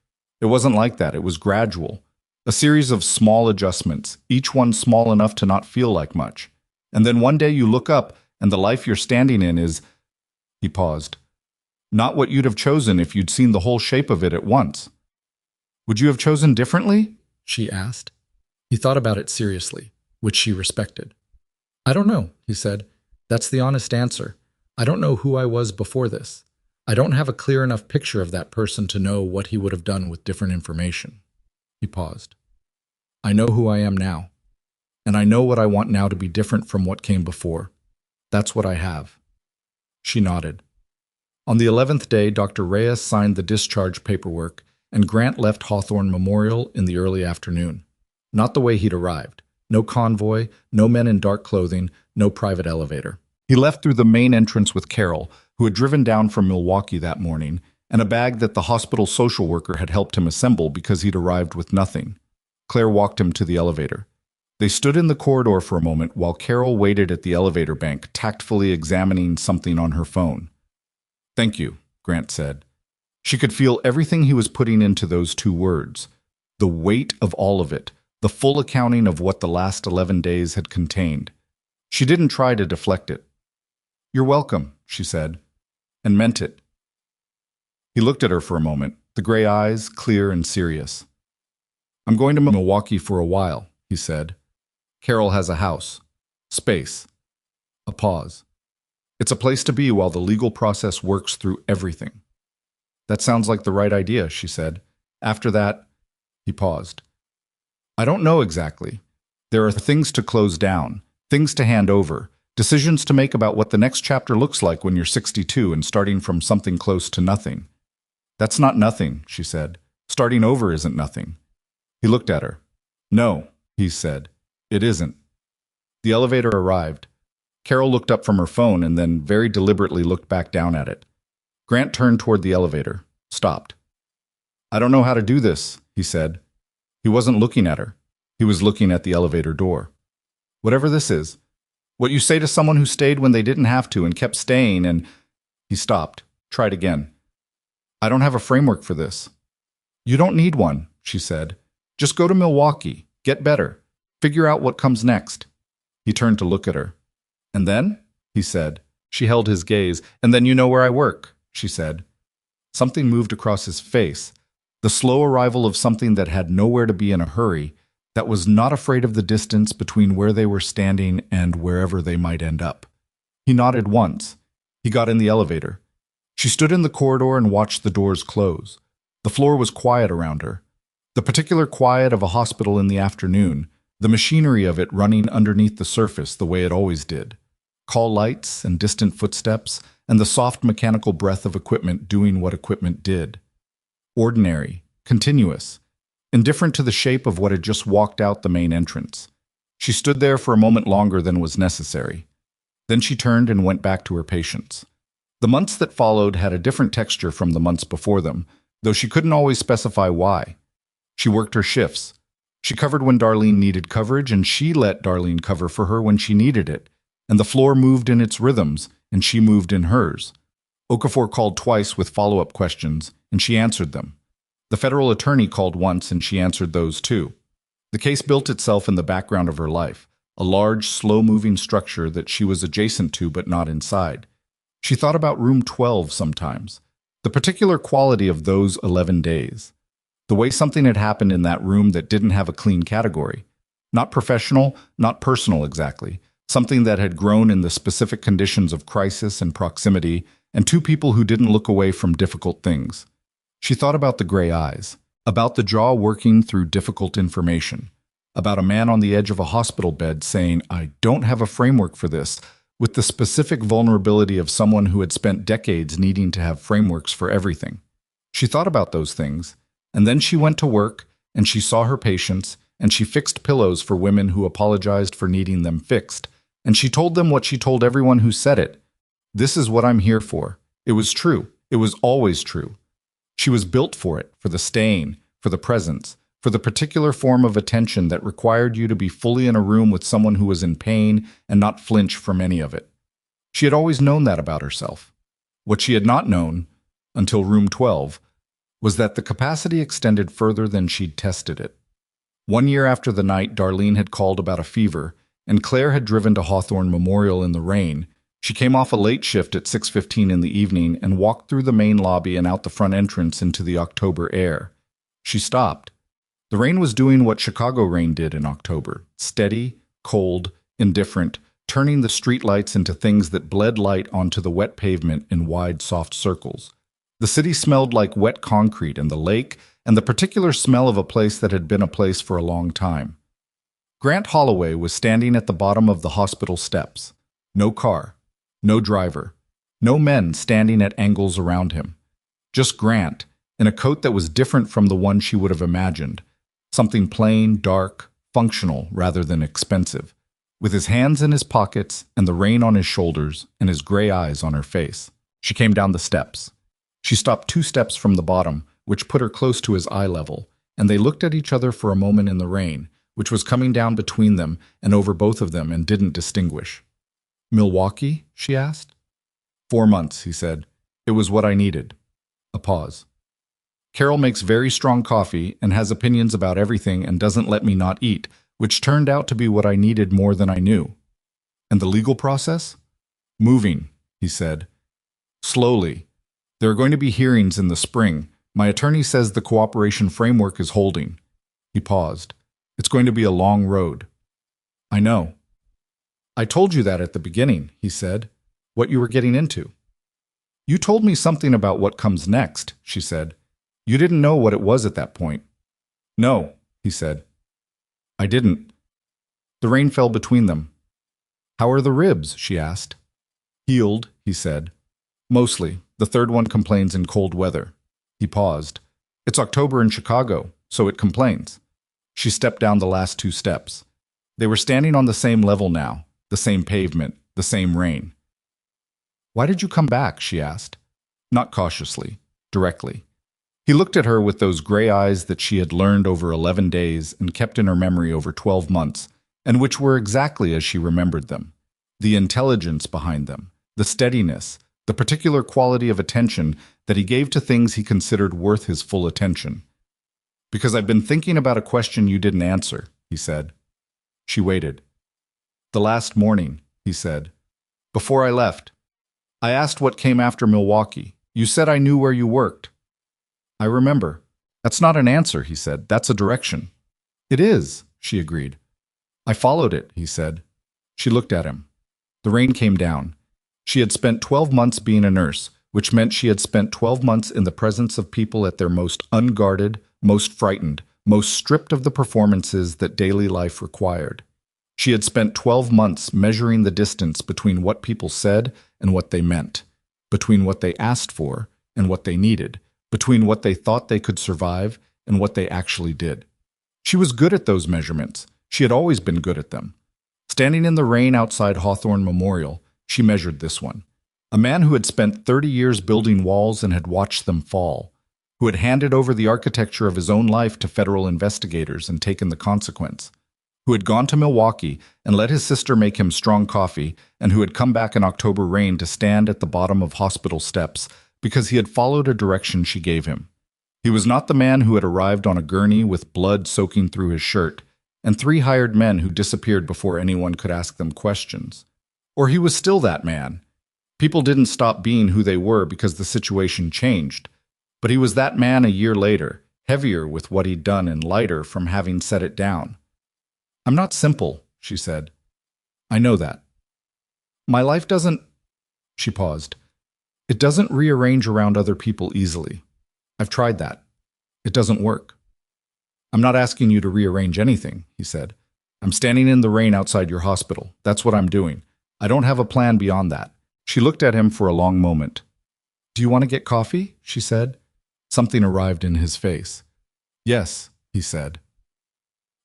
It wasn't like that, it was gradual. A series of small adjustments, each one small enough to not feel like much. And then one day you look up, and the life you're standing in is... He paused. Not what you'd have chosen if you'd seen the whole shape of it at once. Would you have chosen differently? She asked. He thought about it seriously, which she respected. I don't know, he said. That's the honest answer. I don't know who I was before this. I don't have a clear enough picture of that person to know what he would have done with different information. He paused. I know who I am now, and I know what I want now to be different from what came before. That's what I have. She nodded. On the 11th day, Dr. Reyes signed the discharge paperwork, and Grant left Hawthorne Memorial in the early afternoon. Not the way he'd arrived. No convoy, no men in dark clothing, no private elevator. He left through the main entrance with Carol, who had driven down from Milwaukee that morning, and a bag that the hospital social worker had helped him assemble because he'd arrived with nothing. Claire walked him to the elevator. They stood in the corridor for a moment while Carol waited at the elevator bank, tactfully examining something on her phone. Thank you, Grant said. She could feel everything he was putting into those 2 words. The weight of all of it, the full accounting of what the last 11 days had contained. She didn't try to deflect it. You're welcome, she said, and meant it. He looked at her for a moment, the gray eyes clear and serious. I'm going to Milwaukee for a while, he said. Carol has a house. Space. A pause. It's a place to be while the legal process works through everything. That sounds like the right idea, she said. After that, he paused. I don't know exactly. There are things to close down, things to hand over, decisions to make about what the next chapter looks like when you're 62 and starting from something close to nothing. That's not nothing, she said. Starting over isn't nothing. He looked at her. No, he said. It isn't. The elevator arrived. Carol looked up from her phone and then very deliberately looked back down at it. Grant turned toward the elevator, stopped. I don't know how to do this, he said. He wasn't looking at her. He was looking at the elevator door. Whatever this is, what you say to someone who stayed when they didn't have to and kept staying and... He stopped, tried again. I don't have a framework for this. You don't need one, she said. Just go to Milwaukee, get better, figure out what comes next. He turned to look at her. And then? He said. She held his gaze. And then you know where I work, she said. Something moved across his face, the slow arrival of something that had nowhere to be in a hurry, that was not afraid of the distance between where they were standing and wherever they might end up. He nodded once. He got in the elevator. She stood in the corridor and watched the doors close. The floor was quiet around her. The particular quiet of a hospital in the afternoon, the machinery of it running underneath the surface the way it always did. Call lights and distant footsteps, and the soft mechanical breath of equipment doing what equipment did. Ordinary, continuous, indifferent to the shape of what had just walked out the main entrance. She stood there for a moment longer than was necessary. Then she turned and went back to her patients. The months that followed had a different texture from the months before them, though she couldn't always specify why. She worked her shifts. She covered when Darlene needed coverage, and she let Darlene cover for her when she needed it. And the floor moved in its rhythms, and she moved in hers. Okafor called twice with follow-up questions, and she answered them. The federal attorney called once, and she answered those too. The case built itself in the background of her life, a large, slow-moving structure that she was adjacent to but not inside. She thought about room 12 sometimes, the particular quality of those 11 days. The way something had happened in that room that didn't have a clean category. Not professional, not personal exactly. Something that had grown in the specific conditions of crisis and proximity, and two people who didn't look away from difficult things. She thought about the gray eyes, about the jaw working through difficult information, about a man on the edge of a hospital bed saying, "I don't have a framework for this," with the specific vulnerability of someone who had spent decades needing to have frameworks for everything. She thought about those things, and then she went to work, and she saw her patients, and she fixed pillows for women who apologized for needing them fixed, and she told them what she told everyone who said it. This is what I'm here for. It was true. It was always true. She was built for it, for the staying, for the presence, for the particular form of attention that required you to be fully in a room with someone who was in pain and not flinch from any of it. She had always known that about herself. What she had not known, until room 12, was that the capacity extended further than she'd tested it. 1 year after the night Darlene had called about a fever, and Claire had driven to Hawthorne Memorial in the rain, she came off a late shift at 6:15 in the evening and walked through the main lobby and out the front entrance into the October air. She stopped. The rain was doing what Chicago rain did in October, steady, cold, indifferent, turning the streetlights into things that bled light onto the wet pavement in wide, soft circles. The city smelled like wet concrete and the lake, and the particular smell of a place that had been a place for a long time. Grant Holloway was standing at the bottom of the hospital steps. No car, no driver, no men standing at angles around him. Just Grant, in a coat that was different from the one she would have imagined. Something plain, dark, functional rather than expensive, with his hands in his pockets and the rain on his shoulders and his gray eyes on her face. She came down the steps. She stopped 2 steps from the bottom, which put her close to his eye level, and they looked at each other for a moment in the rain, which was coming down between them and over both of them and didn't distinguish. "Milwaukee?" she asked. 4 months, he said. "It was what I needed." A pause. "Carol makes very strong coffee and has opinions about everything and doesn't let me not eat, which turned out to be what I needed more than I knew." "And the legal process?" "Moving," he said. "Slowly. There are going to be hearings in the spring. My attorney says the cooperation framework is holding." He paused. "It's going to be a long road." "I know." "I told you that at the beginning," he said, "what you were getting into." "You told me something about what comes next," she said. "You didn't know what it was at that point." "No," he said. "I didn't." The rain fell between them. "How are the ribs?" she asked. "Healed," he said. "Mostly. The third one complains in cold weather." He paused. "It's October in Chicago, so it complains." She stepped down the last 2 steps. They were standing on the same level now, the same pavement, the same rain. "Why did you come back?" she asked. Not cautiously, directly. He looked at her with those gray eyes that she had learned over 11 days and kept in her memory over 12 months, and which were exactly as she remembered them. The intelligence behind them, the steadiness, the particular quality of attention that he gave to things he considered worth his full attention. Because I've been thinking about a question you didn't answer, he said. She waited. The last morning, he said. Before I left. I asked what came after Milwaukee. You said I knew where you worked. I remember. That's not an answer, he said. That's a direction. It is, she agreed. I followed it, he said. She looked at him. The rain came down. She had spent 12 months being a nurse, which meant she had spent 12 months in the presence of people at their most unguarded, most frightened, most stripped of the performances that daily life required. She had spent 12 months measuring the distance between what people said and what they meant, between what they asked for and what they needed, between what they thought they could survive and what they actually did. She was good at those measurements. She had always been good at them. Standing in the rain outside Hawthorne Memorial, she measured this one. A man who had spent 30 years building walls and had watched them fall, who had handed over the architecture of his own life to federal investigators and taken the consequence, who had gone to Milwaukee and let his sister make him strong coffee, and who had come back in October rain to stand at the bottom of hospital steps because he had followed a direction she gave him. He was not the man who had arrived on a gurney with blood soaking through his shirt, and 3 hired men who disappeared before anyone could ask them questions. Or he was still that man. People didn't stop being who they were because the situation changed, but he was that man a year later, heavier with what he'd done and lighter from having set it down. I'm not simple, she said. I know that. My life doesn't... She paused. It doesn't rearrange around other people easily. I've tried that. It doesn't work. I'm not asking you to rearrange anything, he said. I'm standing in the rain outside your hospital. That's what I'm doing. I don't have a plan beyond that. She looked at him for a long moment. Do you want to get coffee? She said. Something arrived in his face. Yes, he said.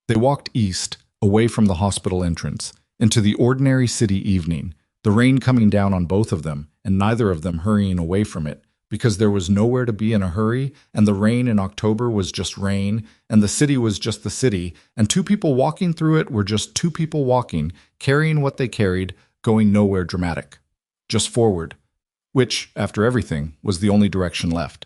They walked east, away from the hospital entrance, into the ordinary city evening, the rain coming down on both of them, and neither of them hurrying away from it, because there was nowhere to be in a hurry, and the rain in October was just rain, and the city was just the city, and 2 people walking through it were just 2 people walking, carrying what they carried, going nowhere dramatic. Just forward, which, after everything, was the only direction left.